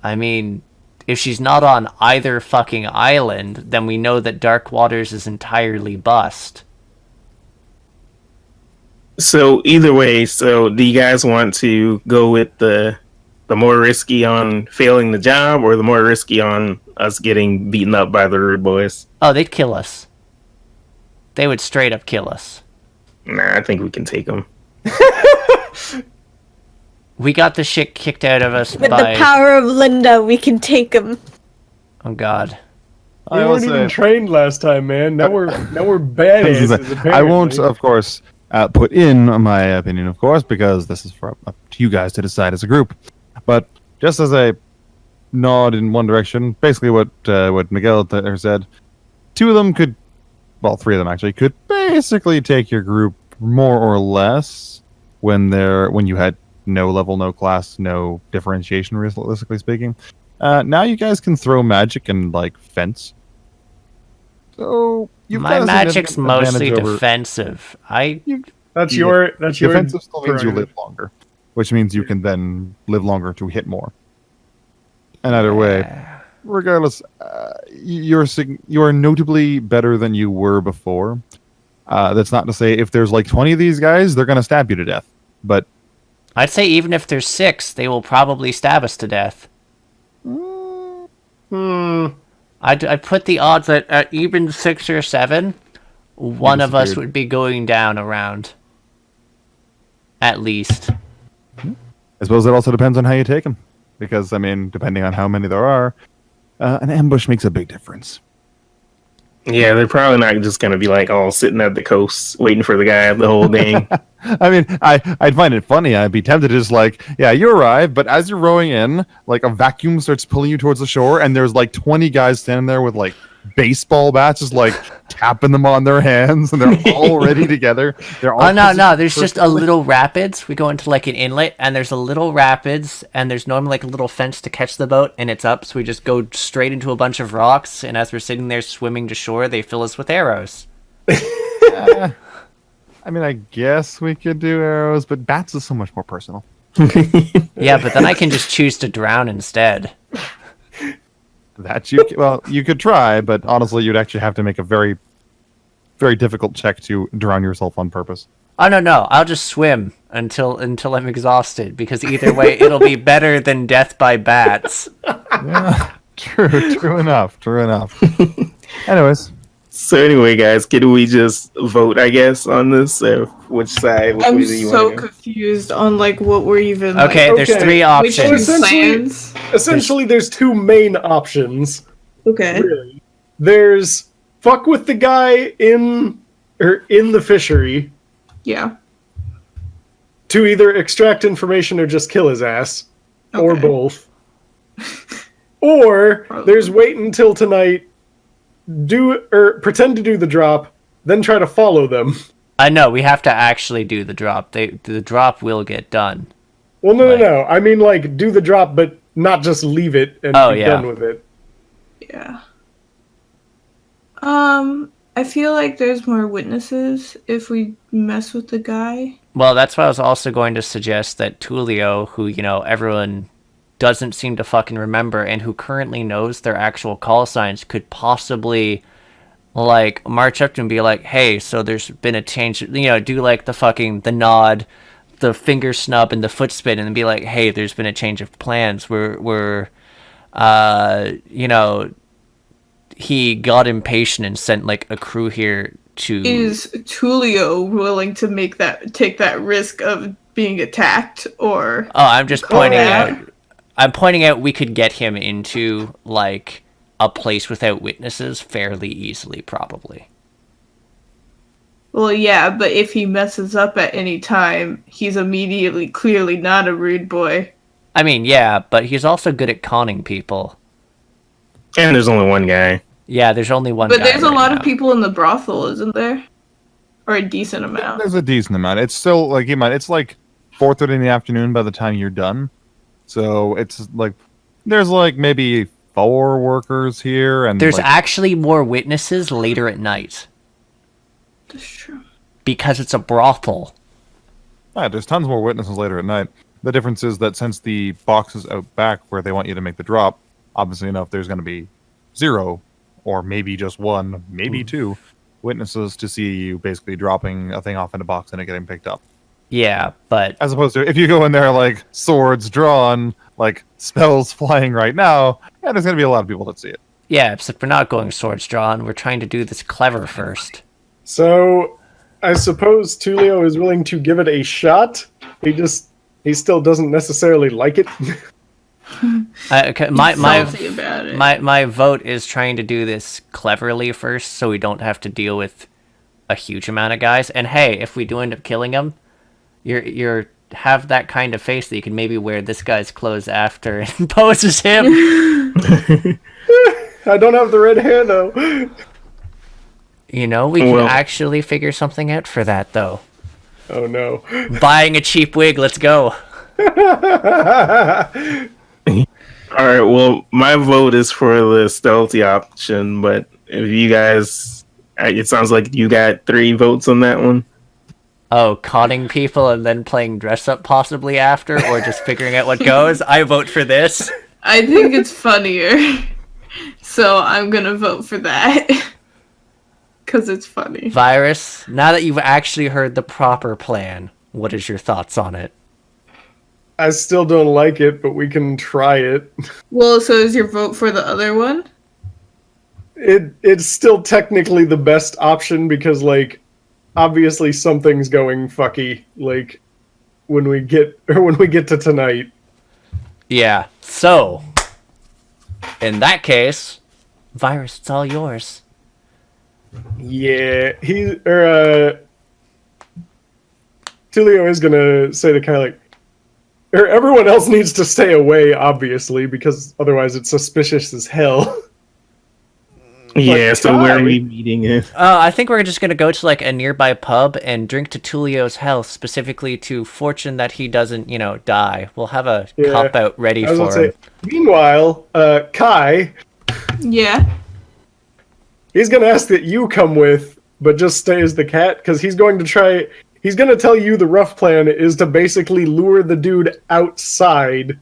I mean, if she's not on either fucking island, then we know that Dark Waters is entirely bust. So either way, so do you guys want to go with the more risky on failing the job, or the more risky on us getting beaten up by the rude boys? Oh, they'd kill us. They would straight up kill us. Nah, I think we can take them. We got the shit kicked out of us With by... the power of Linda, we can take him. Oh, God. We I will weren't even say- trained last time, man. Now we're badasses. Apparently. I won't, of course, put in my opinion, of course, because this is for up to you guys to decide as a group. But just as a nod in one direction, basically what Miguel there said, two of them could, well, three of them actually could basically take your group more or less when you had no level, no class, no differentiation, realistically speaking. Now you guys can throw magic and like fence. So you've My got a magic's significant mostly advantage over- defensive. That's your Defensive still means you prerogative. live longer, which means you can then live longer to hit more. And either way, regardless, you are notably better than you were before. That's not to say if there's like 20 of these guys, they're gonna stab you to death. But I'd say even if there's 6, they will probably stab us to death. I'd put the odds at even 6 or 7, one of us would be going down around. At least. I suppose it also depends on how you take them. Because, I mean, depending on how many there are, an ambush makes a big difference. Yeah, they're probably not just going to be like all sitting at the coast waiting for the guy the whole day. I mean, I'd find it funny. I'd be tempted to just like, yeah, you arrive, but as you're rowing in, like a vacuum starts pulling you towards the shore, and there's like 20 guys standing there with like baseball bats, just like tapping them on their hands, and they're all ready together. They're all no, there's just a little rapids. We go into like an inlet, and there's a little rapids, and there's normally like a little fence to catch the boat, and it's up, so we just go straight into a bunch of rocks, and as we're sitting there swimming to shore, they fill us with arrows. I mean, I guess we could do arrows, but bats is so much more personal. Yeah, but then I can just choose to drown instead. That you could try, but honestly, you'd actually have to make a very, very difficult check to drown yourself on purpose. Oh no, I'll just swim until I'm exhausted, because either way, it'll be better than death by bats. Yeah, true enough. Anyways. So anyway, guys, can we just vote, I guess, on this? Which side? Which I'm way do you so wanna go? confused on like what we're even. Okay, there's 3 Which options. plans? Essentially, there's 2 main options. Okay. Really. There's fuck with the guy in the fishery Yeah. to either extract information or just kill his ass, or Okay. both. Or there's wait until tonight, pretend to do the drop, then try to follow them. I know, we have to actually do the drop. The drop will get done. Well, no. I mean, like, do the drop, but not just leave it and be done with it. Yeah. I feel like there's more witnesses if we mess with the guy. Well, that's why I was also going to suggest that Tulio, who, everyone doesn't seem to fucking remember, and who currently knows their actual call signs, could possibly, like, march up to him and be like, hey, so there's been a change, do, like, the nod, the finger snub, and the foot spin, and then be like, hey, there's been a change of plans. He got impatient and sent, like, a crew here to... Is Tulio willing to take that risk of being attacked, or... Oh, I'm just pointing out. I'm pointing out we could get him into, like, a place without witnesses fairly easily, probably. Well, yeah, but if he messes up at any time, he's immediately clearly not a rude boy. I mean, yeah, but he's also good at conning people. And there's only one guy. Yeah, there's only one But guy there's a right lot now. of people in the brothel, isn't there? Or a decent amount. There's a decent amount. It's still, like, it's like 4:30 in the afternoon by the time you're done. So it's like, there's like maybe 4 workers here, and There's like, actually more witnesses later at night. That's true. Because it's a brothel. there's tons more witnesses later at night. The difference is that since the box is out back where they want you to make the drop, obviously enough, there's going to be 0, or maybe just 1, maybe 2 witnesses to see you basically dropping a thing off in a box and it getting picked up. Yeah, but... As opposed to if you go in there like swords drawn, like spells flying right now, there's going to be a lot of people that see it. Yeah, except we're not going swords drawn. We're trying to do this clever first. So, I suppose Tulio is willing to give it a shot. He still doesn't necessarily like it. Okay, Salty about it. my vote is trying to do this cleverly first, so we don't have to deal with a huge amount of guys. And hey, if we do end up killing him, you're have that kind of face that you can maybe wear this guy's clothes after and pose as him. I don't have the red hair, though. We can actually figure something out for that, though. Oh, no. Buying a cheap wig, let's go. Alright, well, my vote is for the stealthy option, but if you guys... It sounds like you got 3 votes on that one. Oh, conning people and then playing dress up possibly after, or just figuring out what goes? I vote for this. I think it's funnier. So I'm gonna vote for that. Because it's funny. Virus, now that you've actually heard the proper plan, what is your thoughts on it? I still don't like it, but we can try it. Well, so is your vote for the other one? It's still technically the best option because, like, obviously something's going fucky. Like, when we get to tonight. Yeah. So, in that case, Virus, it's all yours. Yeah, Tulio is gonna say to Kai, like, everyone else needs to stay away, obviously, because otherwise it's suspicious as hell. Yeah, so where are we meeting it? I think we're just gonna go to like a nearby pub and drink to Tulio's health, specifically to fortune that he doesn't, die. We'll have a cop out ready for him. Meanwhile, Kai, Yeah. he's gonna ask that you come with, but just stay as the cat, because he's going to tell you the rough plan is to basically lure the dude outside.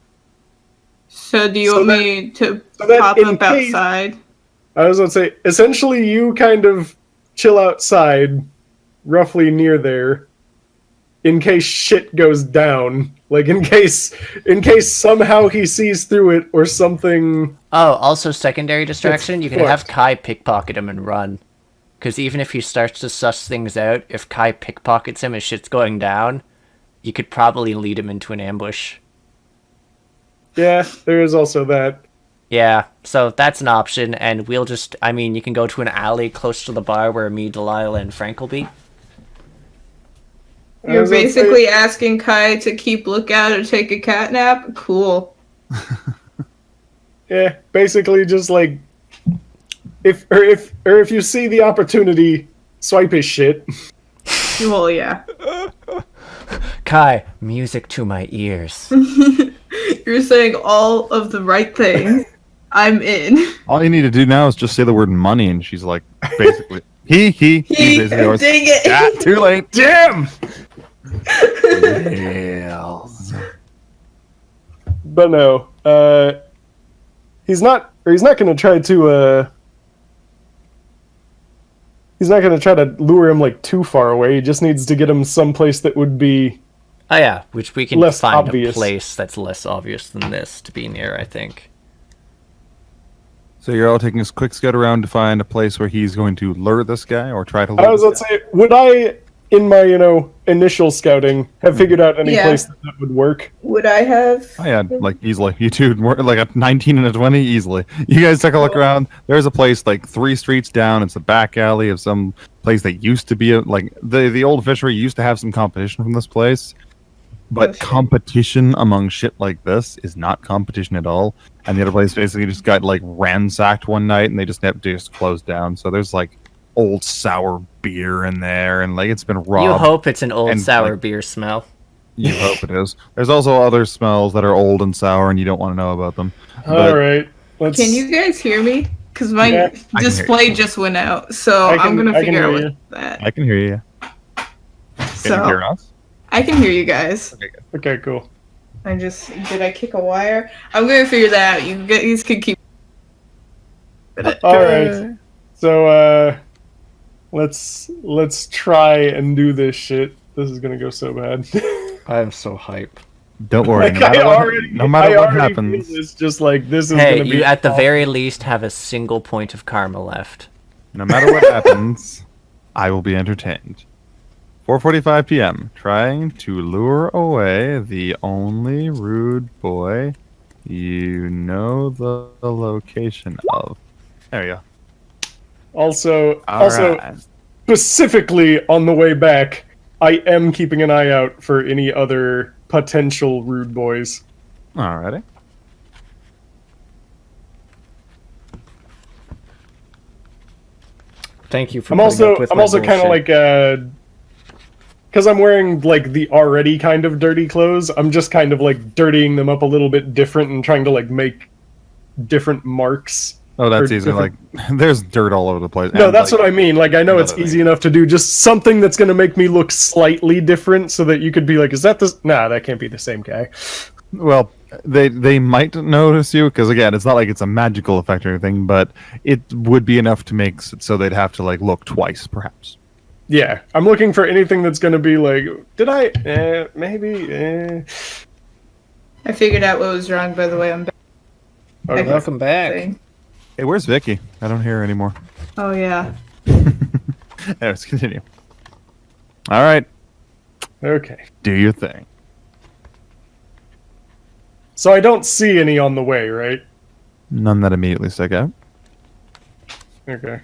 So do you want me to that pop in up case- outside? I was going to say, essentially you kind of chill outside, roughly near there, in case shit goes down. Like, in case somehow he sees through it or something. Oh, also secondary distraction, you can fucked. have Kai pickpocket him and run. Because even if he starts to suss things out, if Kai pickpockets him as shit's going down, you could probably lead him into an ambush. Yeah, there is also that. Yeah, so that's an option, and we'll just, you can go to an alley close to the bar where me, Delilah, and Frank will be. I You're was gonna basically asking Kai to keep lookout or take a cat nap? Cool. Yeah, basically just like, if you see the opportunity, swipe his shit. Well, yeah. Kai, music to my ears. You're saying all of the right things. I'm in. All you need to do now is just say the word money, and she's like, basically, he basically always, Dang it. ah, too late. Damn! But no, he's not gonna try to, he's not gonna try to lure him, like, too far away. He just needs to get him someplace that would be... Oh yeah, which we can Less find obvious. a place that's less obvious than this to be near, I think. So you're all taking a quick scout around to find a place where he's going to lure this guy, or try to lure I was this gonna guy? say, would I, in my, initial scouting, have figured out any Yeah. place that would work? Would I have? Oh yeah, like easily. You two, like a 19 and a 20, easily. You guys take a look around. There's a place like 3 streets down. It's a back alley of some place that used to be like the old fishery used to have some competition from this place. But Okay. competition among shit like this is not competition at all. And the other place basically just got like ransacked one night, and they just have to just close down. So there's like old sour beer in there, and like it's been robbed. You hope it's an old and, sour like- beer smell. You hope it is. There's also other smells that are old and sour, and you don't want to know about them. But- Alright, let's... Can you guys hear me? Because my Yeah, I can display just went out, so I can- I'm gonna I can figure out hear what you. that. I can hear you. Can So you hear us? I can hear you guys. Okay, good. Okay, cool. Did I kick a wire? I'm gonna figure that out. You guys can keep. Alright. So, let's try and do this shit. This is gonna go so bad. I'm so hype. Don't worry. Like, No matter, I what, already, no matter I what already happens, feel it's just like, this is Hey, gonna be... you at the awful. very least have a single point of karma left. no matter what happens, I will be entertained. 4:45 p.m. Trying to lure away the only rude boy you know the location of. There you go. Also, All right. specifically on the way back, I am keeping an eye out for any other potential rude boys. Alrighty. Thank you for I'm putting also up with I'm my also kind of bullshit. like because I'm wearing like the already kind of dirty clothes. I'm just kind of like dirtying them up a little bit different and trying to like make different marks. Oh, that's Or easy. Like, there's dirt all over the place. No, And, that's like, what I mean. Like, I know it's another easy thing. enough to do just something that's going to make me look slightly different so that you could be like, is that this? Nah, that can't be the same guy. Well, they might notice you because again, it's not like it's a magical effect or anything, but it would be enough to make so they'd have to like look twice, perhaps. Yeah, I'm looking for anything that's going to be like, did I? Maybe. I figured out what was wrong, by the way. I'm back. Okay. Welcome back. Thing. Hey, where's Vicky? I don't hear her anymore. Oh, yeah. Let's continue. All right, Okay. do your thing. So I don't see any on the way, right? None that immediately stick out. Okay.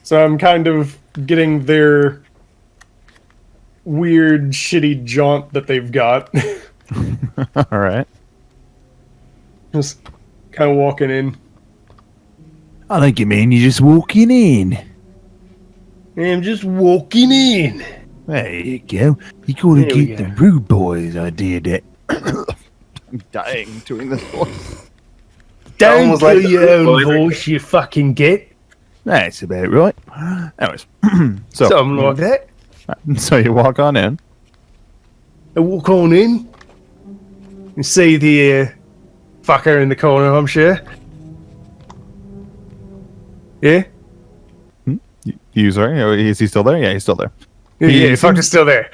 So I'm kind of getting their weird, shitty jaunt that they've got. All right. Just kind of walking in. I think you mean you're just walking in. I'm just walking in. There you go. You gotta There we get the go. rude boys idea that. I'm dying doing this voice. Don't Almost kill like the your rude own boys. voice, you fucking git. That's about right. Anyways, so Something like that. so you walk on in. I walk on in and see the fucker in the corner, I'm sure. Yeah? You sorry? Is he still there? Yeah, he's still there. Yeah, He the fucker's still there.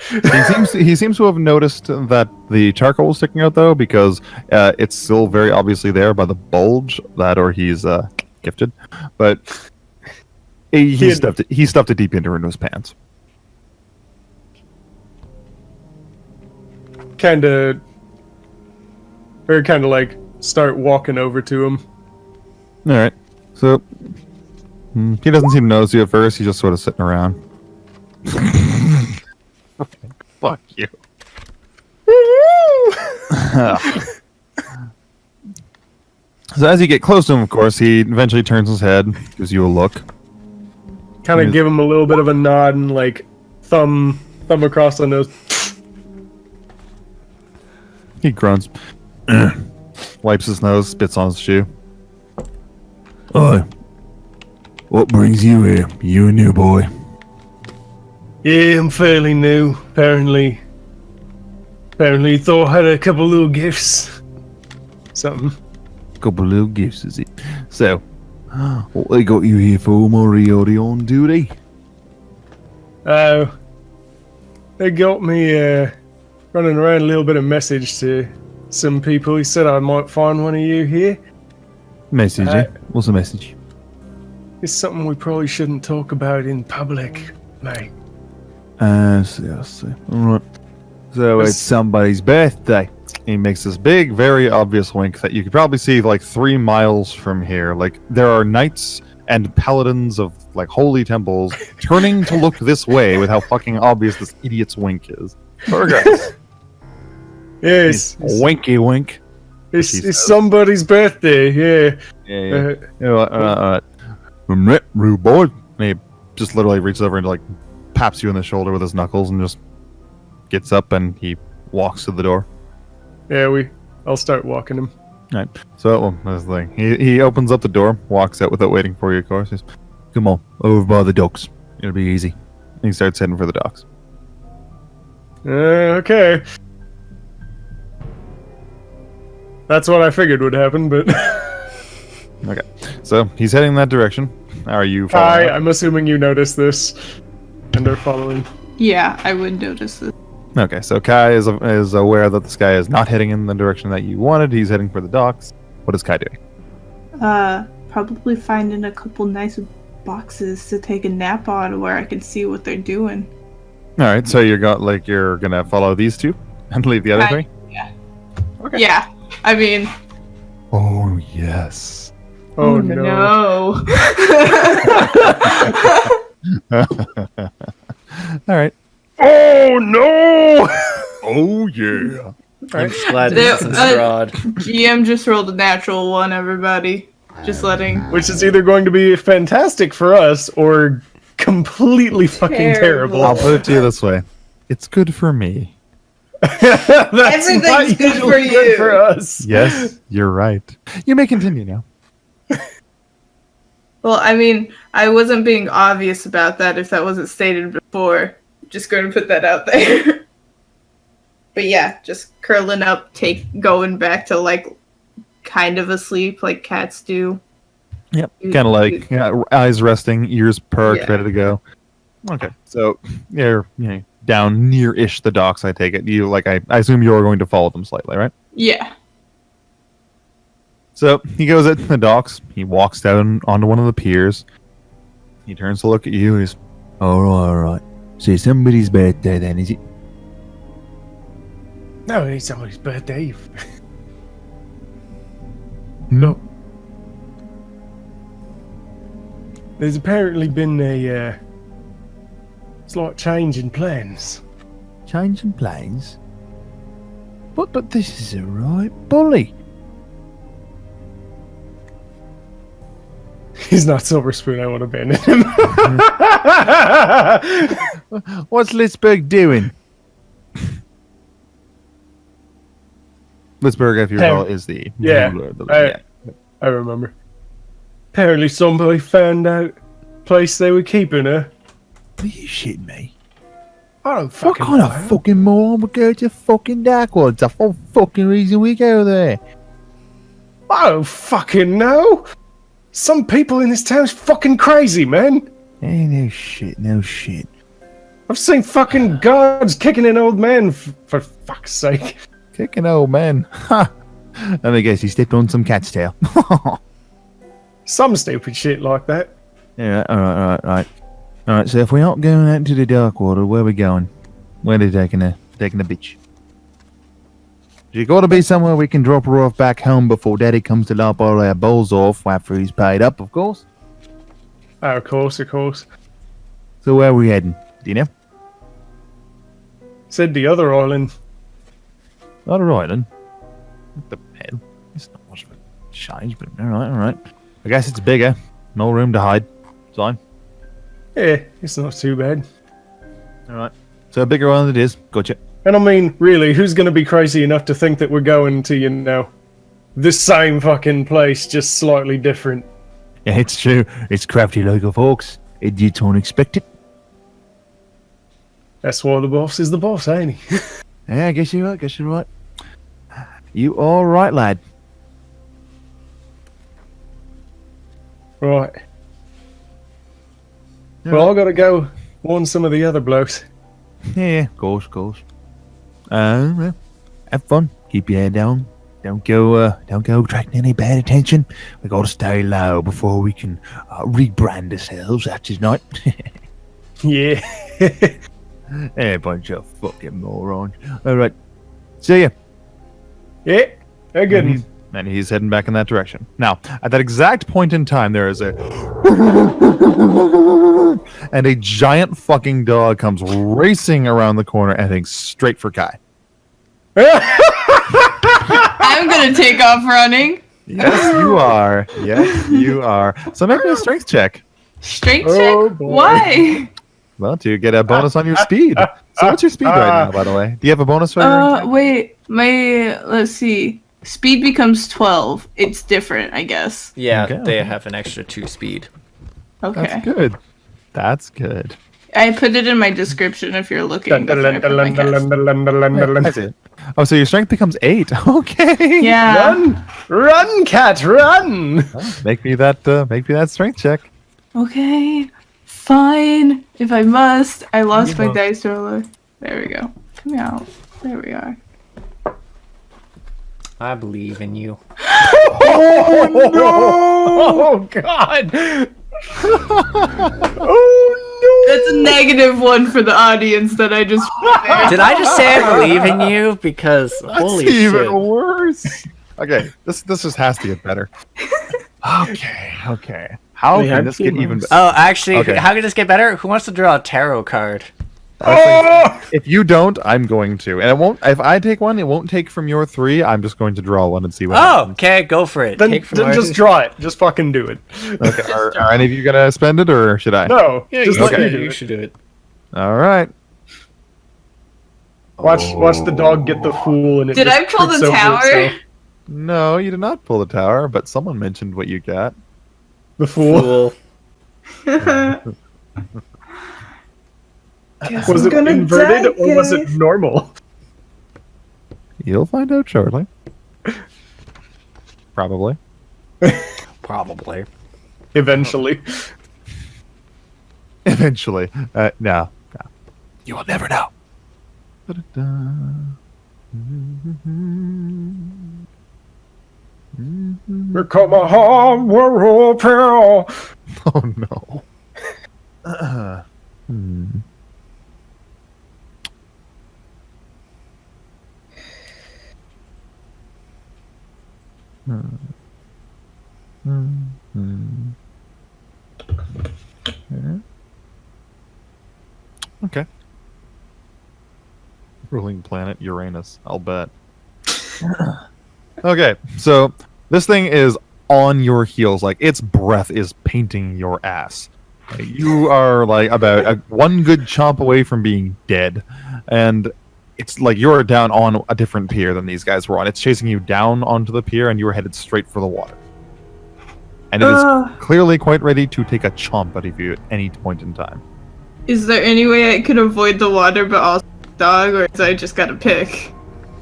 He seems to have noticed that the charcoal is sticking out though, because it's still very obviously there by the bulge. That or he's gifted, but he stuffed it deep into his pants. Kind of like start walking over to him. All right, so he doesn't seem to notice you at first. He's just sort of sitting around. Fuck you. So as you get close to him, of course, he eventually turns his head, gives you a look. Kind Yeah. of give him a little bit of a nod and like thumb across the nose. He grunts, wipes his nose, spits on his shoe. Oi. What brings you here? You a new boy? Yeah, I'm fairly new. Apparently thought I had a couple little gifts. Something. Couple little gifts, is it? So, what they got you here for, Moriarty on duty? They got me running around a little bit of message to some people. He said I might find one of you here. Message, eh? What's the message? It's something we probably shouldn't talk about in public, mate. I see. Alright. So it's somebody's birthday. He makes this big, very obvious wink that you could probably see like 3 miles from here. Like there are knights and paladins of like holy temples turning to look this way with how fucking obvious this idiot's wink is. Regardless, Yes, winky wink. it's somebody's birthday, yeah. Yeah. Rude boy. And he just literally reaches over and like paps you in the shoulder with his knuckles and just gets up and he walks to the door. I'll start walking him. Right. So well, that's the thing. He opens up the door, walks out without waiting for you, of course. He's, Come on, over by the docks. It'll be easy. and he starts heading for the docks. Okay. That's what I figured would happen, but Okay. So he's heading in that direction. Are you following? I'm assuming you noticed this and are following. Yeah, I would notice this. Okay, so Kai is aware that this guy is not heading in the direction that you wanted. He's heading for the docks. What is Kai doing? Probably finding a couple nice boxes to take a nap on where I can see what they're doing. All right, so you're gonna follow these two and leave the other three. Yeah. Okay. Yeah. I mean, Oh yes. Oh no. All right. Oh no! Oh yeah. I'm just glad There- this isn't Strahd. GM just rolled a natural one, everybody. Just letting. Which is either going to be fantastic for us or completely fucking terrible. I'll put it to you this way: it's good for me. That's Everything's not good usually for you. good for us. Yes, you're right. You may continue now. Well, I mean, I wasn't being obvious about that if that wasn't stated before. Just going to put that out there. But yeah, just curling up, going back to like kind of asleep like cats do. Yep. Kind of like eyes resting, ears perked, Yeah. ready to go. Okay. So you're down near-ish the docks. I take it. You I assume you're going to follow them slightly, right? Yeah. So he goes at the docks. He walks down onto one of the piers. He turns to look at you. He's, All right. So it's somebody's birthday then, is it? No, it ain't somebody's birthday. no. There's apparently been a slight change in plans. Changing planes? But this is a right bully. He's not Silver Spoon. I want to abandon him. What's Litzberg doing? Litzberg, if you recall, is the Yeah, ruler of the I remember. Apparently somebody found out place they were keeping her. Are you shitting me? I don't What fucking kind know. of fucking moron would go to fucking Darkwood? It's the whole fucking reason we go there. I don't fucking know. Some people in this town's fucking crazy, man. Hey, no shit, no shit. I've seen fucking guards kicking an old man for fuck's sake. Kicking old man. Ha! Let me guess, he stepped on some cat's tail. Some stupid shit like that. Yeah, alright. Alright, so if we aren't going out to the Darkwater, where are we going? Where are they taking a bitch? You gotta be somewhere we can drop her off back home before Daddy comes to lop all our bowls off after he's paid up, of course. Oh, of course. So where are we heading? Do you know? Said the other island. Not a island. What the hell? It's not much of a change, but alright. I guess it's bigger. No room to hide. It's fine. Yeah, it's not too bad. Alright. So a bigger island it is. Gotcha. And I mean, really, who's going to be crazy enough to think that we're going to, the same fucking place, just slightly different? Yeah, it's true. It's crafty local folks. You don't expect it. That's why the boss is the boss, ain't he? Yeah, I guess you're right. You all right, lad? Right. Well, I gotta go warn some of the other blokes. Yeah, of course. Well, have fun. Keep your head down. Don't go attracting any bad attention. We gotta stay low before we can rebrand ourselves after tonight. Yeah. Hey, bunch of fucking morons. All right. See ya. Yeah, they're good. And he's heading back in that direction. Now, at that exact point in time, there is a... and a giant fucking dog comes racing around the corner and heading straight for Kai. I'm gonna take off running. Yes, you are. Yes, you are. So make me a strength check. Strength Oh, check? boy. Why? Well, to get a bonus on your speed. So what's your speed right now, by the way? Do you have a bonus for your Wait, let's see. Speed becomes 12. It's different, I guess. Yeah, Okay, they okay. have an extra 2 speed. Okay. That's good. That's good. I put it in my description if you're looking. before I put my cast. I see it. Oh, so your strength becomes 8. Okay. Yeah. Run, cat, run! Make me that strength check. Okay. Fine. If I must. I lost my must. dice roller. There we go. Come out. There we are. I believe in you. Oh God! Oh That's a -1 for the audience that I just. Did I just say I believe in you? Because holy That's even shit. worse. Okay, this just has to get better. Okay. How Wait, can I've this seen get even worse. better? Oh, actually, Okay. how can this get better? Who wants to draw a tarot card? If you don't, I'm going to, and it won't. If I take one, it won't take from your 3. I'm just going to draw one and see what. Oh, happens. okay, go for it. Then Take from just ours. draw it. Just fucking do it. Okay. Are any of you gonna spend it, or should I? No, Yeah, just you, let okay. me do you it. should do it. All right. Watch the dog get the fool and it Did just I pull trips the over tower? itself. No, you did not pull the tower, but someone mentioned what you got. The fool. Fool. Was it inverted or was it normal? You'll find out shortly. Probably. Probably. Eventually. Eventually. No. You will never know. Become a hard world peril. Oh no. Hmm. Yeah. Okay. Ruling planet Uranus, I'll bet. Okay, so this thing is on your heels, like its breath is painting your ass. You are like about one good chomp away from being dead, and it's like you're down on a different pier than these guys were on. It's chasing you down onto the pier, and you are headed straight for the water. And it is clearly quite ready to take a chomp out of you at any point in time. Is there any way I could avoid the water but also the dog, or is I just gotta pick?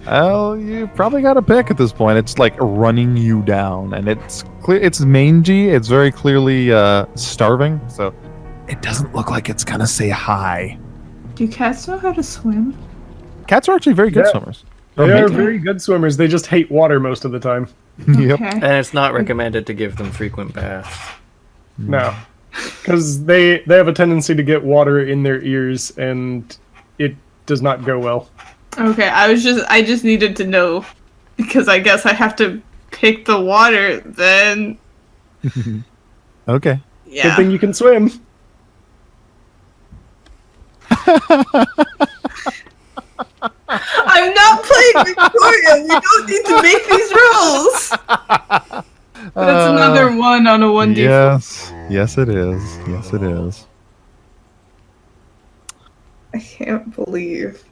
Well, you probably got to pick at this point. It's like running you down, and it's clear. It's mangy. It's very clearly starving. So It doesn't look like it's gonna say hi. Do cats know how to swim? cats are actually very good Yeah. swimmers. They are very good swimmers. They just hate water most of the time. Yep. Okay. And it's not recommended to give them frequent baths. No, because they have a tendency to get water in their ears, and it does not go well. Okay, I just needed to know because I guess I have to pick the water then. Okay. Good Yeah. thing you can swim. I'm not playing Victoria. We don't need to make these rules. That's another one on a 1d4. Yes. Yes, it is. Yes, it is. I can't believe.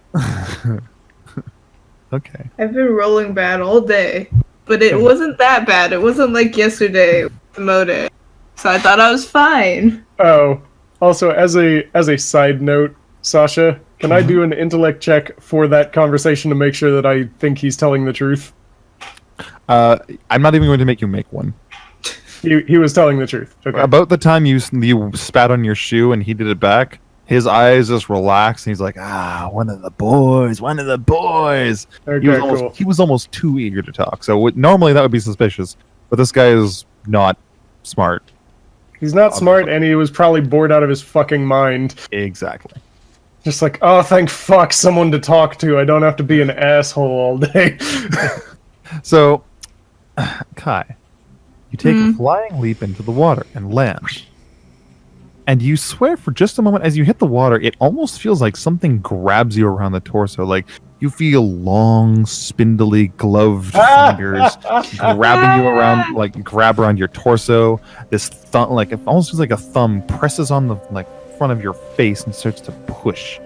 Okay. I've been rolling bad all day, but it wasn't that bad. It wasn't like yesterday with the Mode. So I thought I was fine. Oh, also as a side note, Sasha, can I do an intellect check for that conversation to make sure that I think he's telling the truth? I'm not even going to make you make one. He was telling the truth. Okay. About the time you spat on your shoe and he did it back, his eyes just relaxed and he's like, one of the boys, one of the boys. Okay, cool. He was almost too eager to talk. So normally that would be suspicious, but this guy is not smart. He's not smart, and he was probably bored out of his fucking mind. Exactly. Just like, oh, thank fuck, someone to talk to. I don't have to be an asshole all day. So, Kai, you take a flying leap into the water and land. And you swear for just a moment as you hit the water, it almost feels like something grabs you around the torso. Like you feel long, spindly, gloved fingers grabbing you around, like grab around your torso. This thumb, like it almost feels like a thumb presses on the front of your face and starts to push.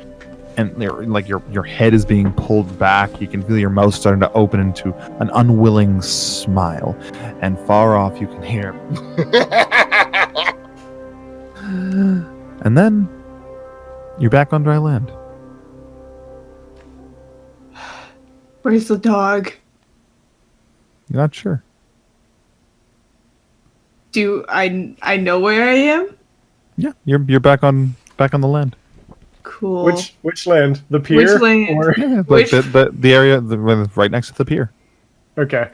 And your head is being pulled back. You can feel your mouth starting to open into an unwilling smile. And far off, you can hear. And then you're back on dry land. Where's the dog? You're not sure. Do I know where I am? Yeah, you're back on the land. Cool. Which land? The pier? Which land? Or... Yeah, like Which- the area right next to the pier. Okay.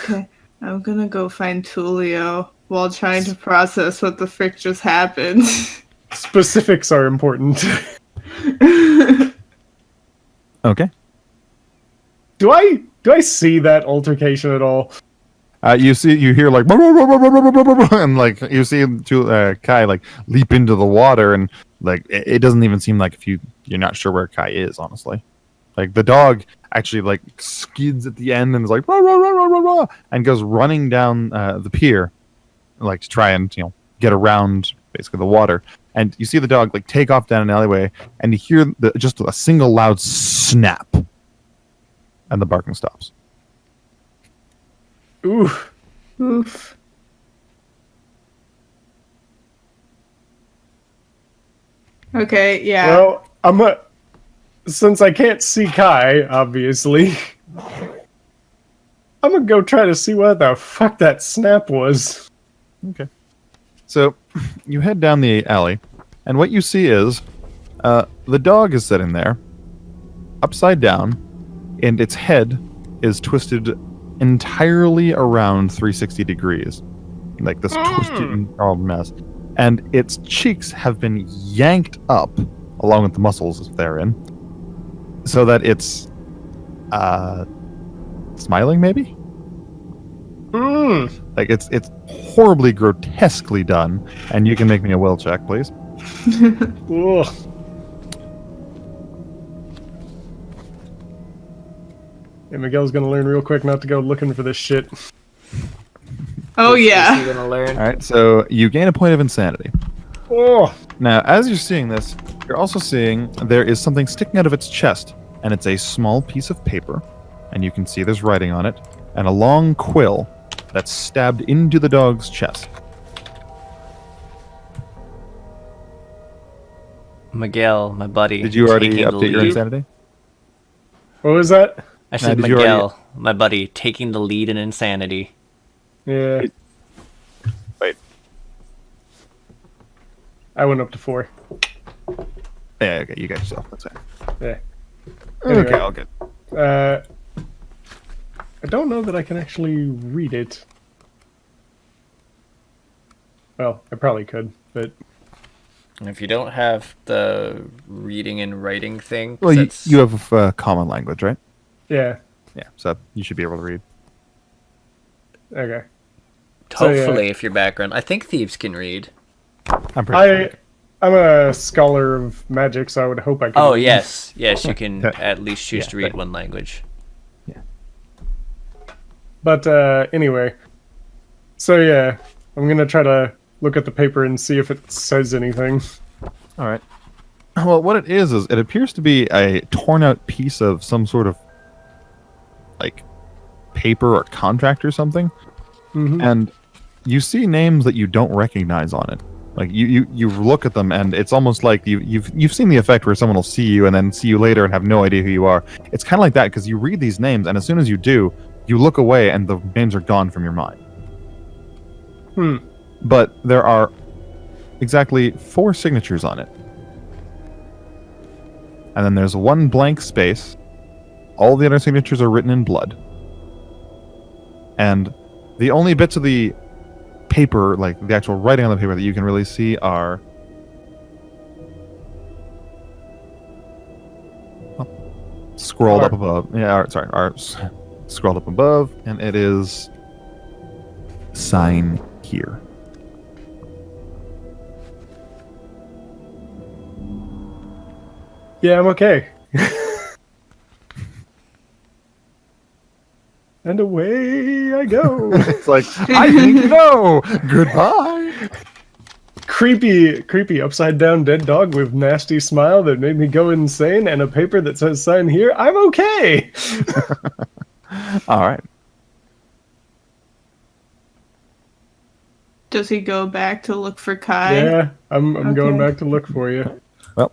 Okay, I'm gonna go find Tulio while trying to process what the frick just happened. Specifics are important. Okay. Do I see that altercation at all? You hear like and like you see Kai like leap into the water and like it doesn't even seem like you're not sure where Kai is, honestly. Like the dog actually like skids at the end and is like rah, rah, rah, rah, rah, rah, and goes running down the pier like to try and get around basically the water. And you see the dog like take off down an alleyway and you hear just a single loud snap and the barking stops. Oof. Oof. Okay, yeah. Well, since I can't see Kai, obviously, I'm gonna go try to see what the fuck that snap was. Okay. So you head down the alley, and what you see is the dog is sitting there, upside down, and its head is twisted entirely around 360 degrees. Like this twisted mess. And its cheeks have been yanked up, along with the muscles therein, so that it's smiling, maybe? Like, it's horribly grotesquely done, and you can make me a will check, please. Ugh. Yeah, Miguel's gonna learn real quick not to go looking for this shit. Oh yeah. You're gonna learn. All right, so you gain a point of insanity. Oh, Now, as you're seeing this, you're also seeing there is something sticking out of its chest, and it's a small piece of paper, and you can see there's writing on it, and a long quill that's stabbed into the dog's chest. Miguel, my buddy. Did you already taking the update your lead. insanity? what was that? I said did you Miguel, already- my buddy, taking the lead in insanity. Yeah, Wait. I went up to 4. Yeah, okay, you got yourself. That's fine. Yeah. Okay, Anyway. all good. I don't know that I can actually read it. Well, I probably could, but And if you don't have the reading and writing thing, 'cause Well, that's- you have common language, right? yeah. Yeah, so you should be able to read. Okay. So, yeah. hopefully, if your background, I think thieves can read. I'm pretty sure. I'm a scholar of magic, so I would hope I could. Oh read. yes, yes, you can Yeah. at least choose Yeah, to read right. one language. But anyway, so yeah, I'm gonna try to look at the paper and see if it says anything. All right. Well, what it is it appears to be a torn out piece of some sort of like paper or contract or something, Mhm. and you see names that you don't recognize on it. Like you look at them, and it's almost like you've seen the effect where someone will see you and then see you later and have no idea who you are. It's kind of like that because you read these names, and as soon as you do, you look away and the names are gone from your mind. But there are exactly 4 signatures on it. And then there's one blank space. All the other signatures are written in blood. And the only bits of the paper, like the actual writing on the paper that you can really see are scrolled up above. Yeah, are scrolled up above, and it is sign here. Yeah, I'm okay. And away I go. It's like, I think no. Goodbye. creepy upside down dead dog with nasty smile that made me go insane, and a paper that says sign here. I'm okay. All right. Does he go back to look for Kai? Yeah, I'm going Okay. back to look for you. Well,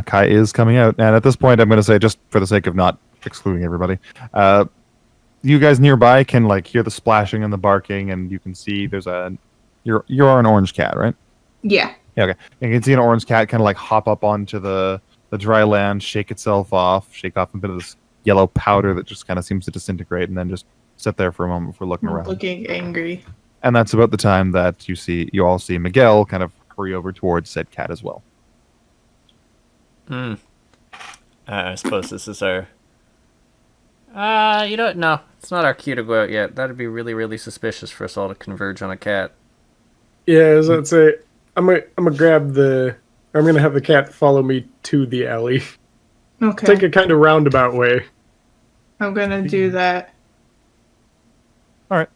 Kai is coming out, and at this point, I'm going to say, just for the sake of not excluding everybody, you guys nearby can like hear the splashing and the barking, and you can see there's you're an orange cat, right? Yeah. Yeah, okay. You can see an orange cat kind of like hop up onto the dry land, shake itself off, shake off a bit of this yellow powder that just kind of seems to disintegrate, and then just sit there for a moment before looking around. Looking angry. And that's about the time that you all see Miguel kind of hurry over towards said cat as well. I suppose this is our. You know what? No, it's not our cue to go out yet. That'd be really, really suspicious for us all to converge on a cat. Yeah, as I'd say, I'm gonna grab I'm gonna have the cat follow me to the alley. Okay. Take a kind of roundabout way. I'm gonna do that. All right.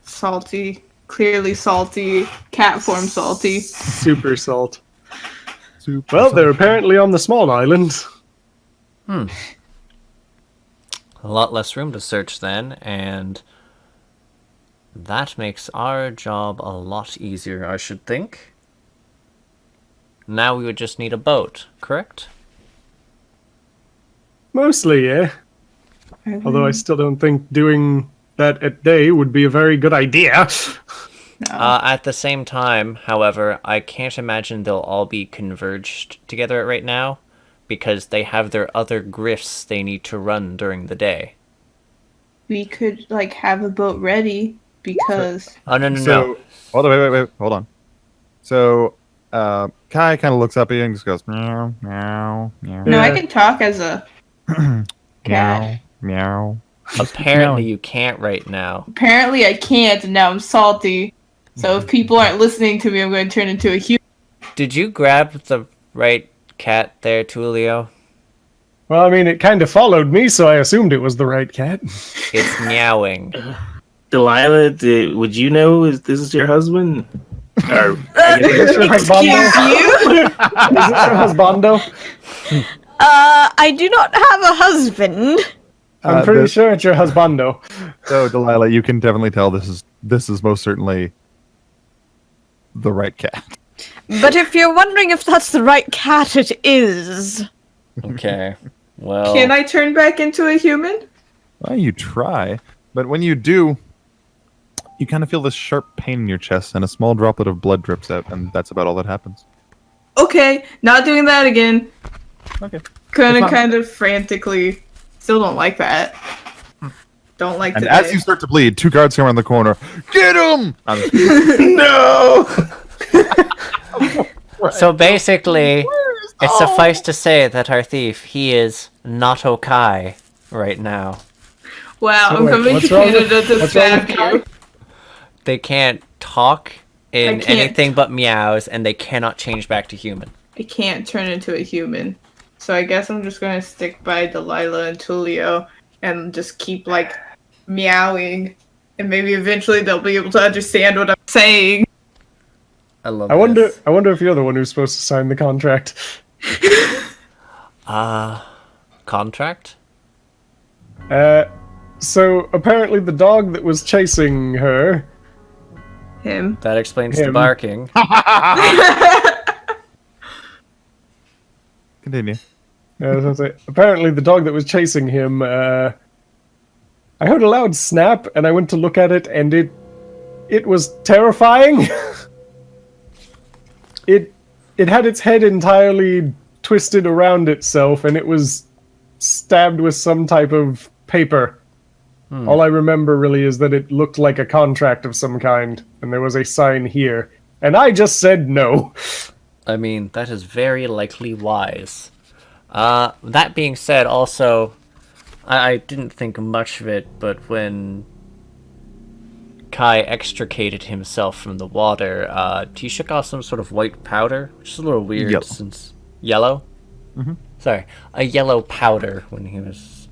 Salty. Clearly salty. Cat form salty. Super salt. Well, they're apparently on the small island. A lot less room to search then, and that makes our job a lot easier, I should think. Now we would just need a boat, correct? Mostly, yeah. Although I still don't think doing that at day would be a very good idea. No. At the same time, however, I can't imagine they'll all be converged together right now, because they have their other grifts they need to run during the day. We could like have a boat ready because Oh, no. Hold on, wait, hold on. So, Kai kind of looks up at you and just goes, meow, meow, meow. no, I Yeah. can talk as a cat. Meow. Apparently you can't right now. Apparently I can't, and now I'm salty. So if people aren't listening to me, I'm going to turn into a human. Did you grab the right cat there, Tulio? Well, I mean, it kind of followed me, so I assumed it was the right cat. It's meowing. Delilah, would you know this is your husband? Or Is this your husbando? You? Is this your husbando? I do not have a husband. I'm pretty sure it's your husbando. So, Delilah, you can definitely tell this is most certainly the right cat. But if you're wondering if that's the right cat, it is. Okay. Well, Can I turn back into a human? Well, you try, but when you do, you kind of feel this sharp pain in your chest, and a small droplet of blood drips out, and that's about all that happens. Okay, not doing that again. Okay. Kind of frantically. Still don't like that. Don't like And today. as you start to bleed, two guards come around the corner. Get him! no! so basically, it suffice to say that our thief, he is not Okai right now. Wow, So I'm wait, coming to what's wrong with- Canada to what's wrong stab with you. They can't talk in I can't. anything but meows, and they cannot change back to human. I can't turn into a human. So I guess I'm just going to stick by Delilah and Tulio and just keep, like, meowing. And maybe eventually they'll be able to understand what I'm saying. I love I wonder this. if you're the one who's supposed to sign the contract. Contract? So apparently the dog that was chasing her. Him. That explains the Him. barking. Continue. Apparently the dog that was chasing him. I heard a loud snap, and I went to look at it, and it was terrifying. It had its head entirely twisted around itself, and it was stabbed with some type of paper. All I remember really is that it looked like a contract of some kind, and there was a sign here. And I just said no. I mean, that is very likely wise. That being said, also, I didn't think much of it, but when Kai extricated himself from the water, he shook off some sort of white powder, which is a little weird Yellow. since... Yellow? Mm-hmm. Sorry, a yellow powder when he was...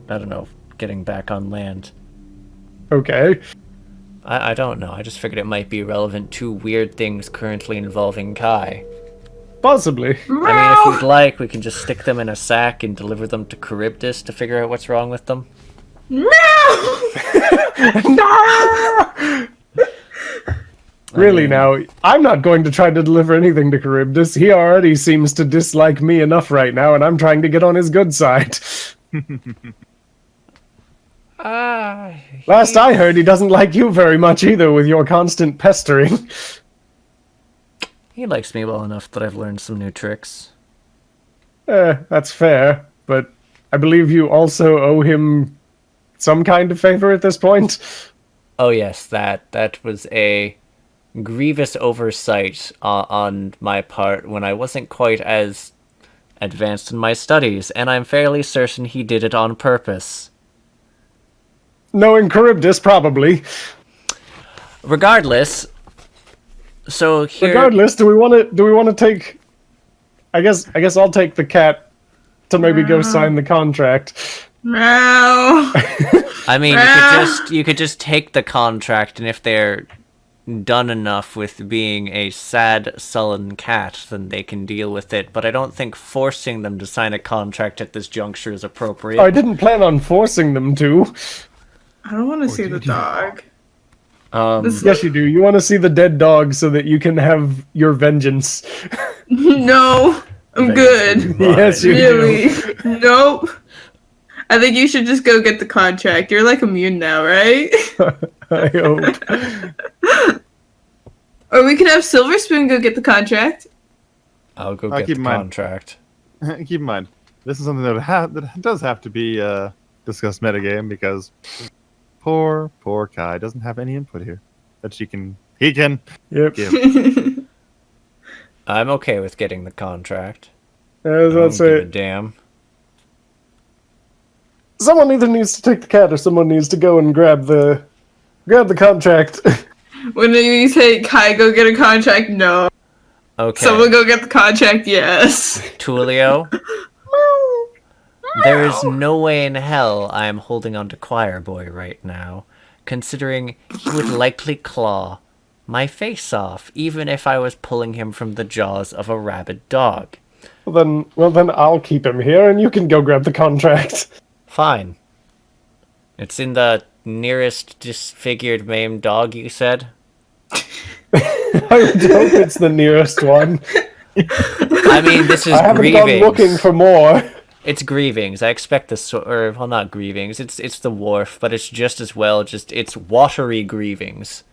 I don't know, getting back on land. Okay. I don't know, I just figured it might be relevant to weird things currently involving Kai. Possibly. I mean, if you'd like, we can just stick them in a sack and deliver them to Charybdis to figure out what's wrong with them. No! Really now, I'm not going to try to deliver anything to Charybdis. He already seems to dislike me enough right now, and I'm trying to get on his good side. Last I heard, he doesn't like you very much either with your constant pestering. He likes me well enough that I've learned some new tricks. That's fair, but I believe you also owe him some kind of favor at this point. Oh yes, that was a grievous oversight on my part when I wasn't quite as advanced in my studies, and I'm fairly certain he did it on purpose. Knowing Charybdis, probably. Regardless, so here... Regardless, do we want to take? I guess I'll take the cat to maybe go sign the contract. No! I mean, you could just take the contract, and if they're done enough with being a sad, sullen cat, then they can deal with it. But I don't think forcing them to sign a contract at this juncture is appropriate. I didn't plan on forcing them to. I don't want to see the dog. Yes, you do. You want to see the dead dog so that you can have your vengeance. No! I'm good. Yes, you do. Really? Nope. I think you should just go get the contract. You're like immune now, right? I hope. Or we could have Silver Spoon go get the contract. I'll go I'll get keep the mine. contract. Keep in mind, this is something that does have to be discussed metagame because poor Kai doesn't have any input here that he can Yep. give. I'm okay with getting the contract. I was I about don't to give a say, damn. someone either needs to take the cat or someone needs to go and grab the contract. When you say, Kai, go get a contract, no. Okay. Someone go get the contract, yes. Tulio. There is no way in hell I am holding on to Choir Boy right now, considering he would likely claw my face off, even if I was pulling him from the jaws of a rabid dog. Well then I'll keep him here and you can go grab the contract. Fine. It's in the nearest disfigured maimed dog, you said? I would hope it's the nearest one. I mean, this is I haven't gone Grievings. looking for more. It's Grievings. I expect well, not Grievings. It's the wharf, but it's just as well. It's watery Grievings.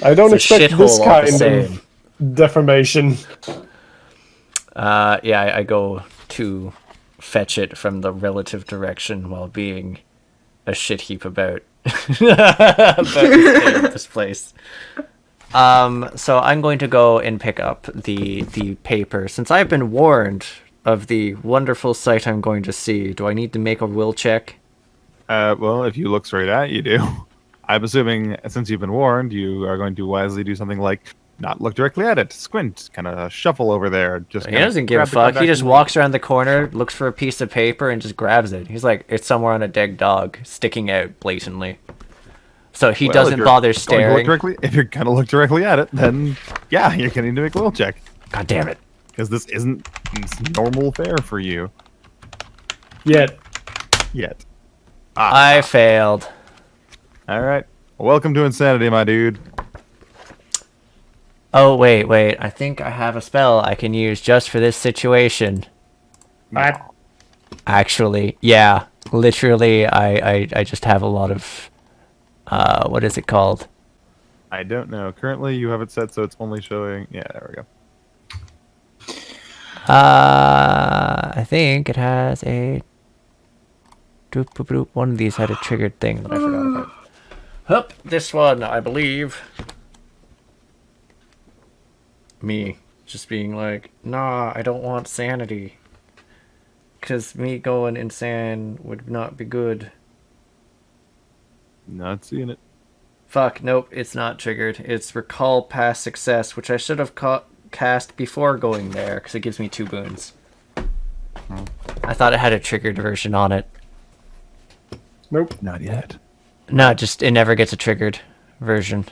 I don't It's a expect this shithole all the kind same. of deformation. Yeah, I go to fetch it from the relative direction while being a shit heap about the state of this place. So I'm going to go and pick up the paper. Since I've been warned of the wonderful sight I'm going to see, do I need to make a will check? Well, if you look straight at, you do. I'm assuming since you've been warned, you are going to wisely do something like not look directly at it, squint, kind of shuffle over there. Just He kinda doesn't give a grab the fuck. He contact just and- walks around the corner, looks for a piece of paper, and just grabs it. He's like, it's somewhere on a dead dog, sticking out blatantly. So he Well, if doesn't you're bother going to look staring. if you're going to look directly at it, then yeah, you're going to need to make a will check God damn it. because this isn't normal fare for you Yet. yet. I failed. All right. Welcome to insanity, my dude. Oh, wait. I think I have a spell I can use just for this situation. What? Actually, yeah. Literally, I just have a lot of... what is it called? I don't know. Currently, you have it set so it's only showing. Yeah, there we go. I think it has a... Doop, boop, doop. One of these had a triggered thing that I forgot about. Hup, this one, I believe. Me, just being like, nah, I don't want sanity. Because me going insane would not be good. Not seeing it. Fuck, nope, it's not triggered. It's recall past success, which I should have cast before going there, because it gives me 2 boons. I thought it had a triggered version on it. Nope. Not yet. No, just it never gets a triggered version.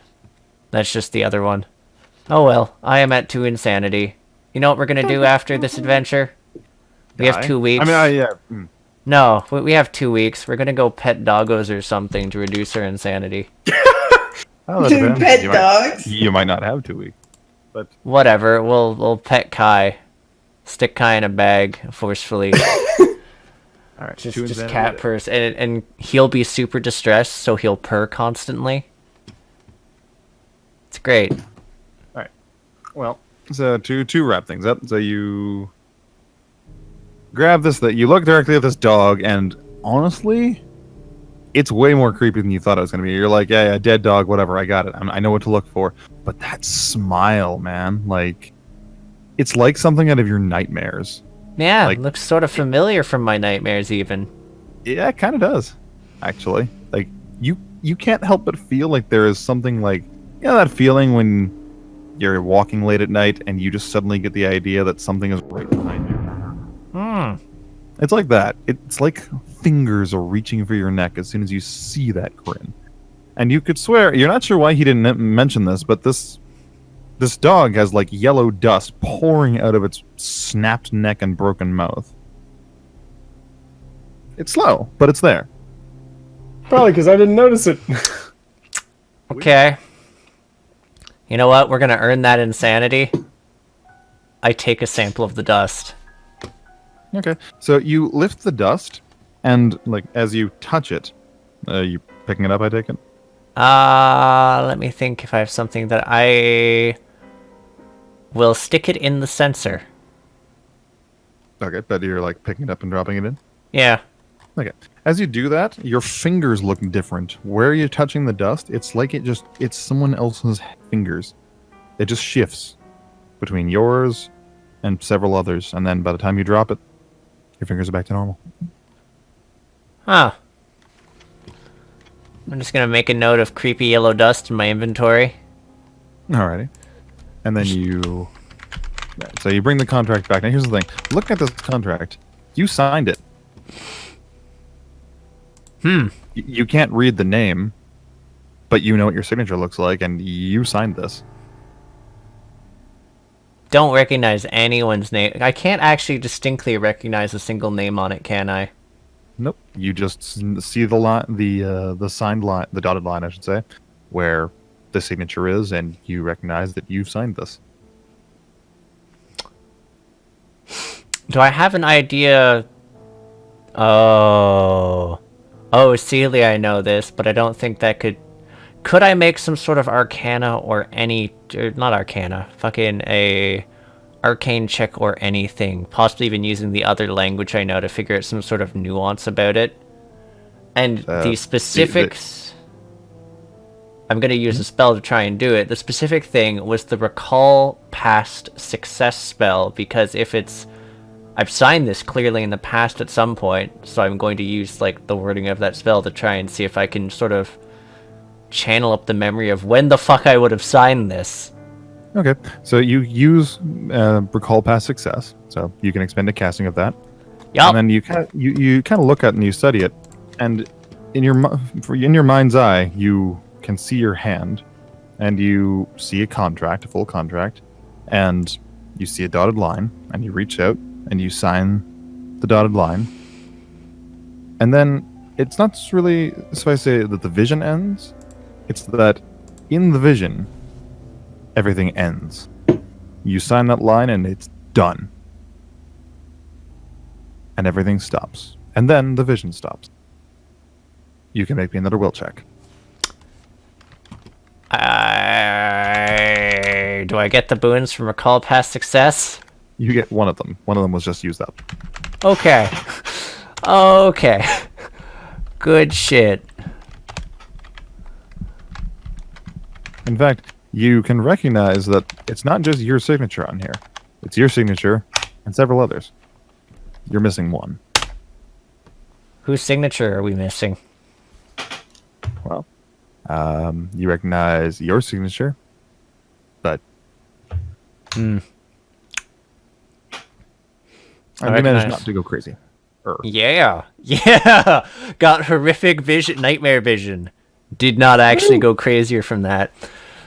That's just the other one. Oh well, I am at 2 insanity. You know what we're gonna do after this adventure? We have Die? 2 weeks. I mean, yeah. No, we have 2 weeks. We're gonna go pet doggos or something to reduce our insanity. Oh, that depends. Pet you dogs. You might not have 2 weeks, but Whatever. We'll pet Kai, stick Kai in a bag forcefully. all right. Just 2 insanity. cat purse, and he'll be super distressed, so he'll purr constantly. It's great. Well, so to wrap things up, so you grab this, that you look directly at this dog, and honestly, it's way more creepy than you thought it was going to be. You're like, yeah, dead dog, whatever, I got it. I know what to look for. But that smile, man, like, it's like something out of your nightmares. Yeah, Like- looks sort of familiar from my nightmares even. Yeah, it kind of does, actually. Like, you can't help but feel like there is something like, you know, that feeling when you're walking late at night and you just suddenly get the idea that something is right behind you. It's like that. It's like fingers are reaching for your neck as soon as you see that grin. And you could swear, you're not sure why he didn't mention this, but this dog has like yellow dust pouring out of its snapped neck and broken mouth. It's slow, but it's there. Probably because I didn't notice it. Okay. You know what? We're gonna earn that insanity. I take a sample of the dust. Okay. So you lift the dust, And like as you touch it, you picking it up, I take it? Let me think if I have something that I will stick it in the sensor. Okay, but you're like picking it up and dropping it in? Yeah. Okay. As you do that, your fingers look different. Where you're touching the dust, it's like it's someone else's fingers. It just shifts between yours and several others, and then by the time you drop it, your fingers are back to normal. Huh. I'm just gonna make a note of creepy yellow dust in my inventory. Alrighty. And then you... So you bring the contract back. Now here's the thing. Look at this contract. You signed it. You can't read the name, but you know what your signature looks like, and you signed this. Don't recognize anyone's name. I can't actually distinctly recognize a single name on it, can I? Nope. You just see the line, the signed line, the dotted line, I should say, where the signature is, and you recognize that you've signed this. Do I have an idea? Oh, Celia, I know this, but I don't think that could... Could I make some sort of arcana or not arcana, fucking a arcane check or anything, possibly even using the other language I know to figure out some sort of nuance about it? And the specifics... I'm going to use a spell to try and do it. The specific thing was the recall past success spell, because if it's... I've signed this clearly in the past at some point, so I'm going to use like the wording of that spell to try and see if I can sort of channel up the memory of when the fuck I would have signed this. Okay, so you use recall past success, so you can expend a casting of that. Yup. And then you kind of look at it and you study it, and in your mind's eye, you can see your hand, and you see a contract, a full contract, and you see a dotted line, and you reach out and you sign the dotted line, and then it's not really, so I say that the vision ends. It's that in the vision, everything ends. You sign that line and it's done. And everything stops. And then the vision stops. You can make me another will check. Do I get the boons from recall past success? You get one of them. One of them was just used up. Okay. Okay. Good shit. In fact, you can recognize that it's not just your signature on here. It's your signature and several others. You're missing one. Whose signature are we missing? Well, you recognize your signature, but... I managed not to go crazy. Yeah. Yeah! Got horrific vision, nightmare vision. Did not actually go crazier from that.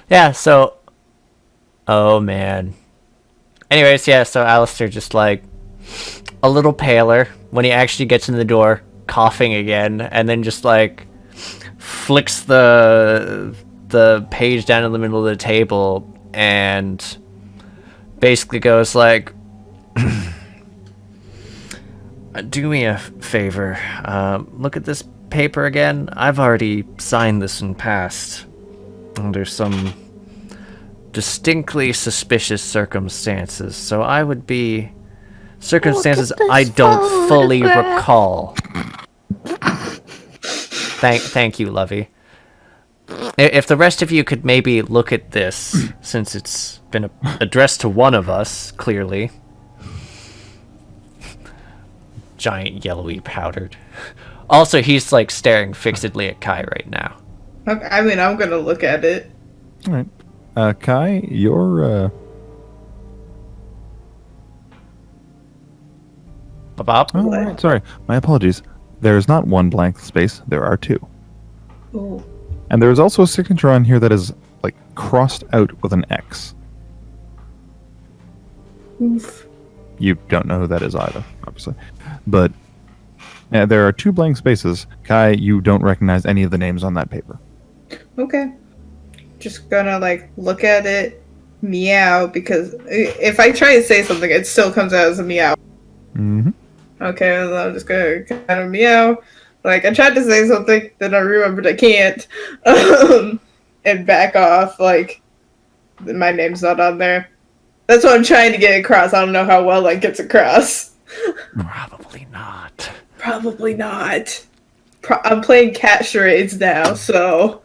Yeah, so... Oh, man. Anyways, yeah, so Alistair just, like, a little paler when he actually gets in the door, coughing again, and then just, like, flicks the page down in the middle of the table and basically goes, like... Do me a favor. Look at this paper again. I've already signed this in past under some distinctly suspicious circumstances, so I would be circumstances I don't fully recall. Thank you, Lovey. If the rest of you could maybe look at this, since it's been addressed to one of us, clearly. Giant yellowy powdered. Also, he's like staring fixedly at Kai right now. Okay, I mean, I'm gonna look at it. All right. Kai, you're... Bob? Oh, right, sorry. My apologies. There is not one blank space. There are two. Oh. And there is also a signature on here that is like crossed out with an X. Oof. You don't know who that is either, obviously. But there are two blank spaces. Kai, you don't recognize any of the names on that paper. Okay. Just gonna, like, look at it, meow, because if I try to say something, it still comes out as a meow. Mm-hmm. Okay, well, I'm just gonna kind of meow. Like, I tried to say something, then I remembered I can't. And back off, like, my name's not on there. That's what I'm trying to get across. I don't know how well that gets across. Probably not. Probably not. I'm playing cat charades now, so...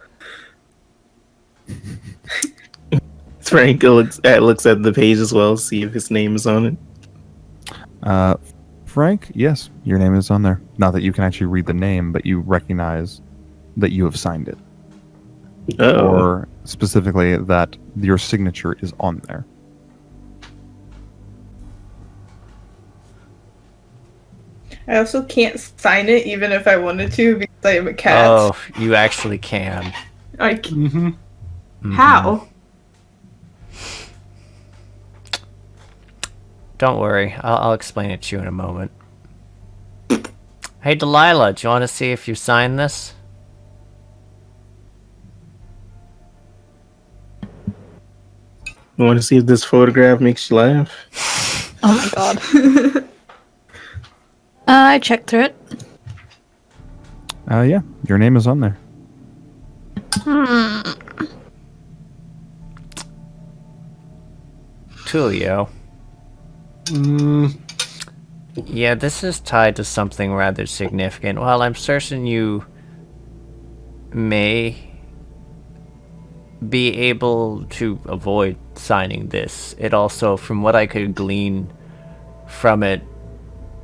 Frank looks at the page as well, see if his name is on it. Frank, yes, your name is on there. Not that you can actually read the name, but you recognize that you have signed it. Uh-oh. Or specifically that your signature is on there. I also can't sign it even if I wanted to because I am a cat. Oh, you actually can. Like, Mm-hmm. how? Don't worry, I'll explain it to you in a moment. Hey, Delilah, do you want to see if you signed this? You want to see if this photograph makes you laugh? Oh my god. I checked through it. Yeah, your name is on there. Tulio. Yeah, this is tied to something rather significant. While I'm certain you may be able to avoid signing this, it also, from what I could glean from it,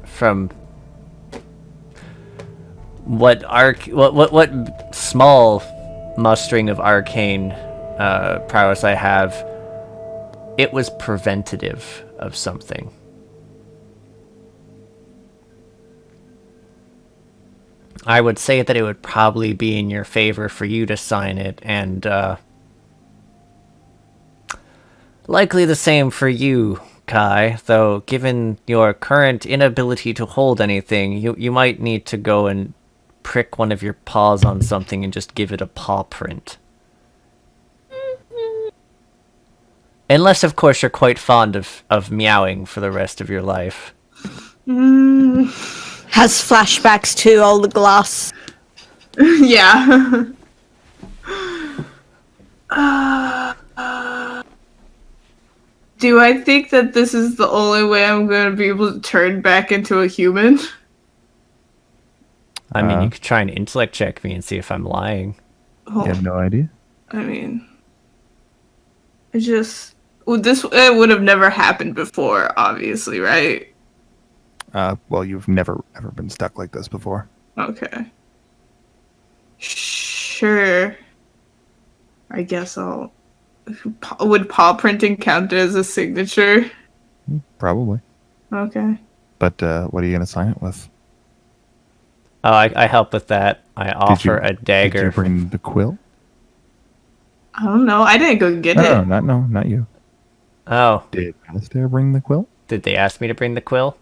from what small mustering of arcane prowess I have, it was preventative of something. I would say that it would probably be in your favor for you to sign it, and likely the same for you, Kai, though given your current inability to hold anything, you might need to go and prick one of your paws on something and just give it a paw print. Unless, of course, you're quite fond of meowing for the rest of your life. Has flashbacks to all the glass. Yeah. Do I think that this is the only way I'm going to be able to turn back into a human? I mean, you could try and intellect check me and see if I'm lying. You have no idea? I mean, it just... Well, it would have never happened before, obviously, right? Well, you've never ever been stuck like this before. Okay. Sure. I guess I'll... Would paw printing count as a signature? Probably. Okay. But what are you going to sign it with? Oh, I help with that. I offer a dagger. Did you bring the quill? I don't know. I didn't go get it. No, not you. Oh. Did Alistair bring the quill? Did they ask me to bring the quill?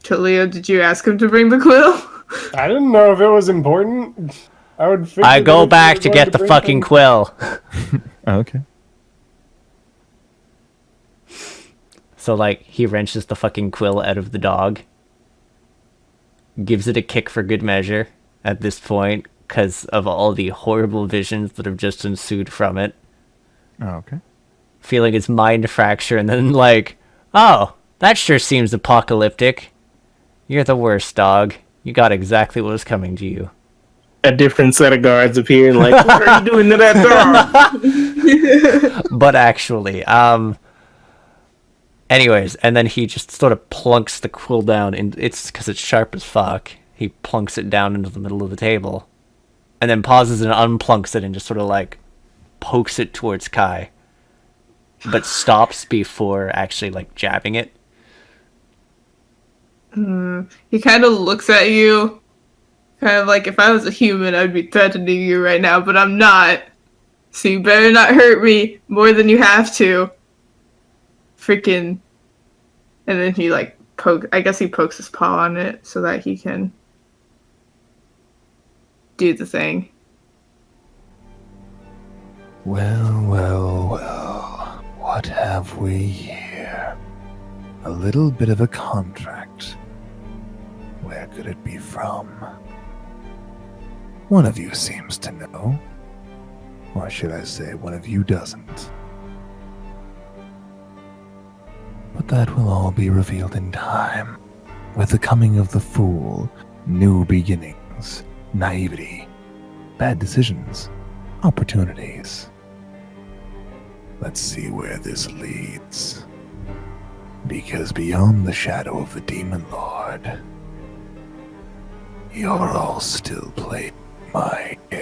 Choleo, did you ask him to bring the quill? I didn't know if it was important. I would. I go back to get the fucking quill. Oh, okay. So, like, he wrenches the fucking quill out of the dog. Gives it a kick for good measure at this point, because of all the horrible visions that have just ensued from it. Oh, okay. Feeling its mind fracture, and then, like, oh, that sure seems apocalyptic. You're the worst, dog. You got exactly what was coming to you. A different set of guards appear and like, what are you doing to that dog? But actually, anyways, and then he just sort of plunks the quill down, and it's because it's sharp as fuck. He plunks it down into the middle of the table, and then pauses and unplunks it and just sort of like pokes it towards Kai, but stops before actually like jabbing it. He kind of looks at you, kind of like, if I was a human, I'd be threatening you right now, but I'm not. So you better not hurt me more than you have to. Freaking. And then he like I guess he pokes his paw on it so that he can do the thing. Well, well, well. What have we here? a little bit of a contract. Where could it be from? One of you seems to know. Or should I say, one of you doesn't. But that will all be revealed in time. With the coming of the fool, new beginnings, naivety, bad decisions, opportunities. Let's see where this leads. Because beyond the shadow of the Demon Lord, you're all still playing my game.